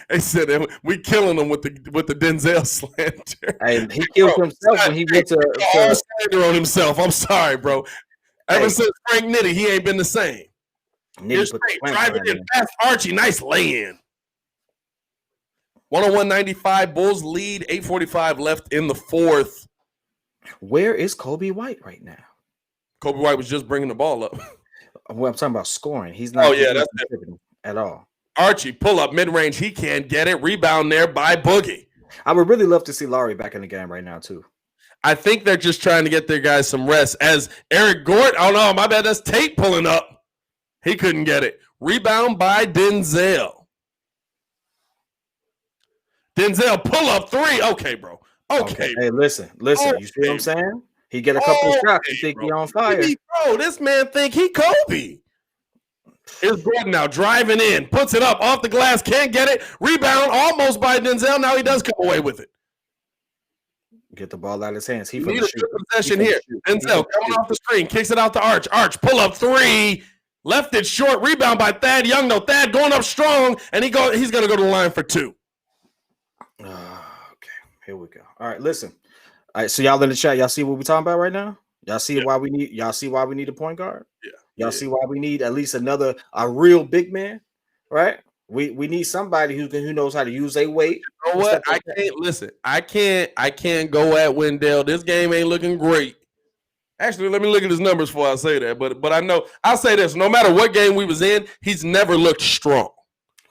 [SPEAKER 1] they said we killing him with the Denzel slander.
[SPEAKER 2] Hey, he killed himself when he went to
[SPEAKER 1] slander on himself. I'm sorry, bro. Ever since Frank Nitty, he ain't been the same. Here's driving in past Archie, nice lay-in. 101-95, Bulls lead. 8:45 left in the fourth.
[SPEAKER 2] Where is Kobe White right now?
[SPEAKER 1] Kobe White was just bringing the ball up.
[SPEAKER 2] Well, I'm talking about scoring. He's not. That's at all.
[SPEAKER 1] Archie pull up mid range. He can't get it. Rebound there by Boogie.
[SPEAKER 2] I would really love to see Laurie back in the game right now too.
[SPEAKER 1] I think they're just trying to get their guys some rest. As Eric Gordon, oh no, my bad. That's Tate pulling up. He couldn't get it. Rebound by Denzel. Denzel pull up 3. Okay, bro. Okay.
[SPEAKER 2] Hey, listen. You see what I'm saying? He get a couple of shots. You think he on fire?
[SPEAKER 1] Bro, this man think he Kobe. Here's Gordon now driving in, puts it up off the glass, can't get it. Rebound almost by Denzel. Now he does come away with it.
[SPEAKER 2] Get the ball out of his hands. He
[SPEAKER 1] need a good possession here. Denzel coming off the screen, kicks it out to Arch. Arch pull up 3, left it short. Rebound by Thad Young. No, Thad going up strong, and he's going to go to the line for 2.
[SPEAKER 2] Okay, here we go. All right, listen. All right, so y'all in the chat, y'all see what we're talking about right now? Y'all see why we need a point guard?
[SPEAKER 1] Yeah.
[SPEAKER 2] Y'all see why we need at least a real big man, right? We need somebody who knows how to use their weight.
[SPEAKER 1] You know what? I can't go at Wendell. This game ain't looking great. Actually, let me look at his numbers before I say that. But I know I'll say this: no matter what game we was in, he's never looked strong.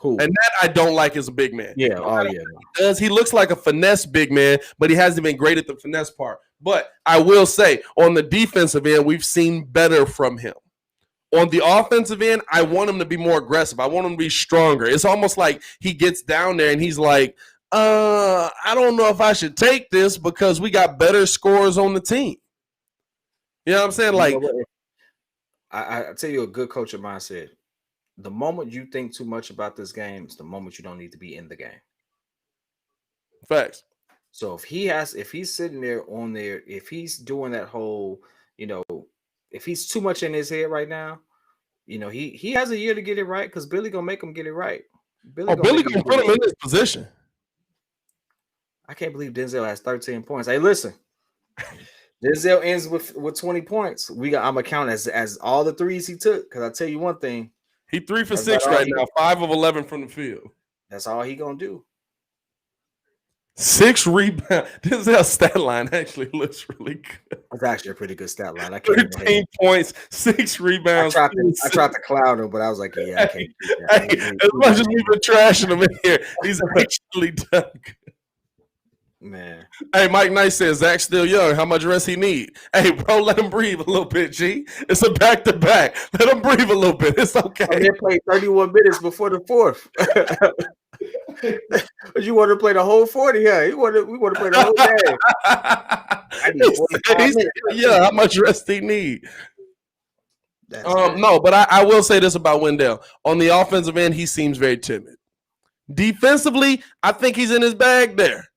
[SPEAKER 2] Who?
[SPEAKER 1] And that I don't like as a big man.
[SPEAKER 2] Yeah. Oh, yeah.
[SPEAKER 1] He looks like a finesse big man, but he hasn't been great at the finesse part. But I will say, on the defensive end, we've seen better from him. On the offensive end, I want him to be more aggressive. I want him to be stronger. It's almost like he gets down there and he's like, I don't know if I should take this because we got better scores on the team. You know what I'm saying? Like,
[SPEAKER 2] I tell you, a good coach of mine said, the moment you think too much about this game is the moment you don't need to be in the game.
[SPEAKER 1] Facts.
[SPEAKER 2] So if he's sitting there on there, if he's doing that whole, if he's too much in his head right now, he has a year to get it right because Billy gonna make him get it right.
[SPEAKER 1] Billy gonna put him in this position.
[SPEAKER 2] I can't believe Denzel has 13 points. Hey, listen, Denzel ends with 20 points. I'm gonna count as all the threes he took because I tell you one thing,
[SPEAKER 1] he 3 for 6 right now, 5 of 11 from the field.
[SPEAKER 2] That's all he gonna do.
[SPEAKER 1] 6 rebounds. Denzel's stat line actually looks really good.
[SPEAKER 2] It's actually a pretty good stat line.
[SPEAKER 1] 13 points, 6 rebounds.
[SPEAKER 2] I tried to cloud him, but I was like, yeah, I can't do that.
[SPEAKER 1] Hey, as much as we've been trashing him in here, he's actually done good.
[SPEAKER 2] Man.
[SPEAKER 1] Hey, Mike Knight says Zach's still young. How much rest he need? Hey, bro, let him breathe a little bit, G. It's a back-to-back. Let him breathe a little bit. It's okay.
[SPEAKER 2] They played 31 minutes before the fourth. You want to play the whole 40? Yeah, we want to play the whole game. I need 45 minutes.
[SPEAKER 1] Yeah, how much rest he need? No, but I will say this about Wendell. On the offensive end, he seems very timid. Defensively, I think he's in his bag there.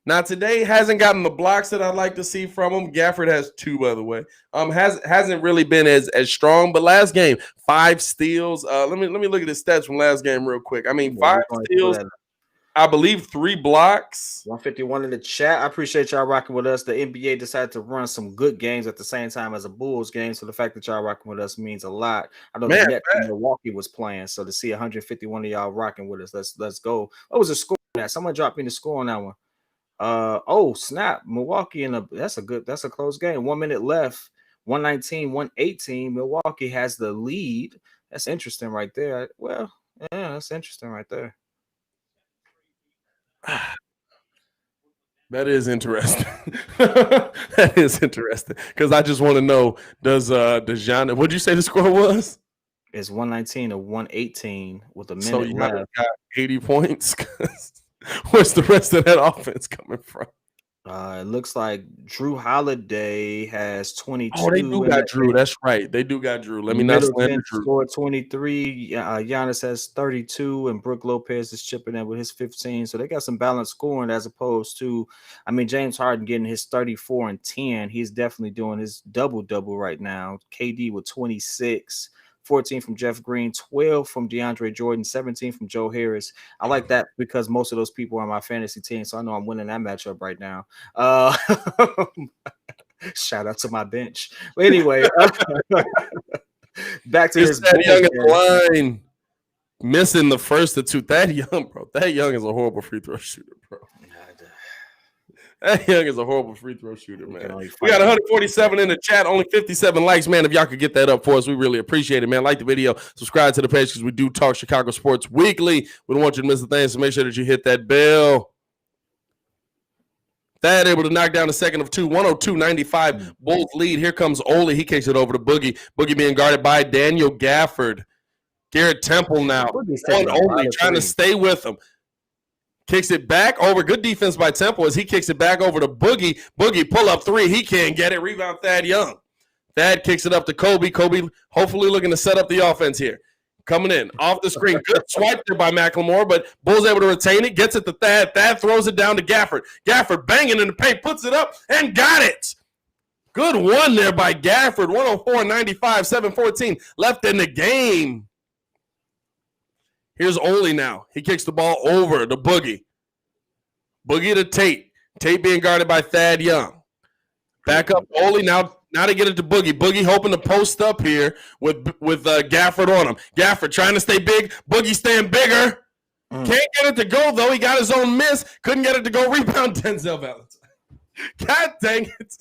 [SPEAKER 1] Now today hasn't gotten the blocks that I'd like to see from him. Gafford has 2, by the way. Hasn't really been as strong. But last game, 5 steals. Let me look at his stats from last game real quick. I mean, 5 steals. I believe 3 blocks.
[SPEAKER 2] 151 in the chat. I appreciate y'all rocking with us. The NBA decided to run some good games at the same time as a Bulls game. So the fact that y'all rocking with us means a lot. I know the Nets in Milwaukee was playing. So to see 151 of y'all rocking with us, let's go. What was the score on that? Someone dropped me the score on that one. Oh snap, Milwaukee that's a close game. 1 minute left, 119-118. Milwaukee has the lead. That's interesting right there. Well, yeah, that's interesting right there.
[SPEAKER 1] That is interesting. That is interesting because I just want to know, does John? What'd you say the score was?
[SPEAKER 2] It's 119-118 with a minute
[SPEAKER 1] so you
[SPEAKER 2] left.
[SPEAKER 1] Got 80 points. Where's the rest of that offense coming from?
[SPEAKER 2] It looks like Drew Holiday has 22.
[SPEAKER 1] Oh, they do got Drew. That's right. They do got Drew. Let me not slander Drew.
[SPEAKER 2] Scored 23. Giannis has 32, and Brook Lopez is chipping in with his 15. So they got some balanced scoring as opposed to, James Harden getting his 34 and 10. He's definitely doing his double-double right now. KD with 26. 14 from Jeff Green, 12 from DeAndre Jordan, 17 from Joe Harris. I like that because most of those people are on my fantasy team, so I know I'm winning that matchup right now. Shout out to my bench. But anyway, back to his
[SPEAKER 1] Thad Young at the line, missing the first of 2. Thad Young, bro. Thad Young is a horrible free throw shooter, bro. That Young is a horrible free throw shooter, man. We got 147 in the chat, only 57 likes, man. If y'all could get that up for us, we really appreciate it, man. Like the video, subscribe to the page because we do talk Chicago sports weekly. We don't want you to miss a thing, so make sure that you hit that bell. Thad able to knock down the second of 2, 102-95. Bulls lead. Here comes Ole. He kicks it over to Boogie. Boogie being guarded by Daniel Gafford. Garrett Temple now on Ole, trying to stay with him. Kicks it back over. Good defense by Temple as he kicks it back over to Boogie. Boogie pull up 3. He can't get it. Rebound Thad Young. Thad kicks it up to Kobe. Kobe hopefully looking to set up the offense here. Coming in off the screen. Good swipe there by McLemore, but Bulls able to retain it. Gets it to Thad. Thad throws it down to Gafford. Gafford banging in the paint. Puts it up and got it. Good one there by Gafford. 104-95. 7:14 left in the game. Here's Ole now. He kicks the ball over to Boogie. Boogie to Tate. Tate being guarded by Thad Young. Back up Ole now to get it to Boogie. Boogie hoping to post up here with Gafford on him. Gafford trying to stay big. Boogie staying bigger. Can't get it to go, though. He got his own miss. Couldn't get it to go. Rebound Denzel Valentine. God dang it.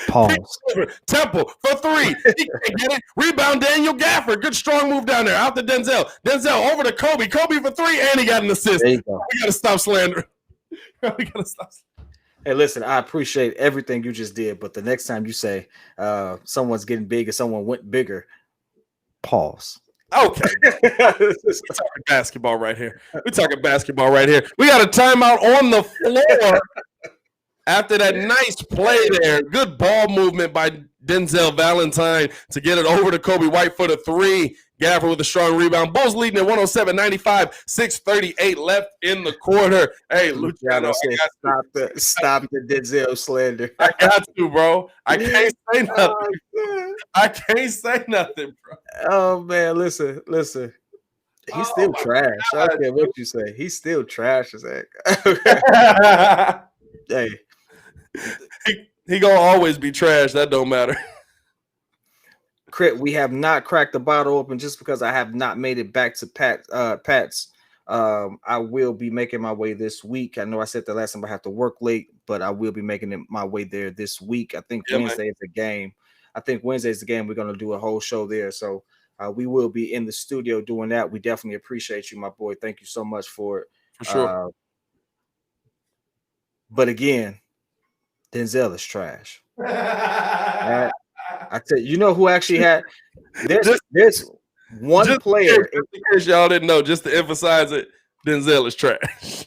[SPEAKER 2] Pause.
[SPEAKER 1] Temple for three. He can't get it. Rebound Daniel Gafford. Good strong move down there. Out to Denzel. Denzel over to Kobe. Kobe for three, and he got an assist.
[SPEAKER 2] There you go.
[SPEAKER 1] We got to stop slandering. We got to stop.
[SPEAKER 2] Hey, listen, I appreciate everything you just did, but the next time you say someone's getting big and someone went bigger, pause.
[SPEAKER 1] Okay. We're talking basketball right here. We're talking basketball right here. We got a timeout on the floor after that nice play there. Good ball movement by Denzel Valentine to get it over to Kobe White for the three. Gafford with a strong rebound. Bulls leading at 107-95, 6:38 left in the quarter. Hey, Luciano,
[SPEAKER 2] stop the Denzel slander.
[SPEAKER 1] I got to, bro. I can't say nothing. I can't say nothing, bro.
[SPEAKER 2] Oh man, listen. He's still trash. God. I don't care what you say. He's still trash as heck. Hey,
[SPEAKER 1] he gonna always be trash. That don't matter.
[SPEAKER 2] Crit, we have not cracked the bottle open just because I have not made it back to Pat's. I will be making my way this week. I know I said the last time I have to work late, but I will be making it my way there this week. I think Wednesday is the game. We're going to do a whole show there. So we will be in the studio doing that. We definitely appreciate you, my boy. Thank you so much for it.
[SPEAKER 1] For sure.
[SPEAKER 2] But again, Denzel is trash. I tell you, know who actually had there's one player.
[SPEAKER 1] In case y'all didn't know, just to emphasize it, Denzel is trash.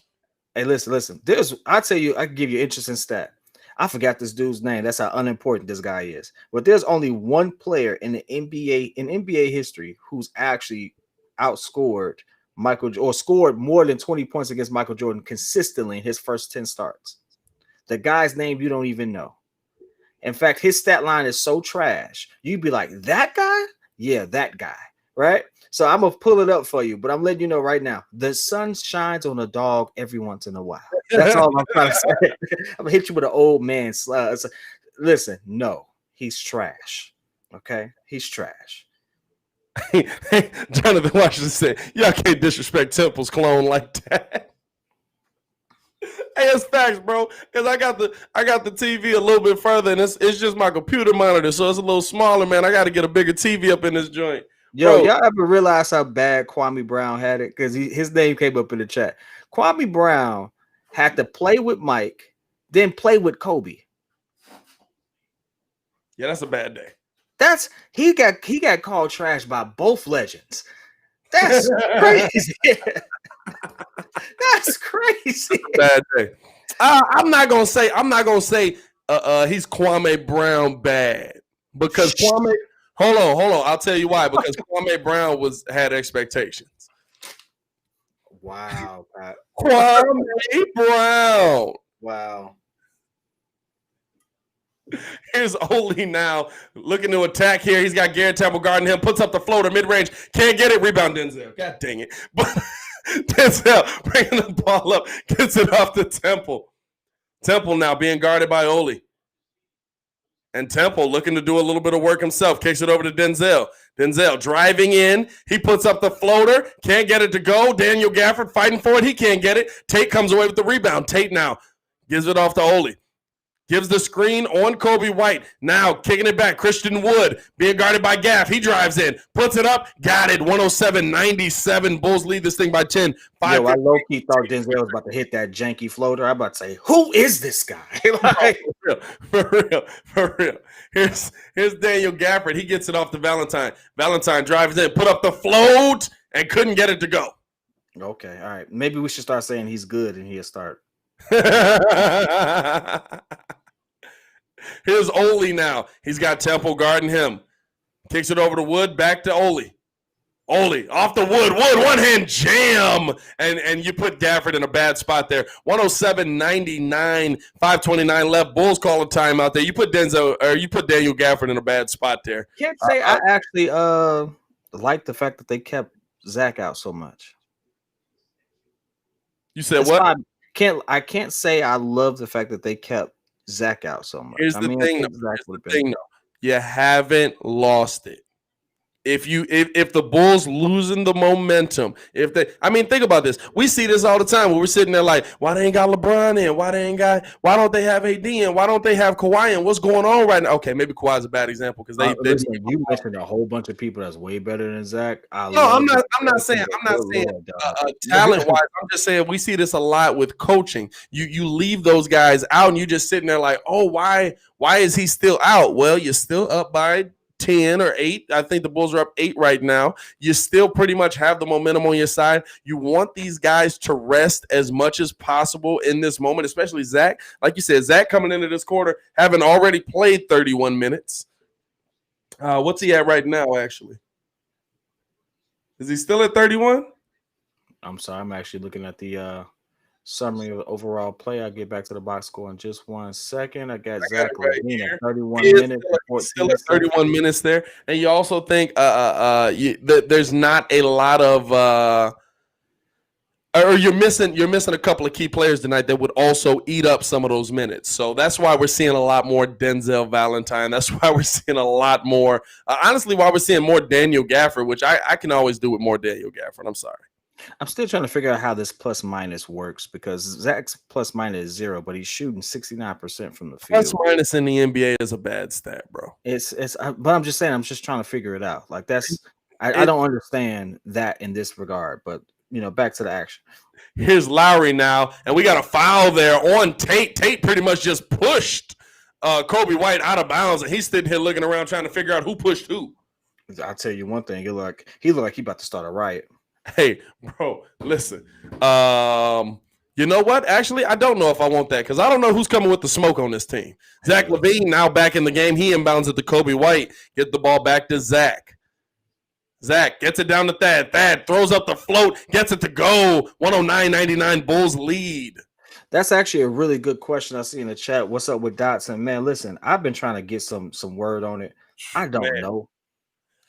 [SPEAKER 2] Hey, listen. I can give you an interesting stat. I forgot this dude's name. That's how unimportant this guy is. But there's only one player in the NBA history who's actually outscored Michael or scored more than 20 points against Michael Jordan consistently in his first 10 starts. The guy's name you don't even know. In fact, his stat line is so trash. You'd be like, that guy? Yeah, that guy. Right? So I'm going to pull it up for you, but I'm letting you know right now, the sun shines on a dog every once in a while. That's all I'm trying to say. I'm going to hit you with an old man. Listen, no, he's trash. Okay? He's trash.
[SPEAKER 1] Jonathan Washington said, y'all can't disrespect Temple's clone like that. Hey, it's facts, bro. Because I got the TV a little bit further, and it's just my computer monitor, so it's a little smaller, man. I got to get a bigger TV up in this joint.
[SPEAKER 2] Yo, bro, y'all ever realize how bad Kwame Brown had it? Because his name came up in the chat. Kwame Brown had to play with Mike, then play with Kobe.
[SPEAKER 1] Yeah, that's a bad day.
[SPEAKER 2] He got called trash by both legends. That's crazy. That's crazy.
[SPEAKER 1] Bad day. I'm not gonna say he's Kwame Brown bad because Kwame. Hold on. I'll tell you why. Because Kwame Brown had expectations.
[SPEAKER 2] Wow, Pat.
[SPEAKER 1] Kwame Brown.
[SPEAKER 2] Wow.
[SPEAKER 1] Here's Oli now looking to attack here. He's got Garrett Temple guarding him. Puts up the floater mid-range. Can't get it. Rebound Denzel. God dang it. But Denzel bringing the ball up. Gets it off to Temple. Temple now being guarded by Oli. And Temple looking to do a little bit of work himself. Kicks it over to Denzel. Denzel driving in. He puts up the floater. Can't get it to go. Daniel Gafford fighting for it. He can't get it. Tate comes away with the rebound. Tate now gives it off to Oli. Gives the screen on Kobe White. Now kicking it back. Christian Wood being guarded by Gaff. He drives in. Puts it up. Got it. 107-97. Bulls lead this thing by 10.
[SPEAKER 2] I low-key thought Denzel was about to hit that janky floater. I'm about to say, who is this guy?
[SPEAKER 1] For real. Here's Daniel Gafford. He gets it off to Valentine. Valentine drives in. Put up the float and couldn't get it to go.
[SPEAKER 2] Okay. All right. Maybe we should start saying he's good and he'll start.
[SPEAKER 1] Here's Oli now. He's got Temple guarding him. Kicks it over to Wood. Back to Oli. Oli off the Wood. Wood one-hand jam. And you put Gafford in a bad spot there. 107-99. 5:29 left. Bulls call a timeout there. You put Daniel Gafford in a bad spot there.
[SPEAKER 2] Can't say I actually like the fact that they kept Zach out so much.
[SPEAKER 1] You said what?
[SPEAKER 2] I can't say I love the fact that they kept Zach out so much.
[SPEAKER 1] Here's the thing, though. You haven't lost it. If the Bulls losing the momentum, think about this. We see this all the time when we're sitting there like, why they ain't got LeBron in? Why don't they have AD in? Why don't they have Kawhi in? What's going on right now? Okay, maybe Kawhi's a bad example because
[SPEAKER 2] listen, you mentioned a whole bunch of people that's way better than Zach.
[SPEAKER 1] I'm not saying talent wise. I'm just saying we see this a lot with coaching. You leave those guys out and you just sitting there like, oh, why is he still out? Well, you're still up by 10 or 8. I think the Bulls are up 8 right now. You still pretty much have the momentum on your side. You want these guys to rest as much as possible in this moment, especially Zach. Like you said, Zach coming into this quarter, having already played 31 minutes. What's he at right now, actually? Is he still at 31?
[SPEAKER 2] I'm sorry. I'm actually looking at the summary of the overall play. I'll get back to the box score in just 1 second. I got Zach LaVine at 31 minutes.
[SPEAKER 1] Still at 31 minutes there. And you also think there's not a lot of or you're missing a couple of key players tonight that would also eat up some of those minutes. So that's why we're seeing a lot more Denzel Valentine. That's why we're seeing a lot more, honestly, why we're seeing more Daniel Gafford, which I can always do with more Daniel Gafford. I'm sorry.
[SPEAKER 2] I'm still trying to figure out how this plus minus works because Zach's plus minus is 0, but he's shooting 69% from the field.
[SPEAKER 1] Plus minus in the NBA is a bad stat, bro.
[SPEAKER 2] But I'm just saying, I'm just trying to figure it out. Like I don't understand that in this regard, but back to the action.
[SPEAKER 1] Here's Lowry now, and we got a foul there on Tate. Tate pretty much just pushed Kobe White out of bounds, and he's sitting here looking around trying to figure out who pushed who.
[SPEAKER 2] I'll tell you one thing. He looked like he about to start a riot.
[SPEAKER 1] Hey, bro, listen. You know what? Actually, I don't know if I want that because I don't know who's coming with the smoke on this team. Zach LaVine now back in the game. He inbounds it to Kobe White. Get the ball back to Zach. Zach gets it down to Thad. Thad throws up the float, gets it to go. 109-99 Bulls lead.
[SPEAKER 2] That's actually a really good question I see in the chat. What's up with Dotson? Man, listen, I've been trying to get some word on it. I don't know.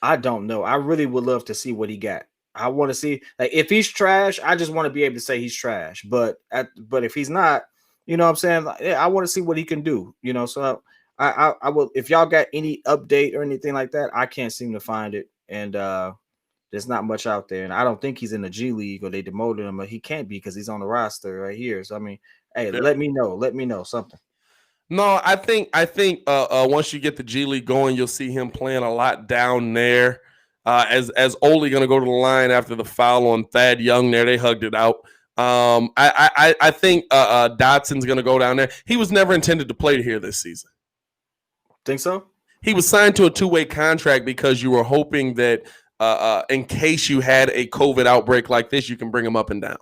[SPEAKER 2] I really would love to see what he got. I want to see, like, if he's trash, I just want to be able to say he's trash. But if he's not, you know what I'm saying? Like, I want to see what he can do, So I will, if y'all got any update or anything like that, I can't seem to find it. And there's not much out there. And I don't think he's in the G League or they demoted him, but he can't be because he's on the roster right here. So, I mean, hey, let me know something.
[SPEAKER 1] No, I think once you get the G League going, you'll see him playing a lot down there. As Ole going to go to the line after the foul on Thad Young there, they hugged it out. I think Dotson's going to go down there. He was never intended to play here this season.
[SPEAKER 2] Think so?
[SPEAKER 1] He was signed to a 2-way contract because you were hoping that in case you had a COVID outbreak like this, you can bring him up and down.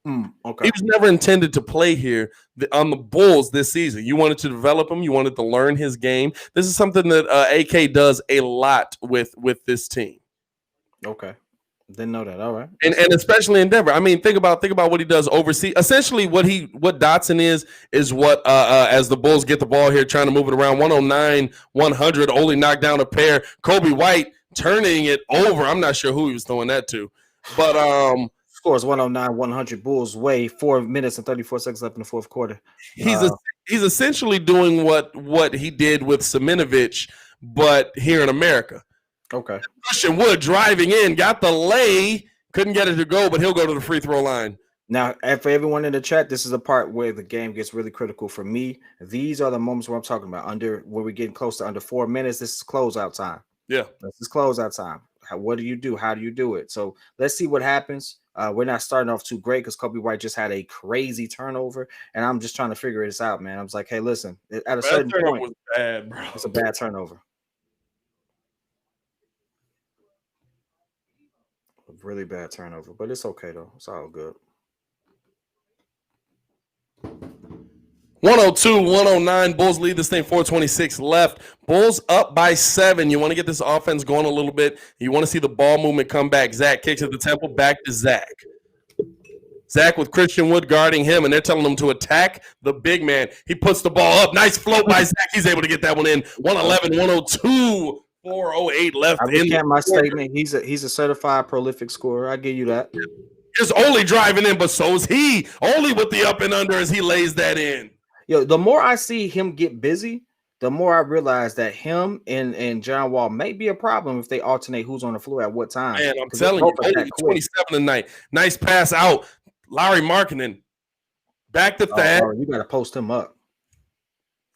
[SPEAKER 2] Okay.
[SPEAKER 1] He was never intended to play here on the Bulls this season. You wanted to develop him. You wanted to learn his game. This is something that AK does a lot with this team.
[SPEAKER 2] Okay. Didn't know that. All right.
[SPEAKER 1] And especially in Denver. I mean, think about what he does overseas. Essentially, what Dotson is what as the Bulls get the ball here, trying to move it around 109-100, only knocked down a pair. Kobe White turning it over. I'm not sure who he was throwing that to, but
[SPEAKER 2] scores 109-100 Bulls way. 4 minutes and 34 seconds left in the fourth quarter.
[SPEAKER 1] He's essentially doing what he did with Semenovich, but here in America.
[SPEAKER 2] Okay.
[SPEAKER 1] Christian Wood driving in, got the lay, couldn't get it to go, but he'll go to the free throw line.
[SPEAKER 2] Now, and for everyone in the chat, this is a part where the game gets really critical for me. These are the moments where I'm talking about where we're getting close to under 4 minutes. This is closeout time.
[SPEAKER 1] Yeah.
[SPEAKER 2] This is closeout time. What do you do? How do you do it? So let's see what happens. We're not starting off too great because Kobe White just had a crazy turnover, and I'm just trying to figure this out, man. I was like, hey, listen, at a certain point,
[SPEAKER 1] was bad, bro.
[SPEAKER 2] It's a bad turnover. A really bad turnover, but it's okay though. It's all good.
[SPEAKER 1] 102-109. Bulls lead this thing. 4:26 left. Bulls up by 7. You want to get this offense going a little bit. You want to see the ball movement come back. Zach kicks at the temple. Back to Zach. Zach with Christian Wood guarding him, and they're telling him to attack the big man. He puts the ball up. Nice float by Zach. He's able to get that one in. 111-102. 4:08 left.
[SPEAKER 2] I recant my statement. He's a certified prolific scorer. I give you that.
[SPEAKER 1] Just Ole driving in, but so is he. Ole with the up and under as he lays that in.
[SPEAKER 2] Yo, the more I see him get busy, the more I realize that him and John Wall may be a problem if they alternate who's on the floor at what time.
[SPEAKER 1] Man, I'm telling you, only 27 tonight. Nice pass out. Larry Markkinen back to Thad.
[SPEAKER 2] You got to post him up.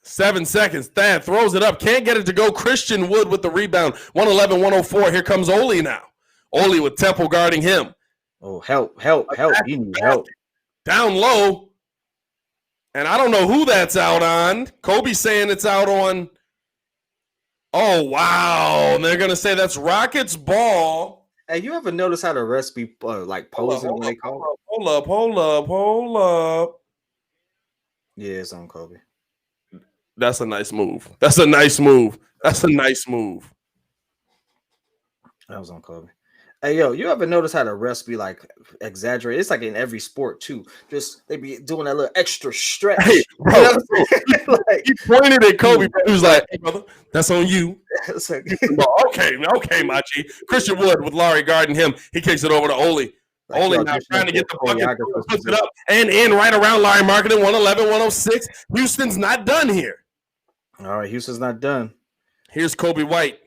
[SPEAKER 1] 7 seconds. Thad throws it up. Can't get it to go. Christian Wood with the rebound. 111-104. Here comes Ole now. Ole with Temple guarding him.
[SPEAKER 2] Oh, help. You need help.
[SPEAKER 1] Down low. And I don't know who that's out on. Kobe's saying it's out on. Oh, wow. And they're going to say that's Rockets ball.
[SPEAKER 2] Hey, you ever notice how the refs be like posing when they call?
[SPEAKER 1] Hold up.
[SPEAKER 2] Yeah, it's on Kobe.
[SPEAKER 1] That's a nice move. That was
[SPEAKER 2] on Kobe. Hey, yo, you ever notice how the refs be like exaggerate? It's like in every sport too. Just they be doing that little extra stretch.
[SPEAKER 1] Hey, bro,
[SPEAKER 2] you know
[SPEAKER 1] like, he pointed at Kobe. He was like, "Hey, brother, that's on you."
[SPEAKER 2] Like,
[SPEAKER 1] okay, my G. Christian Wood with Larry guarding him. He kicks it over to Ole. Ole now trying to get the bucket, puts it up and in right around Larry Markkinen. 111-106. Houston's not done here.
[SPEAKER 2] All right, Houston's not done.
[SPEAKER 1] Here's Kobe White.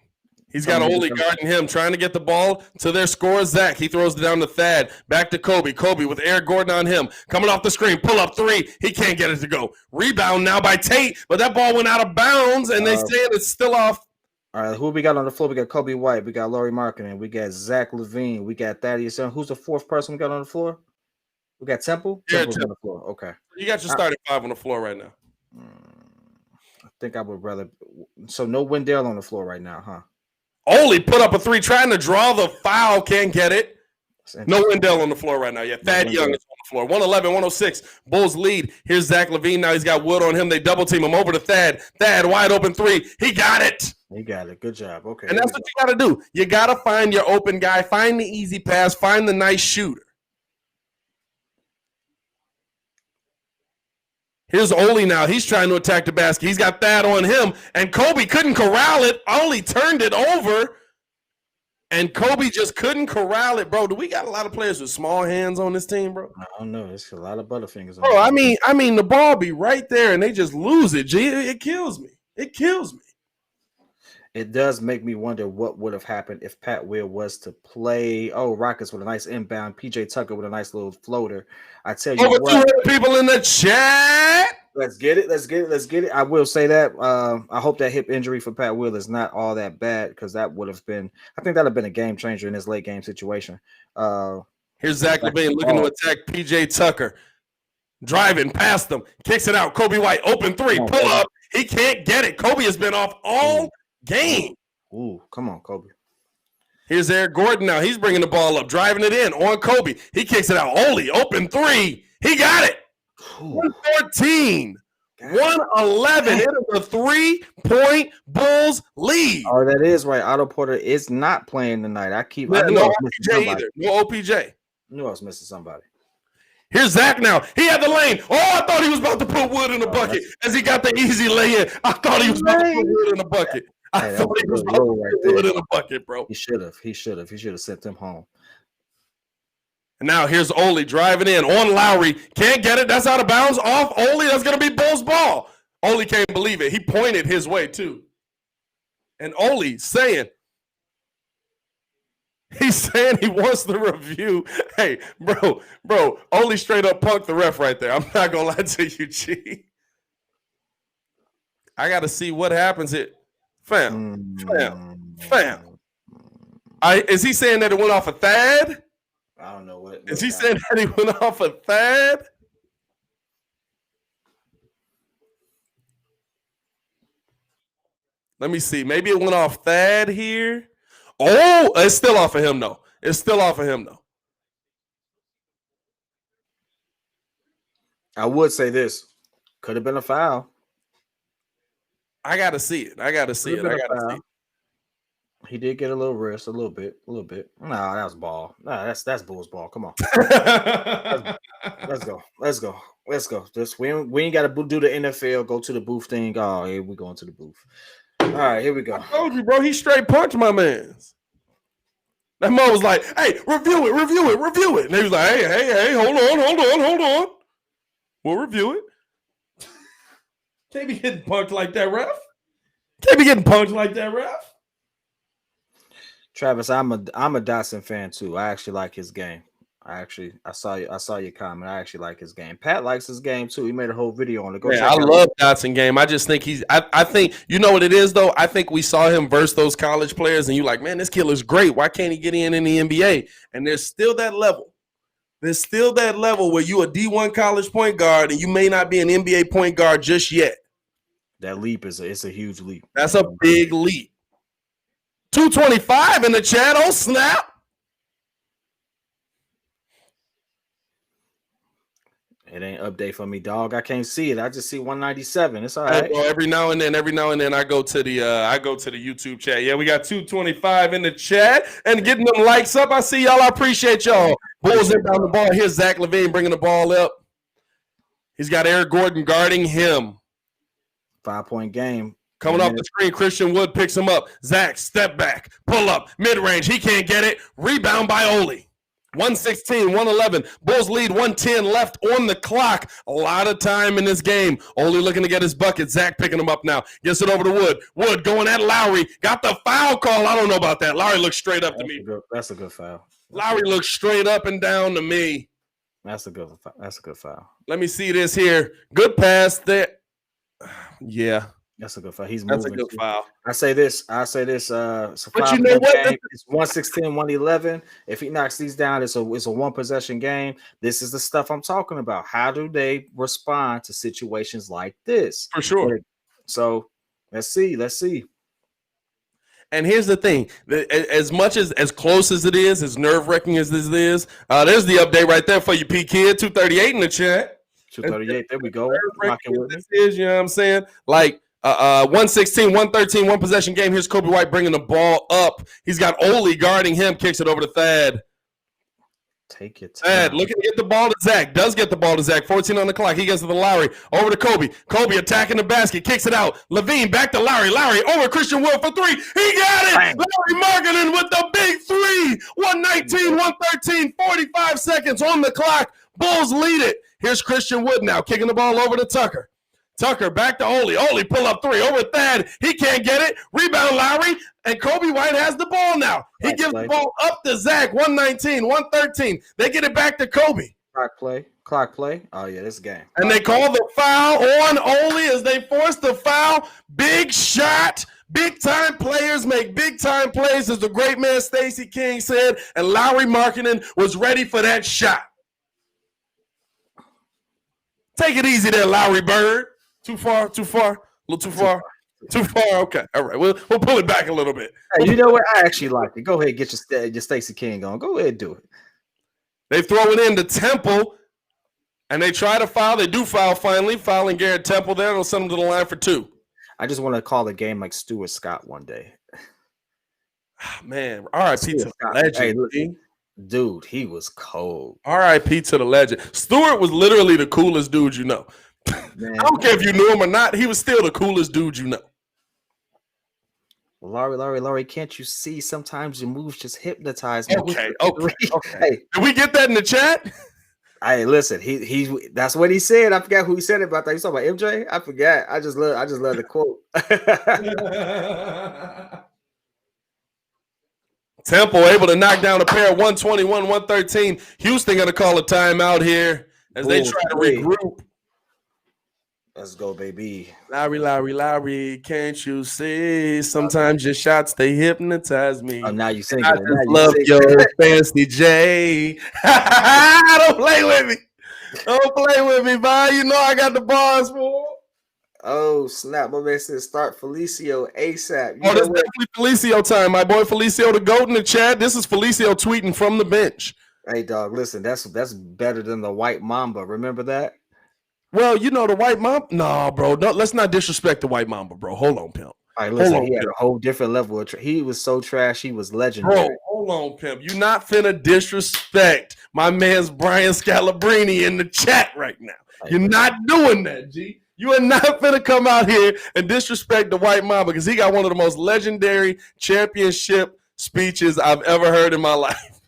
[SPEAKER 1] He's got Ole guarding him, trying to get the ball to their scorer, Zach. He throws it down to Thad. Back to Kobe. Kobe with Eric Gordon on him. Coming off the screen. Pull up three. He can't get it to go. Rebound now by Tate, but that ball went out of bounds, and they say it's still off.
[SPEAKER 2] All right, who we got on the floor? We got Kobe White. We got Larry Markkinen. We got Zach LaVine. We got Thaddeus Young. Who's the fourth person we got on the floor? We got Temple?
[SPEAKER 1] Yeah,
[SPEAKER 2] Temple's on the floor. Okay.
[SPEAKER 1] You got your starting five on the floor right now.
[SPEAKER 2] I think I would rather – so no Wendell on the floor right now, huh?
[SPEAKER 1] Ole put up a three, trying to draw the foul, can't get it. No Wendell on the floor right now. Yeah, Thad Young is on the floor. 111-106. Bulls lead. Here's Zach LaVine. Now he's got Wood on him. They double team him over to Thad. Thad, wide open three. He got it.
[SPEAKER 2] He got it. Good job. Okay.
[SPEAKER 1] And that's what you got to do. You got to find your open guy. Find the easy pass. Find the nice shooter. Here's Ole now. He's trying to attack the basket. He's got Thad on him, and Kobe couldn't corral it. Ole turned it over, and Kobe just couldn't corral it, bro. Do we got a lot of players with small hands on this team, bro?
[SPEAKER 2] I don't know. There's a lot of butterfingers.
[SPEAKER 1] Bro, I mean, the ball be right there, and they just lose it. G, it kills me. It kills me.
[SPEAKER 2] It does make me wonder what would have happened if Pat Will was to play. Oh, Rockets with a nice inbound. PJ Tucker with a nice little floater. I tell you
[SPEAKER 1] over
[SPEAKER 2] what,
[SPEAKER 1] 200 people in the chat.
[SPEAKER 2] Let's get it. I will say that. I hope that hip injury for Pat Will is not all that bad, because that would have been. I think that would have been a game changer in this late game situation.
[SPEAKER 1] Here's Zach LaVine looking to attack PJ Tucker. Driving past them, kicks it out. Kobe White, open three, pull up. He can't get it. Kobe has been off all game.
[SPEAKER 2] Ooh, come on, Kobe.
[SPEAKER 1] Here's Eric Gordon now. He's bringing the ball up, driving it in on Kobe. He kicks it out. Ole, open three. He got it. 114. 111. It is a 3-point Bulls lead.
[SPEAKER 2] Oh, that is right. Otto Porter is not playing tonight.
[SPEAKER 1] No OPJ either. No OPJ.
[SPEAKER 2] I knew I was missing somebody.
[SPEAKER 1] Here's Zach now. He had the lane. Oh, I thought he was about to put Wood in the bucket as he got the easy lay-in. I thought he was about to put Wood in the bucket. I thought he was about to put Wood in the bucket, bro.
[SPEAKER 2] He should have. He should have sent them home.
[SPEAKER 1] And now here's Ole driving in on Lowry. Can't get it. That's out of bounds. Off Ole. That's going to be Bulls ball. Ole can't believe it. He pointed his way, too. And Ole saying, he's saying he wants the review. Hey, bro, Ole straight up punked the ref right there. I'm not going to lie to you, G. I got to see what happens here. Fam. Is he saying that it went off a Thad?
[SPEAKER 2] I don't know what.
[SPEAKER 1] Is he saying that he went off a Thad? Let me see. Maybe it went off Thad here. Oh, it's still off of him, though.
[SPEAKER 2] I would say this. Could have been a foul.
[SPEAKER 1] I got to see it.
[SPEAKER 2] He did get a little wrist, a little bit. No, that was ball. No, that's Bulls ball. Come on. Let's go. Just we ain't got to do the NFL. Go to the booth thing. Oh, here we going to the booth. All right, here we go.
[SPEAKER 1] I told you, bro. He straight punched my man's. That man was like, "Hey, review it." And he was like, "Hey, hold on. We'll review it." Can't be getting punked like that, ref. Can't be getting punched like that, ref.
[SPEAKER 2] Travis, I'm a Dotson fan too. I actually like his game. I saw your comment. I actually like his game. Pat likes his game too. He made a whole video on it. Go check
[SPEAKER 1] I
[SPEAKER 2] it out.
[SPEAKER 1] love Dotson game. I just think I think you know what it is though. I think we saw him versus those college players, and you like, man, this kid is great. Why can't he get in the NBA? And there's still that level. There's still that level where you a D1 college point guard, and you may not be an NBA point guard just yet.
[SPEAKER 2] That leap it's a huge leap.
[SPEAKER 1] That's a big leap. 225 in the chat. Oh snap!
[SPEAKER 2] It ain't update for me, dog. I can't see it. I just see 197. It's all right.
[SPEAKER 1] Every now and then, I go to the YouTube chat. Yeah, we got 225 in the chat and getting them likes up. I see y'all. I appreciate y'all. Bulls inbound the ball. Here's Zach LaVine bringing the ball up. He's got Eric Gordon guarding him.
[SPEAKER 2] 5-point game.
[SPEAKER 1] Coming off the screen, Christian Wood picks him up. Zach, step back, pull up, mid-range. He can't get it. Rebound by Ole. 116, 111. Bulls lead, 110 left on the clock. A lot of time in this game. Ole looking to get his bucket. Zach picking him up now. Gets it over to Wood. Wood going at Lowry. Got the foul call. I don't know about that. Lowry looks straight up to me.
[SPEAKER 2] That's a good foul.
[SPEAKER 1] Lowry looks straight up and down to me.
[SPEAKER 2] That's a good foul.
[SPEAKER 1] Let me see this here. Good pass there. Yeah.
[SPEAKER 2] That's a good foul. He's
[SPEAKER 1] That's
[SPEAKER 2] moving.
[SPEAKER 1] a good foul.
[SPEAKER 2] I say this. It's a
[SPEAKER 1] But you know what?
[SPEAKER 2] game. It's 116, 111. If he knocks these down, it's a one possession game. This is the stuff I'm talking about. How do they respond to situations like this?
[SPEAKER 1] For sure.
[SPEAKER 2] So let's see.
[SPEAKER 1] And here's the thing: as much as close as it is, as nerve-wracking as this is, there's the update right there for you, P Kid. 238 in the chat.
[SPEAKER 2] 238. There we go.
[SPEAKER 1] This is, you know what I'm saying? Like 116, 113, one possession game. Here's Kobe White bringing the ball up. He's got Ole guarding him. Kicks it over to Thad.
[SPEAKER 2] Take it.
[SPEAKER 1] Thad looking to get the ball to Zach. Does get the ball to Zach. 14 on the clock. He gets to the Lowry. Over to Kobe. Kobe attacking the basket. Kicks it out. LaVine back to Lowry. Lowry over Christian Wood for three. He got it.
[SPEAKER 2] Bang.
[SPEAKER 1] Lowry Markkanen with the big three. 119, 113, 45 seconds on the clock. Bulls lead it. Here's Christian Wood now kicking the ball over to Tucker. Tucker back to Ole. Ole pull up three over Thad. He can't get it. Rebound Lowry. And Kobe White has the ball now. He gives the ball up to Zach. 119, 113. They get it back to Kobe.
[SPEAKER 2] Clock play. Oh, yeah, this game.
[SPEAKER 1] And they call the foul on Ole as they force the foul. Big shot. Big-time players make big-time plays, as the great man Stacey King said. And Lowry Markkanen was ready for that shot. Take it easy there, Lowry Bird. Too far? A little too far? Too far? Okay. All right. We'll pull it back a little bit.
[SPEAKER 2] Hey, you know what? I actually like it. Go ahead, get your Stacey King on. Go ahead, do it.
[SPEAKER 1] They throw it into Temple, and they try to foul. They do foul finally, fouling Garrett Temple there. They'll send him to the line for two.
[SPEAKER 2] I just want to call the game like Stuart Scott one day.
[SPEAKER 1] Man, R.I.P. to the legend.
[SPEAKER 2] Hey, dude, he was cold.
[SPEAKER 1] R.I.P. to the legend. Stewart was literally the coolest dude you know. Man. I don't care if you knew him or not. He was still the coolest dude you know.
[SPEAKER 2] Laurie, can't you see sometimes your moves just hypnotize me?
[SPEAKER 1] Okay. Hey, did we get that in the chat?
[SPEAKER 2] Hey, listen, he that's what he said. I forgot who he said it about that. You talking about MJ? I forgot. I just love the quote.
[SPEAKER 1] Temple able to knock down a pair. 121, 113. Houston going to call a timeout here as they try to regroup.
[SPEAKER 2] Let's go, baby.
[SPEAKER 1] Lowry, can't you see? Sometimes your shots, they hypnotize me.
[SPEAKER 2] Oh, now you sing
[SPEAKER 1] I
[SPEAKER 2] it.
[SPEAKER 1] just love your fancy J. Don't play with me. Don't play with me, boy. You know I got the bars for.
[SPEAKER 2] Oh, snap. My man said start Felicio ASAP.
[SPEAKER 1] This is definitely Felicio time. My boy Felicio the GOAT in the chat. This is Felicio tweeting from the bench.
[SPEAKER 2] Hey, dog, listen, that's better than the White Mamba. Remember that?
[SPEAKER 1] Well, you know the White Mamba. No, bro. No, let's not disrespect the White Mamba, bro. Hold on, pimp.
[SPEAKER 2] All right, listen. He had a whole different level of. He was so trash. He was legendary.
[SPEAKER 1] Bro, hold on, pimp. You're not finna disrespect my man's Brian Scalabrine in the chat right now. You're not doing that, G. You are not finna come out here and disrespect the White Mamba because he got one of the most legendary championship speeches I've ever heard in my life.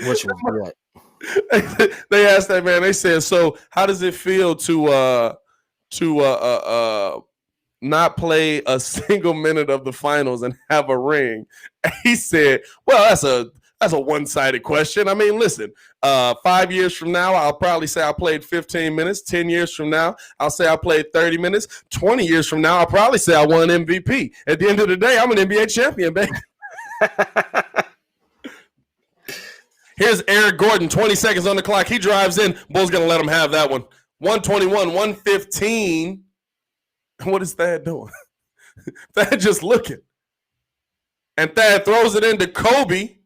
[SPEAKER 2] Which was what?
[SPEAKER 1] They asked that man. They said, "So, how does it feel to not play a single minute of the finals and have a ring? He said, well, that's a one-sided question. I mean, listen, 5 years from now, I'll probably say I played 15 minutes. 10 years from now, I'll say I played 30 minutes. 20 years from now, I'll probably say I won MVP. At the end of the day, I'm an NBA champion, baby. Here's Eric Gordon, 20 seconds on the clock. He drives in. Bulls going to let him have that one. 121, 115. What is Thad doing? Thad just looking. And Thad throws it into Kobe.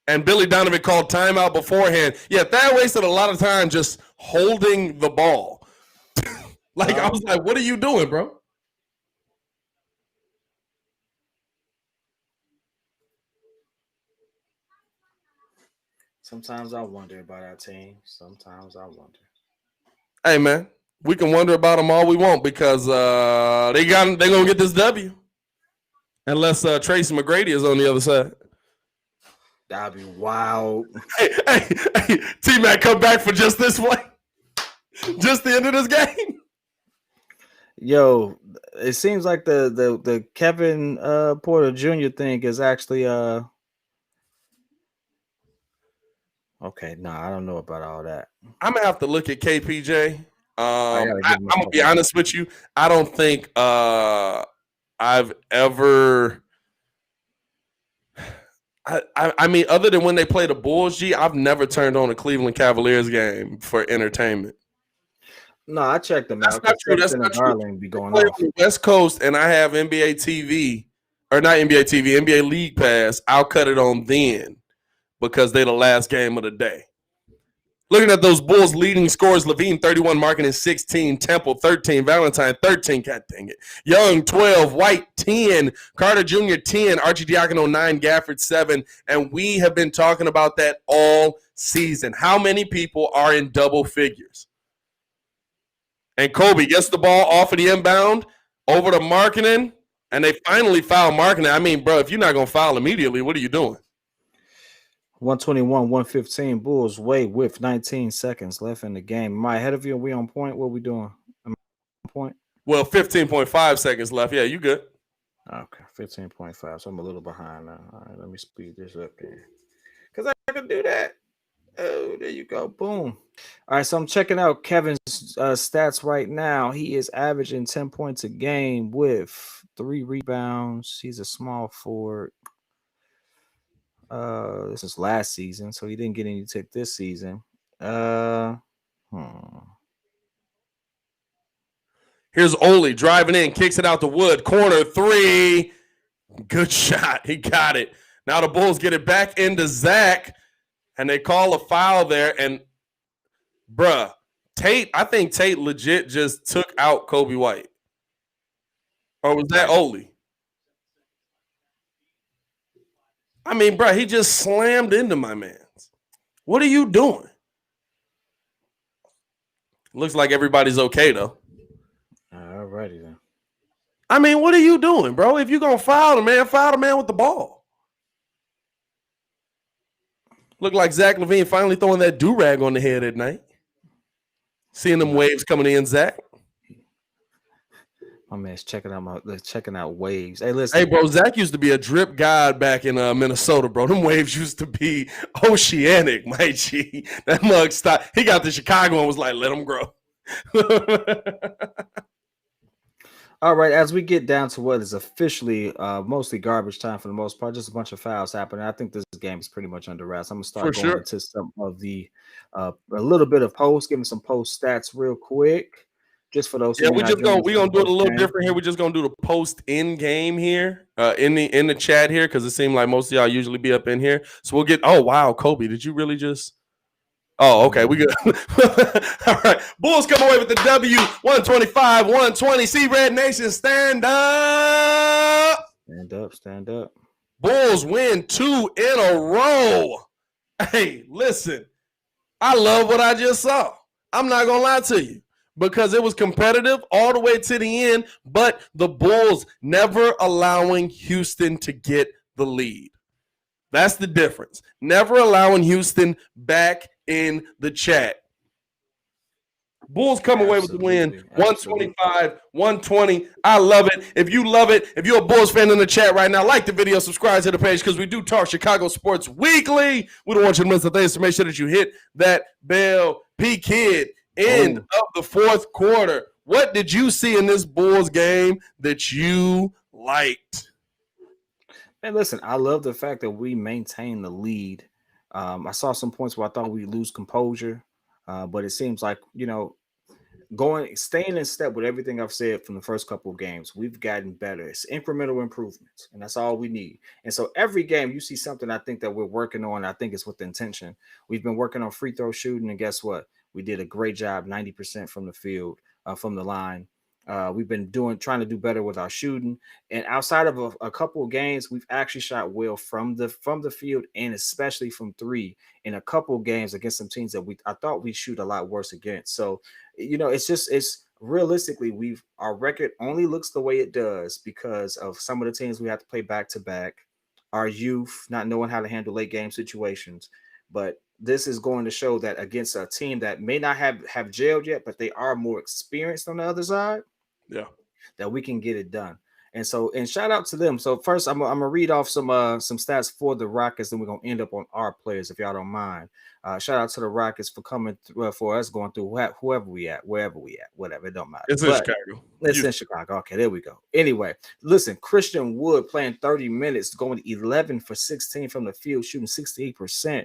[SPEAKER 1] And Billy Donovan called timeout beforehand. Yeah, Thad wasted a lot of time just holding the ball. I was like, what are you doing, bro?
[SPEAKER 2] Sometimes I wonder about our team. Sometimes I wonder.
[SPEAKER 1] Hey, man, we can wonder about them all we want because they're going to get this W. Unless Tracy McGrady is on the other side.
[SPEAKER 2] That'd be wild.
[SPEAKER 1] Hey, T-Mac come back for just this one. Just the end of this game.
[SPEAKER 2] Yo, it seems like the Kevin Porter Jr. thing is actually okay. I don't know about all that.
[SPEAKER 1] I'm gonna have to look at KPJ. I'm gonna be honest with you. I don't think I've ever. I mean, other than when they play the Bulls, I've never turned on a Cleveland Cavaliers game for entertainment.
[SPEAKER 2] No, I checked them out.
[SPEAKER 1] That's not true. That's not true. Be going on the West Coast, and I have NBA TV, or not NBA TV, NBA League Pass. I'll cut it on then because they're the last game of the day. Looking at those Bulls leading scores, Levine 31, Markkanen 16, Temple 13, Valentine 13, God dang it. Young 12, White 10, Carter Jr. 10, Arcidiacono 9, Gafford 7, and we have been talking about that all season. How many people are in double figures? And Kobe gets the ball off of the inbound over to Markkanen, and they finally foul Markkanen. I mean, bro, if you're not going to foul immediately, what are you doing?
[SPEAKER 2] 121, 115 Bulls way with 19 seconds left in the game. Am I ahead of you? Are we on point? What are we doing? Am I on point?
[SPEAKER 1] Well, 15.5 seconds left. Yeah, you good.
[SPEAKER 2] Okay, 15.5. So I'm a little behind now. All right, let me speed this up here. Because I can do that. Oh, there you go. Boom. All right, so I'm checking out Kevin's stats right now. He is averaging 10 points a game with 3 rebounds. He's a small forward. This is last season, so he didn't get any tick this season. Here's
[SPEAKER 1] Ole driving in, kicks it out to Wood. Corner 3. Good shot. He got it. Now the Bulls get it back into Zach. And they call a foul there, and bruh, I think Tate legit just took out Kobe White. Or was that Ole? I mean, bruh, he just slammed into my mans. What are you doing? Looks like everybody's okay, though.
[SPEAKER 2] All righty then.
[SPEAKER 1] I mean, what are you doing, bro? If you're going to foul the man with the ball. Looked like Zach LaVine finally throwing that do-rag on the head at night. Seeing them waves coming in, Zach.
[SPEAKER 2] My man's checking out waves. Hey, listen.
[SPEAKER 1] Hey, bro, Zach used to be a drip god back in Minnesota, bro. Them waves used to be oceanic, my G. That mug stopped. He got to Chicago and was like, let them grow.
[SPEAKER 2] All right, as we get down to what is officially mostly garbage time for the most part, just a bunch of fouls happening. I think this game is pretty much under wraps. I'm gonna start going into some of the a little bit of post, giving some post stats real quick, just for those.
[SPEAKER 1] Yeah, we're gonna do it a little different here. We're just gonna do the post in game here, in the chat here, because it seemed like most of y'all usually be up in here. So we'll get. Oh wow, Kobe, did you really just? Oh, okay, we good. All right, Bulls come away with the W, 125-120. See, Red Nation, stand up.
[SPEAKER 2] Stand up.
[SPEAKER 1] Bulls win 2 in a row. Hey, listen, I love what I just saw. I'm not going to lie to you because it was competitive all the way to the end, but the Bulls never allowing Houston to get the lead. That's the difference. Never allowing Houston back in the chat. Bulls come away with the win,
[SPEAKER 2] Absolutely.
[SPEAKER 1] 125, 120. I love it. If you love it, if you're a Bulls fan in the chat right now, like the video, subscribe to the page because we do talk Chicago sports weekly. We don't want you to miss the things, so make sure that you hit that bell. P Kid, end of the fourth quarter. What did you see in this Bulls game that you liked?
[SPEAKER 2] And listen, I love the fact that we maintain the lead. I saw some points where I thought we'd lose composure, but it seems like, staying in step with everything I've said from the first couple of games, we've gotten better. It's incremental improvements, and that's all we need. And so every game you see something I think that we're working on. I think it's with intention. We've been working on free throw shooting, and guess what? We did a great job, 90% from the field, from the line. We've been trying to do better with our shooting, and outside of a couple of games, we've actually shot well from the field and especially from three in a couple of games against some teams that I thought we'd shoot a lot worse against. So, it's realistically our record only looks the way it does because of some of the teams we have to play back to back, our youth not knowing how to handle late game situations, but this is going to show that against a team that may not have jailed yet, but they are more experienced on the other side.
[SPEAKER 1] Yeah,
[SPEAKER 2] that we can get it done. And shout out to them. So first, I'm gonna read off some stats for the Rockets, then we're gonna end up on our players if y'all don't mind. Shout out to the Rockets for coming for us going through whoever we at, wherever we at, whatever, it don't matter.
[SPEAKER 1] It's in Chicago.
[SPEAKER 2] It's in Chicago. Okay, there we go. Anyway, listen, Christian Wood playing 30 minutes, going 11 for 16 from the field, shooting 68%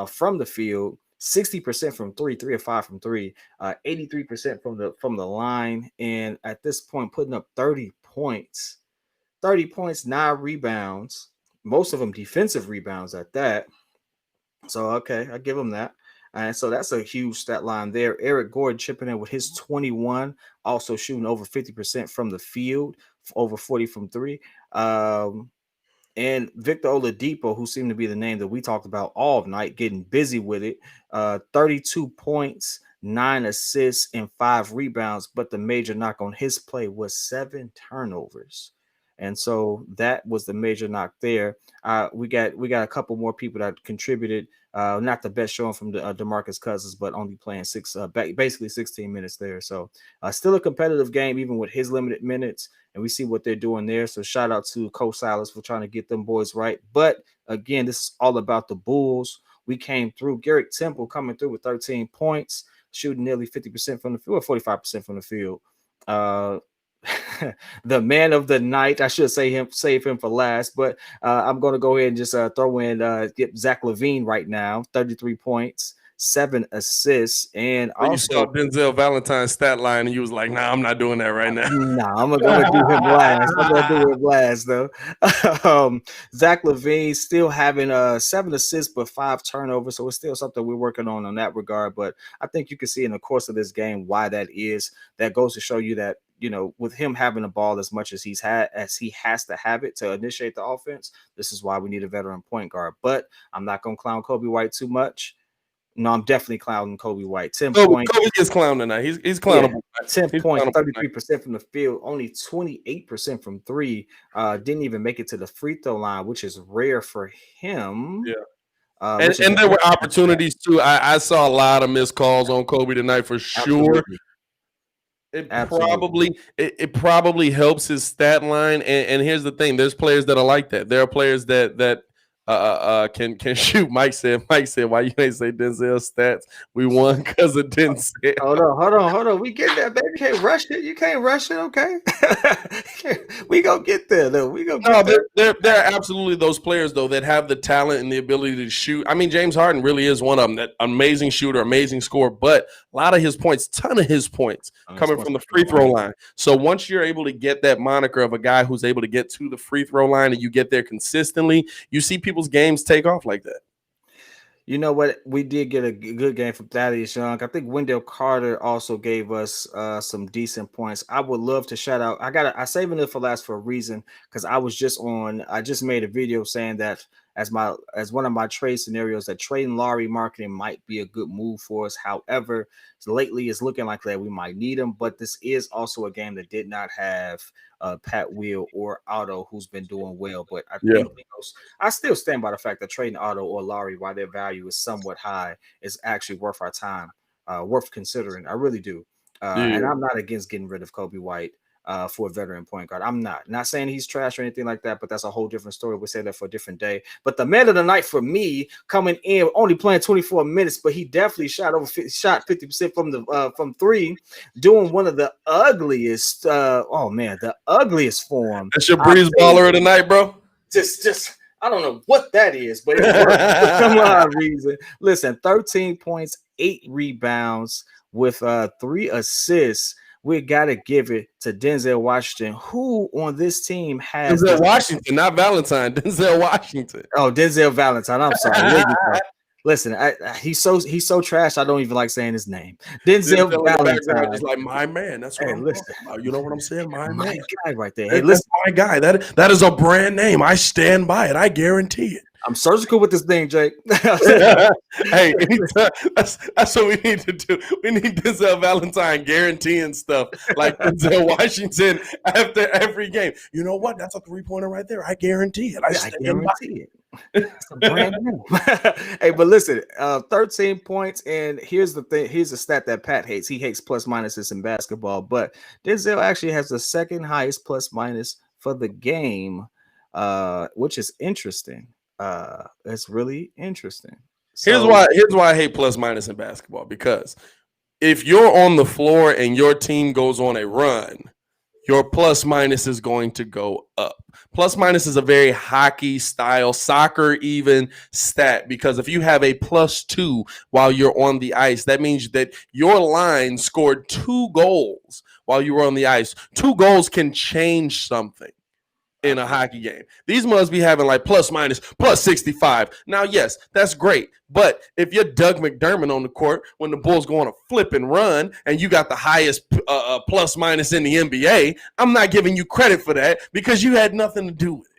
[SPEAKER 2] from the field. 60% from three or five from three, 83% from the line, and at this point putting up 30 points, 9 rebounds, most of them defensive rebounds at that. So okay, I give him that. And so that's a huge stat line there. Eric Gordon chipping in with his 21, also shooting over 50% from the field, over 40 from three. And Victor Oladipo, who seemed to be the name that we talked about all night, getting busy with it. 32 points, 9 assists, and 5 rebounds. But the major knock on his play was 7 turnovers. And so that was the major knock there. We got a couple more people that contributed. Not the best showing from DeMarcus Cousins, but only playing basically 16 minutes there. So still a competitive game, even with his limited minutes. And we see what they're doing there. So shout out to Coach Silas for trying to get them boys right. But again, this is all about the Bulls. We came through. Garrett Temple coming through with 13 points, shooting nearly 50% from the field, 45% from the field. The man of the night, I should save him for last, but I'm going to go ahead and just throw in get Zach LaVine right now, 33 points, 7 assists, and
[SPEAKER 1] also you saw Denzel Valentine's stat line, and you was like, "Nah, I'm not doing that right now."
[SPEAKER 2] Nah, I'm gonna do him last. I'm gonna do him last though. Zach LaVine still having 7 assists but 5 turnovers, so it's still something we're working on that regard. But I think you can see in the course of this game why that is. That goes to show you that, with him having the ball as much as he has to have it to initiate the offense, this is why we need a veteran point guard. But I'm not gonna clown Kobe White too much. No, I'm definitely clowning Kobe White. 10 points.
[SPEAKER 1] Kobe gets clowned tonight. He's clownable.
[SPEAKER 2] Yeah, 10 points, 33% from the field, only 28% from three. Didn't even make it to the free throw line, which is rare for him.
[SPEAKER 1] Yeah. And there were opportunities too. I saw a lot of missed calls on Kobe tonight for sure.
[SPEAKER 2] Absolutely.
[SPEAKER 1] It probably helps his stat line. And here's the thing: there's players that are like that. There are players that can shoot. Mike said, why you ain't say Denzel's stats? We won because of Denzel.
[SPEAKER 2] Hold on. We get that, baby. You can't rush it. Okay. We gonna get there though.
[SPEAKER 1] There are absolutely those players though that have the talent and the ability to shoot. I mean, James Harden really is one of them. That amazing shooter, amazing scorer, but a lot of his points, ton of his points coming from the free throw line. So once you're able to get that moniker of a guy who's able to get to the free throw line and you get there consistently, you see people's games take off like that.
[SPEAKER 2] You know what? We did get a good game from Thaddeus Young. I think Wendell Carter also gave us some decent points. I would love to shout out. I saving it for last for a reason, because I just made a video saying that as one of my trade scenarios, that trading Lauri Markkanen might be a good move for us. However, lately it's looking like that we might need him, but this is also a game that did not have Pat Will or Otto, who's been doing well. But I think I still stand by the fact that trading Otto or Lauri, while their value is somewhat high, is actually worth our time. worth considering. I really do. And I'm not against getting rid of Kobe White for a veteran point guard. I'm not saying he's trash or anything like that, but that's a whole different story. We'll say that for a different day. But the man of the night for me, coming in, only playing 24 minutes, but he definitely shot 50% from three, doing one of the ugliest. The ugliest form.
[SPEAKER 1] That's your breeze baller of the night, bro.
[SPEAKER 2] Just I don't know what that is, but it worked for some odd reason. Listen, 13 points, 8 rebounds with 3 assists. We got to give it to Denzel Washington, who on this team has
[SPEAKER 1] Denzel Washington, not Valentine. Denzel Washington.
[SPEAKER 2] Oh, Denzel Valentine. I'm sorry. Listen, he's so trash. I don't even like saying his name. Denzel Valentine
[SPEAKER 1] is like my man. That's what I'm talking about. You know what I'm saying? My man,
[SPEAKER 2] guy right there.
[SPEAKER 1] Hey, listen, my guy. That is a brand name. I stand by it. I guarantee it.
[SPEAKER 2] I'm surgical with this thing, Jake.
[SPEAKER 1] Hey, that's what we need to do. We need Denzel Valentine guaranteeing stuff like Denzel Washington after every game. You know what? That's a 3-pointer right there. I guarantee it. I guarantee it.
[SPEAKER 2] It's a brand new. Hey, but listen, 13 points, and here's the thing. Here's a stat that Pat hates. He hates plus minuses in basketball, but Denzel actually has the second highest plus minus for the game, which is interesting. It's really interesting.
[SPEAKER 1] Here's why I hate plus minus in basketball, because if you're on the floor and your team goes on a run, your plus minus is going to go up. Plus minus is a very hockey style, soccer even stat, because if you have a +2 while you're on the ice, that means that your line scored 2 goals while you were on the ice. 2 goals can change something in a hockey game. These must be having like plus minus plus 65. Now, yes, that's great. But if you're Doug McDermott on the court when the Bulls go on a flip and run and you got the highest plus minus in the NBA, I'm not giving you credit for that because you had nothing to do with it.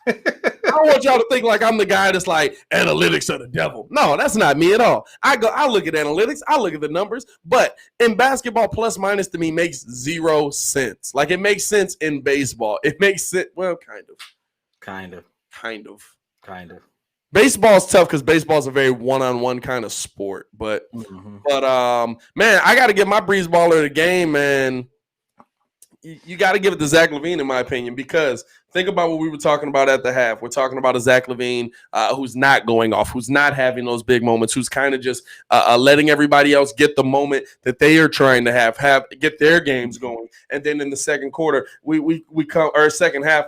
[SPEAKER 1] I don't want y'all to think like I'm the guy that's like analytics are the devil. No, that's not me at all. I look at analytics, I look at the numbers, but in basketball, plus minus to me makes 0 sense. Like it makes sense in baseball. It makes sense. Well, kind of. Baseball's tough because baseball's a very one-on-one kind of sport. But man, I got to give my breeze baller of the game, man. You got to give it to Zach LaVine, in my opinion, because think about what we were talking about at the half. We're talking about a Zach LaVine who's not going off, who's not having those big moments, who's kind of just letting everybody else get the moment that they are trying to get their games going. And then in the second quarter, second half,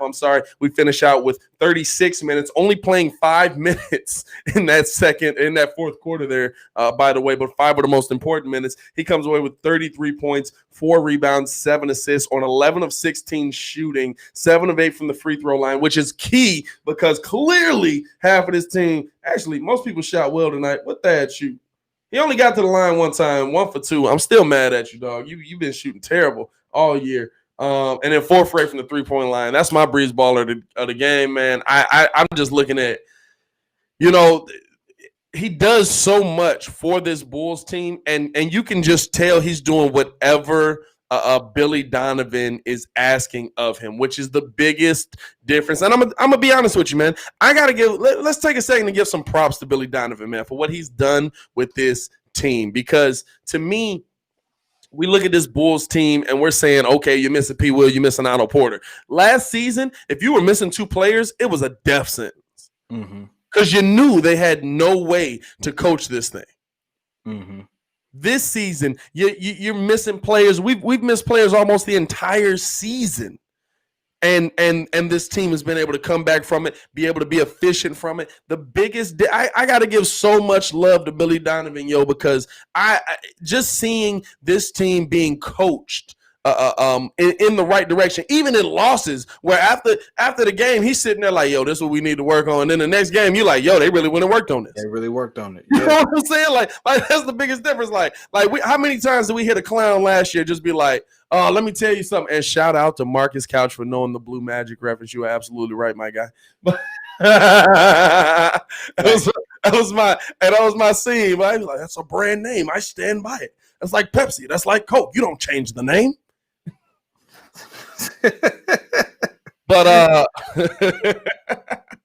[SPEAKER 1] we finish out with 36 minutes, only playing 5 minutes in that fourth quarter there, by the way, but 5 of the most important minutes. He comes away with 33 points, 4 rebounds, 7 assists on 11 of 16 shooting, 7 of 8 from the free throw line, which is key because clearly half of this team, actually, most people shot well tonight. What the heck shoot? He only got to the line one time, 1 for 2. I'm still mad at you, dog. You've been shooting terrible all year. And then 4 for 8 from the 3-point line. That's my breeze baller of the game, man. I'm just looking at, he does so much for this Bulls team, and you can just tell he's doing whatever Billy Donovan is asking of him, which is the biggest difference. And I'm gonna be honest with you, man. Let's take a second to give some props to Billy Donovan, man, for what he's done with this team. Because to me, we look at this Bulls team and we're saying, okay, you're missing P. Will, you're missing Otto Porter. Last season, if you were missing 2 players, it was a death sentence. Because you knew they had no way to coach this thing. This season, you're missing players. We've missed players almost the entire season, and this team has been able to come back from it, be able to be efficient from it. The biggest, I got to give so much love to Billy Donovan, because I just seeing this team being coached in the right direction, even in losses where after the game, he's sitting there like, yo, this is what we need to work on. And then the next game, you're like, yo, they really went and worked on this.
[SPEAKER 2] They really worked on it.
[SPEAKER 1] Yeah. You know what I'm saying? Like that's the biggest difference. How many times did we hit a clown last year just be like, oh, let me tell you something. And shout out to Marcus Couch for knowing the Blue Magic reference. You are absolutely right, my guy. But that was my scene. But I was like, that's a brand name. I stand by it. That's like Pepsi. That's like Coke. You don't change the name. But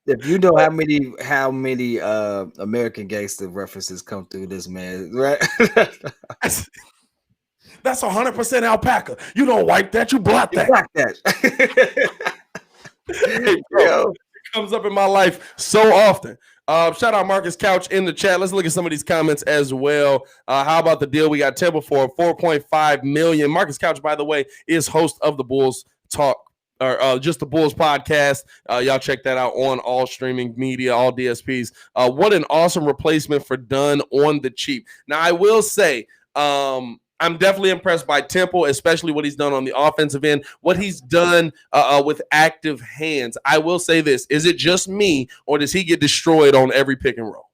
[SPEAKER 2] if You know how many American Gangster references come through this man, right?
[SPEAKER 1] That's 100% alpaca. You don't wipe that, you blot
[SPEAKER 2] You
[SPEAKER 1] that.
[SPEAKER 2] block that.
[SPEAKER 1] Hey, bro, it comes up in my life so often. Shout out Marcus Couch in the chat. Let's look at some of these comments as well. How about the deal we got Temple for $4.5 million? Marcus Couch, by the way, is host of the Bulls Talk, or just the Bulls podcast. Y'all check that out on all streaming media, all DSPs. What an awesome replacement for Dunn on the cheap. Now, I will say, I'm definitely impressed by Temple, especially what he's done on the offensive end, what he's done with active hands. I will say this. Is it just me, or does he get destroyed on every pick and roll?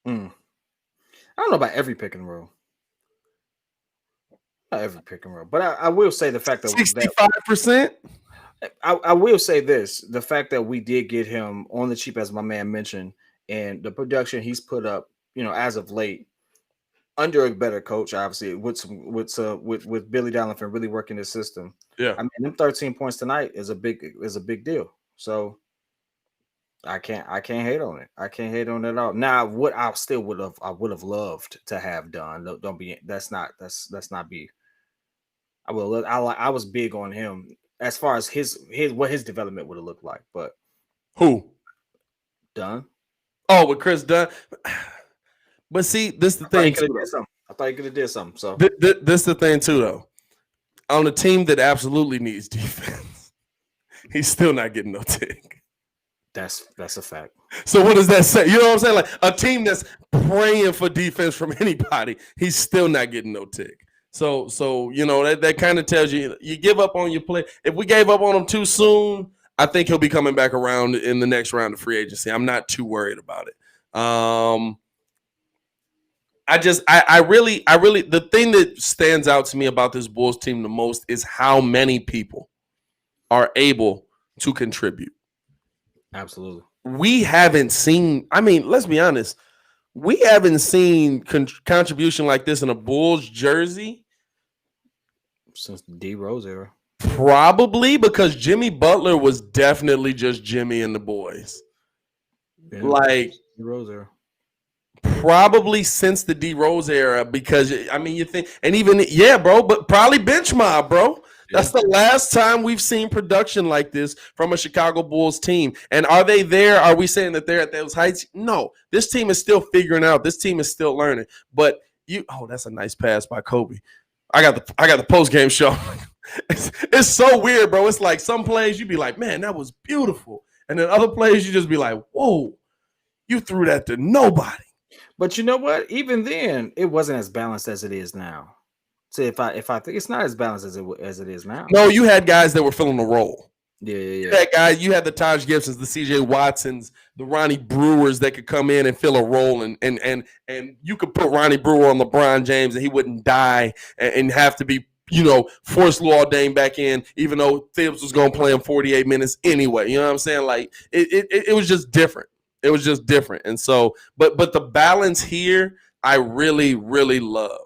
[SPEAKER 2] I don't know about every pick and roll. Not every pick and roll. But I will say the fact that
[SPEAKER 1] 65%?
[SPEAKER 2] I will say this. The fact that we did get him on the cheap, as my man mentioned, and the production he's put up, as of late, under a better coach, obviously, with Billy Donovan really working his system.
[SPEAKER 1] Yeah,
[SPEAKER 2] I mean, them 13 points tonight is a big deal. So I can't hate on it. I can't hate on it at all. Now, what I would have loved to have done. That's not be. I was big on him as far as what his development would have looked like, but
[SPEAKER 1] who
[SPEAKER 2] Dunn?
[SPEAKER 1] Oh, with Chris Dunn. But see, this is the thing.
[SPEAKER 2] I thought he could have did something. So
[SPEAKER 1] this is the thing too, though. On a team that absolutely needs defense, he's still not getting no tick.
[SPEAKER 2] That's a fact.
[SPEAKER 1] So what does that say? You know what I'm saying? Like a team that's praying for defense from anybody, he's still not getting no tick. So that kind of tells you give up on your play. If we gave up on him too soon, I think he'll be coming back around in the next round of free agency. I'm not too worried about it. I really, the thing that stands out to me about this Bulls team the most is how many people are able to contribute.
[SPEAKER 2] Absolutely.
[SPEAKER 1] We haven't seen, let's be honest, we haven't seen contribution like this in a Bulls jersey
[SPEAKER 2] since the D Rose era.
[SPEAKER 1] Probably because Jimmy Butler was definitely just Jimmy and the boys.
[SPEAKER 2] Yeah,
[SPEAKER 1] like
[SPEAKER 2] D Rose era.
[SPEAKER 1] Probably since the D Rose era, because you think, and even bro, but probably bench mob, bro. That's the last time we've seen production like this from a Chicago Bulls team. And are they there? Are we saying that they're at those heights? No. This team is still figuring out. This team is still learning. But that's a nice pass by Kobe. I got the post game show. It's so weird, bro. It's like some plays you'd be like, man, that was beautiful, and then other plays you just be like, whoa, you threw that to nobody.
[SPEAKER 2] But you know what? Even then, it wasn't as balanced as it is now. So if I think it's not as balanced as it is now.
[SPEAKER 1] No, you had guys that were filling the role.
[SPEAKER 2] Yeah.
[SPEAKER 1] You had the Taj Gibsons, the CJ Watsons, the Ronnie Brewers that could come in and fill a role, and you could put Ronnie Brewer on LeBron James and he wouldn't die and have to be, force Luol Deng back in, even though Thibs was going to play him 48 minutes anyway. You know what I'm saying? Like it was just different. It was just different. And so, but the balance here, I really, really love.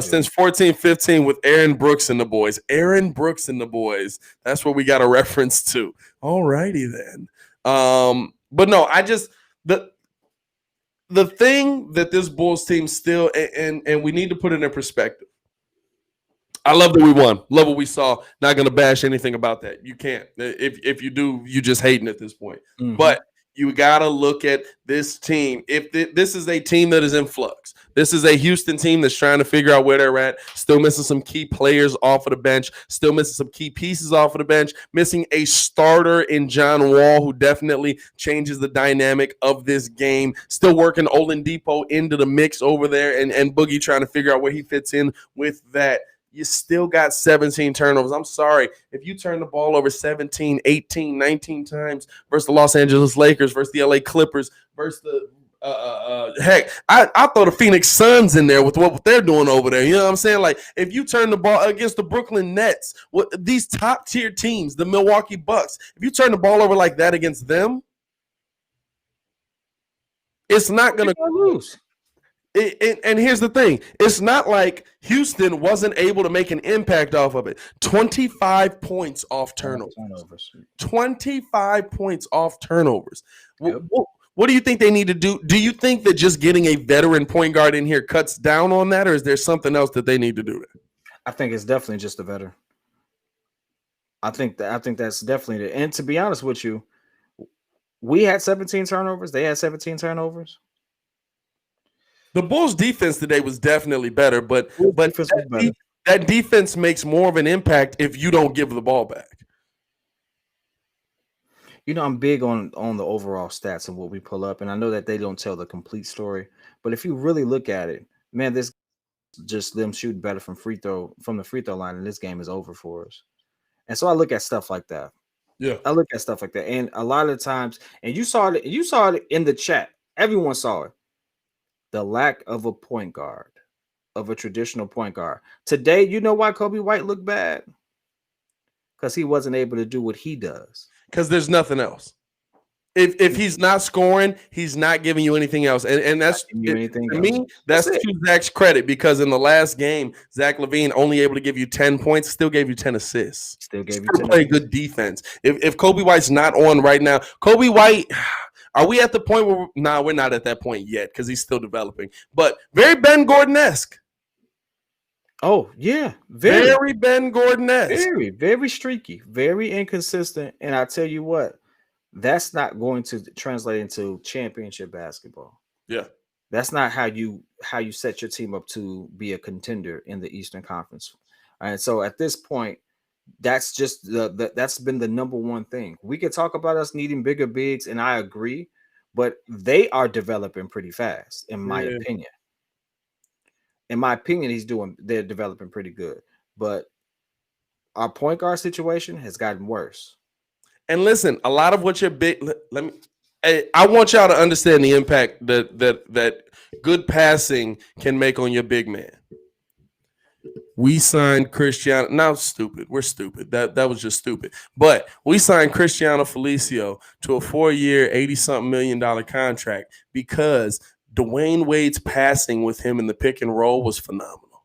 [SPEAKER 1] Since 14-15 with Aaron Brooks and the boys. Aaron Brooks and the boys. That's what we got a reference to. All righty then. But no, the thing that this Bulls team still, and we need to put it in perspective. I love that we won. Love what we saw. Not going to bash anything about that. You can't. If you do, you just hating at this point. Mm-hmm. But you got to look at this team. If this is a team that is in flux, this is a Houston team that's trying to figure out where they're at, still missing some key players off of the bench, still missing some key pieces off of the bench, missing a starter in John Wall, who definitely changes the dynamic of this game, still working Oladipo into the mix over there, and Boogie trying to figure out where he fits in with that. You still got 17 turnovers. I'm sorry. If you turn the ball over 17, 18, 19 times versus the Los Angeles Lakers, versus the LA Clippers, versus the heck, I throw the Phoenix Suns in there with what they're doing over there. You know what I'm saying? Like, if you turn the ball against the Brooklyn Nets, these top-tier teams, the Milwaukee Bucks, if you turn the ball over like that against them, it's not going to
[SPEAKER 2] lose.
[SPEAKER 1] And here's the thing. It's not like Houston wasn't able to make an impact off of it. 25 points off turnovers. 25 points off turnovers.
[SPEAKER 2] Yep.
[SPEAKER 1] What do you think they need to do? Do you think that just getting a veteran point guard in here cuts down on that, or is there something else that they need to do?
[SPEAKER 2] I think it's definitely just a veteran. I think that's definitely it. And to be honest with you, we had 17 turnovers. They had 17 turnovers.
[SPEAKER 1] The Bulls' defense today was definitely better, but that defense makes more of an impact if you don't give the ball back.
[SPEAKER 2] You know, I'm big on the overall stats and what we pull up, and I know that they don't tell the complete story. But if you really look at it, man, this just them shooting better from the free throw line, and this game is over for us. And so I look at stuff like that.
[SPEAKER 1] Yeah,
[SPEAKER 2] I look at stuff like that, and a lot of times, and you saw it in the chat. Everyone saw it. The lack of a point guard, of a traditional point guard. Today, you know why Coby White looked bad? Because he wasn't able to do what he does.
[SPEAKER 1] Because there's nothing else. If he's not scoring, he's not giving you anything else. And that's to me, that's to Zach's credit, because in the last game, Zach LaVine only able to give you 10 points, still gave you 10 assists. Still playing good defense. If Coby White's not on right now, Coby White, are we at the point where we're not at that point yet because he's still developing. But very Ben Gordon-esque.
[SPEAKER 2] Oh, yeah.
[SPEAKER 1] Very Ben Gordon-esque.
[SPEAKER 2] Very, very streaky, very inconsistent. And I tell you what, that's not going to translate into championship basketball.
[SPEAKER 1] Yeah.
[SPEAKER 2] That's not how you set your team up to be a contender in the Eastern Conference. And so at this point, that's just that's been the number one thing. We could talk about us needing bigger bigs, and I agree, but they are developing pretty fast, in my opinion. In my opinion, they're developing pretty good. But our point guard situation has gotten worse.
[SPEAKER 1] And listen, a lot of what your big I want y'all to understand the impact that good passing can make on your big man. We signed Cristiano. Now, stupid. We're stupid. That was just stupid. But we signed Cristiano Felicio to a 4-year, $80-something million contract because Dwayne Wade's passing with him in the pick and roll was phenomenal.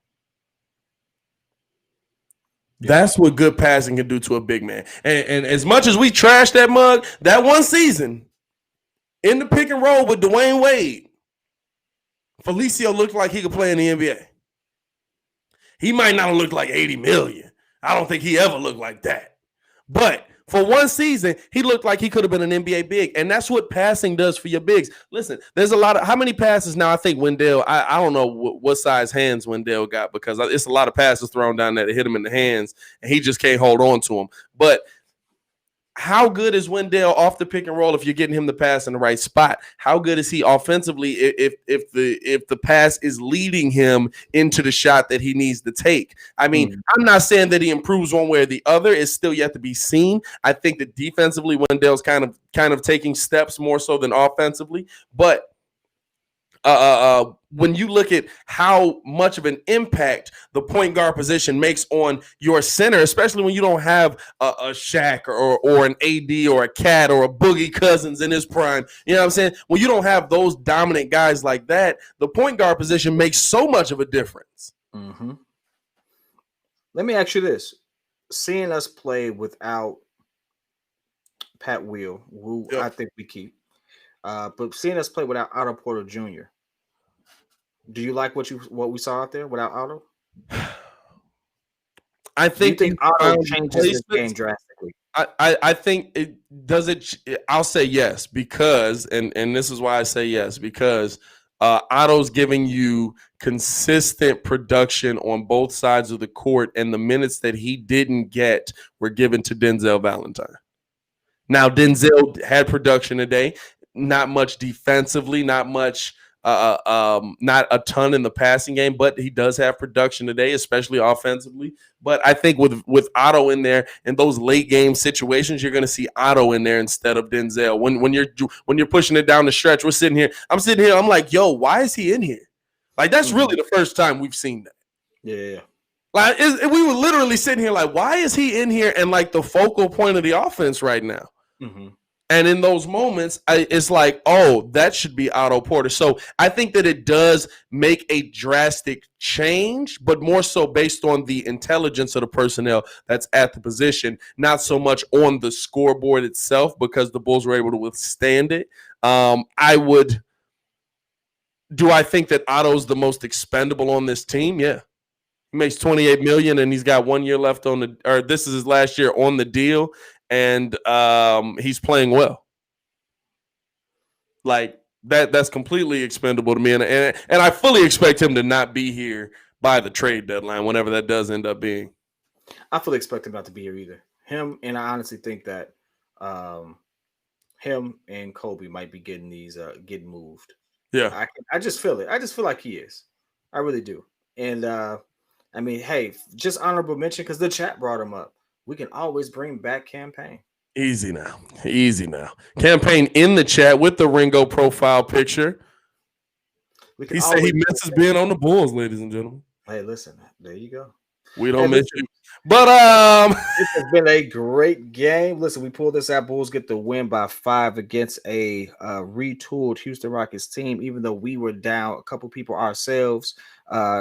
[SPEAKER 1] Yeah. That's what good passing can do to a big man. And as much as we trashed that mug, that one season in the pick and roll with Dwayne Wade, Felicio looked like he could play in the NBA. He might not have looked like 80 million. I don't think he ever looked like that. But for one season, he looked like he could have been an NBA big. And that's what passing does for your bigs. Listen, there's a lot of – how many passes now? I think Wendell – I don't know what size hands Wendell got, because it's a lot of passes thrown down there to hit him in the hands, and he just can't hold on to them. But how good is Wendell off the pick and roll if you're getting him the pass in the right spot? How good is he offensively if the pass is leading him into the shot that he needs to take? I mean, I'm not saying that he improves one way or the other. It's still yet to be seen. I think that defensively, Wendell's kind of taking steps more so than offensively. But when you look at how much of an impact the point guard position makes on your center, especially when you don't have a Shaq or an AD or a Cat or a Boogie Cousins in his prime, you know what I'm saying? When you don't have those dominant guys like that, the point guard position makes so much of a difference.
[SPEAKER 2] Mm-hmm. Let me ask you this. Seeing us play without Pat Will, who I think we keep, but seeing us play without Otto Porter Jr., do you like what we saw out there without Otto?
[SPEAKER 1] I think
[SPEAKER 2] Otto changes this game drastically.
[SPEAKER 1] I think it does it. I'll say yes, because and this is why I say yes, because Otto's giving you consistent production on both sides of the court, and the minutes that he didn't get were given to Denzel Valentine. Now, Denzel had production today, not much defensively, not much. Not a ton in the passing game, but he does have production today, especially offensively. But I think with Otto in there in those late game situations, you're going to see Otto in there instead of Denzel. When you're pushing it down the stretch, I'm sitting here. I'm like, yo, why is he in here? Like, that's really the first time we've seen that.
[SPEAKER 2] Yeah.
[SPEAKER 1] Like, we were literally sitting here like, why is he in here and like the focal point of the offense right now?
[SPEAKER 2] Mm-hmm.
[SPEAKER 1] And in those moments, it's like, oh, that should be Otto Porter. So I think that it does make a drastic change, but more so based on the intelligence of the personnel that's at the position, not so much on the scoreboard itself, because the Bulls were able to withstand it. Do I think that Otto's the most expendable on this team? Yeah. He makes $28 million and he's got 1 year left this is his last year on the deal. And he's playing well. Like that's completely expendable to me. And I fully expect him to not be here by the trade deadline, whenever that does end up being.
[SPEAKER 2] I fully expect him not to be here either. Him, and I honestly think that him and Kobe might be getting getting moved.
[SPEAKER 1] Yeah.
[SPEAKER 2] I just feel it. I just feel like he is. I really do. And I mean, hey, just honorable mention because the chat brought him up. We can always bring back Cam Payne.
[SPEAKER 1] Easy now. Cam Payne in the chat with the Ringo profile picture. He said he misses being on the Bulls, ladies and gentlemen.
[SPEAKER 2] Hey, listen, there you go.
[SPEAKER 1] We don't miss you. But
[SPEAKER 2] this has been a great game. Listen, we pulled this out. Bulls get the win by 5 against a retooled Houston Rockets team, even though we were down a couple people ourselves.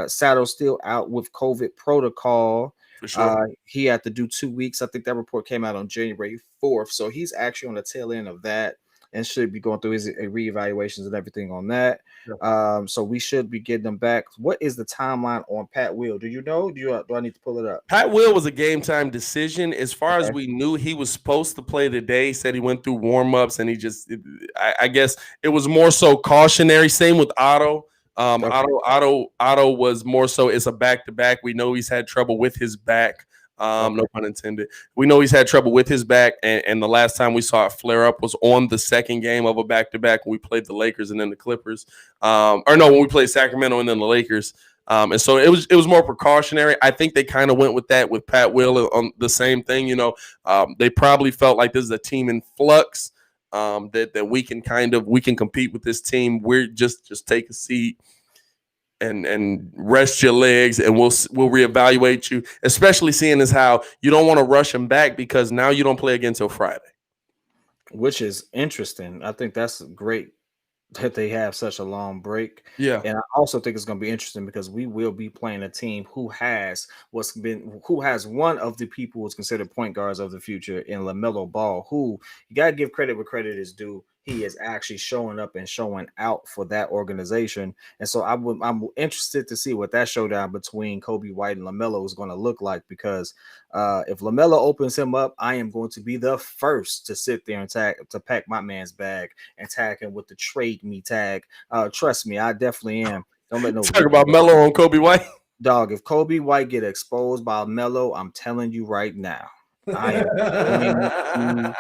[SPEAKER 2] Saddle's still out with COVID protocol. For sure. He had to do 2 weeks. I think that report came out on January 4th. So he's actually on the tail end of that and should be going through his reevaluations and everything on that. Yeah. So we should be getting them back. What is the timeline on Pat Will? Do you know? Do I need to pull it up?
[SPEAKER 1] Pat Will was a game time decision. As far as we knew, he was supposed to play today. Said he went through warm-ups and I guess it was more so cautionary. Same with Otto. Otto was more so, it's a back-to-back. We know he's had trouble with his back. No pun intended. We know he's had trouble with his back, and the last time we saw it flare up was on the second game of a back-to-back when we played the Lakers and then the Clippers. When we played Sacramento and then the Lakers. And so it was more precautionary. I think they kind of went with that with Pat Will on the same thing. They probably felt like this is a team in flux. That we can compete with this team. We're just take a seat and rest your legs, and we'll reevaluate you. Especially seeing as how you don't want to rush him back because now you don't play again until Friday,
[SPEAKER 2] which is interesting. I think that's great that they have such a long break.
[SPEAKER 1] Yeah,
[SPEAKER 2] and I also think it's going to be interesting because we will be playing a team who has one of the people who's considered point guards of the future in LaMelo Ball, who you got to give credit where credit is due. He is actually showing up and showing out for that organization. And so I'm interested to see what that showdown between Kobe White and LaMelo is going to look like, because if LaMelo opens him up, I am going to be the first to sit there and to pack my man's bag and tag him with the trade me tag. Trust me, I definitely am. Don't let no
[SPEAKER 1] talk about Melo on Kobe White.
[SPEAKER 2] Dog, if Kobe White get exposed by Melo, I'm telling you right now, I am going to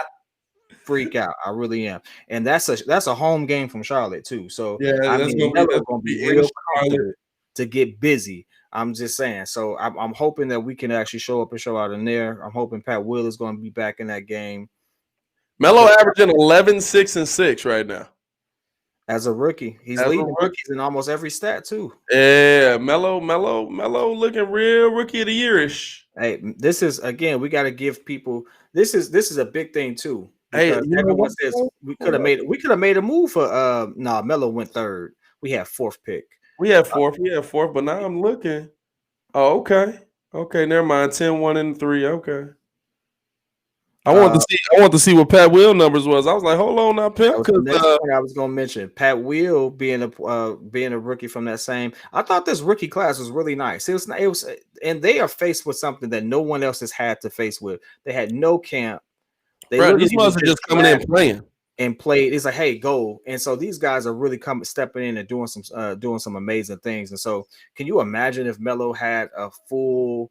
[SPEAKER 2] freak out. I really am. And that's a home game from Charlotte too. So
[SPEAKER 1] yeah,
[SPEAKER 2] Melo's gonna be real confident to get busy. I'm just saying. So I'm hoping that we can actually show up and show out in there. I'm hoping Pat Will is going to be back in that game.
[SPEAKER 1] Melo averaging 11, 6, and 6 right now.
[SPEAKER 2] As a rookie. He's leading rookies in almost every stat too.
[SPEAKER 1] Yeah, Melo looking real rookie of the year-ish.
[SPEAKER 2] Hey, this is, again, we got to give people, this is a big thing too.
[SPEAKER 1] Hey,
[SPEAKER 2] everyone says we could have made a move for Melo went third. We had fourth pick.
[SPEAKER 1] We had fourth, but now I'm looking. Oh, okay. Okay, never mind. 10, 1, and 3. Okay. I want to see what Pat Will numbers was. I was like, hold on now, Pimp.
[SPEAKER 2] I was gonna mention Pat Will being a rookie from that same. I thought this rookie class was really nice. It was, and they are faced with something that no one else has had to face with. They had no camp.
[SPEAKER 1] These ones are just coming in playing
[SPEAKER 2] and played. It's like, hey, go. And so these guys are really stepping in and doing some amazing things. And so, can you imagine if Melo had a full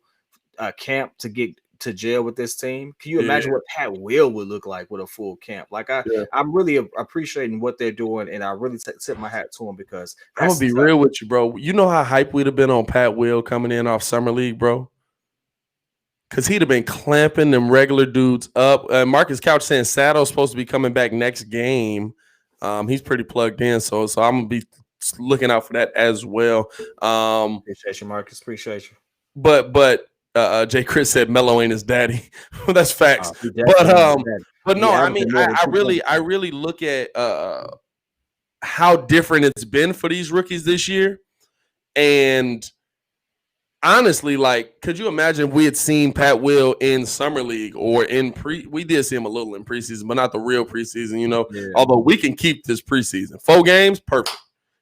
[SPEAKER 2] camp to get to jail with this team? Can you imagine what Pat Will would look like with a full camp? Like I'm really appreciating what they're doing, and I really tip my hat to them, because
[SPEAKER 1] I'm gonna be real with you, bro. You know how hype we'd have been on Pat Will coming in off Summer League, bro? Because he'd have been clamping them regular dudes up. Marcus Couch saying Saddle's supposed to be coming back next game. He's pretty plugged in, so I'm going to be looking out for that as well.
[SPEAKER 2] Appreciate you, Marcus. Appreciate you.
[SPEAKER 1] But Jay Chris said Melo ain't his daddy. That's facts. But
[SPEAKER 2] He
[SPEAKER 1] no, I
[SPEAKER 2] averaging
[SPEAKER 1] mean,
[SPEAKER 2] more than 2 points.
[SPEAKER 1] I really look at how different it's been for these rookies this year, and honestly, like, could you imagine if we had seen Pat Will in summer league or in we did see him a little in preseason, but not the real preseason, you know.
[SPEAKER 2] Yeah.
[SPEAKER 1] Although we can keep this preseason. 4 games, perfect.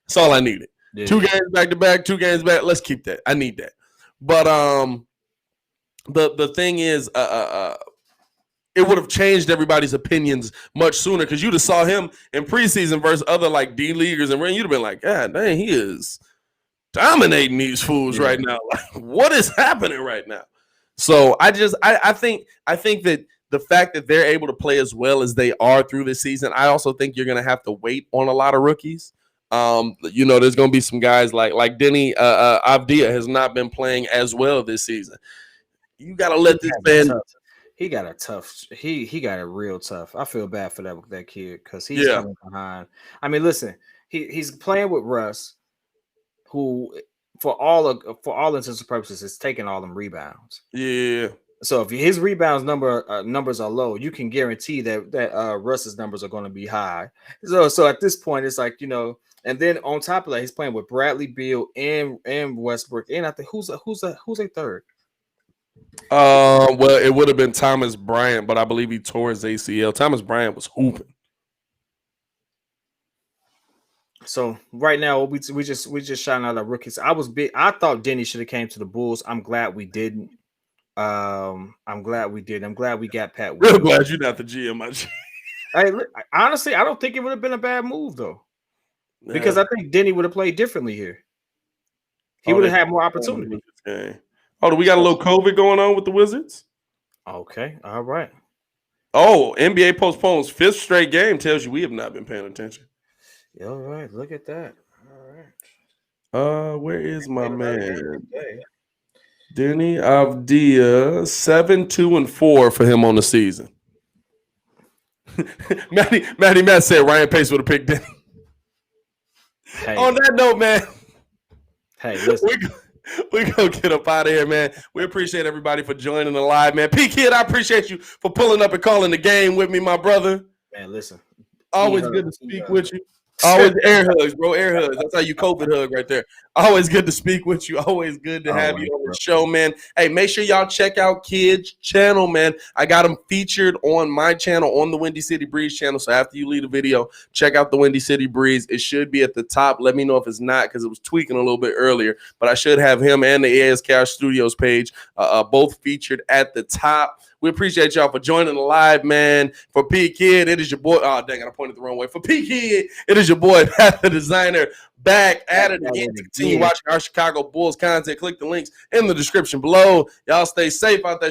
[SPEAKER 1] That's all I needed.
[SPEAKER 2] Yeah.
[SPEAKER 1] 2 games back to back, 2 games back. Let's keep that. I need that. But the thing is, it would have changed everybody's opinions much sooner because you'd have saw him in preseason versus other like D leaguers, and you'd have been like, God dang, he is dominating these fools right now. Like, what is happening right now? So I think that the fact that they're able to play as well as they are through this season, I also think you're gonna have to wait on a lot of rookies. You know, there's gonna be some guys like Denny Avdia has not been playing as well this season. You gotta let this man.
[SPEAKER 2] He got a tough. He got it real tough. I feel bad for that kid because he's coming behind. I mean, listen, he's playing with Russ, who for all intents and purposes is taking all them rebounds.
[SPEAKER 1] Yeah.
[SPEAKER 2] So if his rebounds numbers are low, you can guarantee that Russ's numbers are going to be high. So at this point, it's like, you know, and then on top of that, he's playing with Bradley Beal and Westbrook, and I think who's a third.
[SPEAKER 1] Well, it would have been Thomas Bryant, but I believe he tore his ACL. Thomas Bryant was hooping.
[SPEAKER 2] So right now we just shouting out our rookies. I thought Denny should have came to the Bulls. I'm glad we didn't. I'm glad we did. I'm glad we got Pat.
[SPEAKER 1] Real glad you're not the GM, my G.
[SPEAKER 2] Honestly, I don't think it would have been a bad move though, because I think Denny would have played differently here. He would have had more opportunity.
[SPEAKER 1] Oh, do we got a little COVID going on with the Wizards?
[SPEAKER 2] Okay, all right.
[SPEAKER 1] Oh, NBA postpones 5th straight game tells you we have not been paying attention.
[SPEAKER 2] Yeah, all right, look at that. All
[SPEAKER 1] right. Where is my man? Denny Avdia, 7-2-4 for him on the season. Matt said Ryan Pace would have picked Denny. Hey. On that note, man.
[SPEAKER 2] Hey, listen.
[SPEAKER 1] We're going to get up out of here, man. We appreciate everybody for joining the live, man. P Kid, I appreciate you for pulling up and calling the game with me, my brother.
[SPEAKER 2] Man, listen.
[SPEAKER 1] Always good to speak with you. Always air hugs, bro. Air hugs. That's how you COVID hug right there. Always good to speak with you. Always good to have you on the show, man. Hey, make sure y'all check out Kid's channel, man. I got him featured on my channel, on the Windy City Breeze channel. So after you leave the video, check out the Windy City Breeze. It should be at the top. Let me know if it's not because it was tweaking a little bit earlier. But I should have him and the AS Cash Studios page both featured at the top. We appreciate y'all for joining the live, man. For P Kid, it is your boy. Oh, dang, I pointed the wrong way. For P Kid, it is your boy, Pat the Designer, back at it again. Continue watching our Chicago Bulls content. Click the links in the description below. Y'all stay safe out there.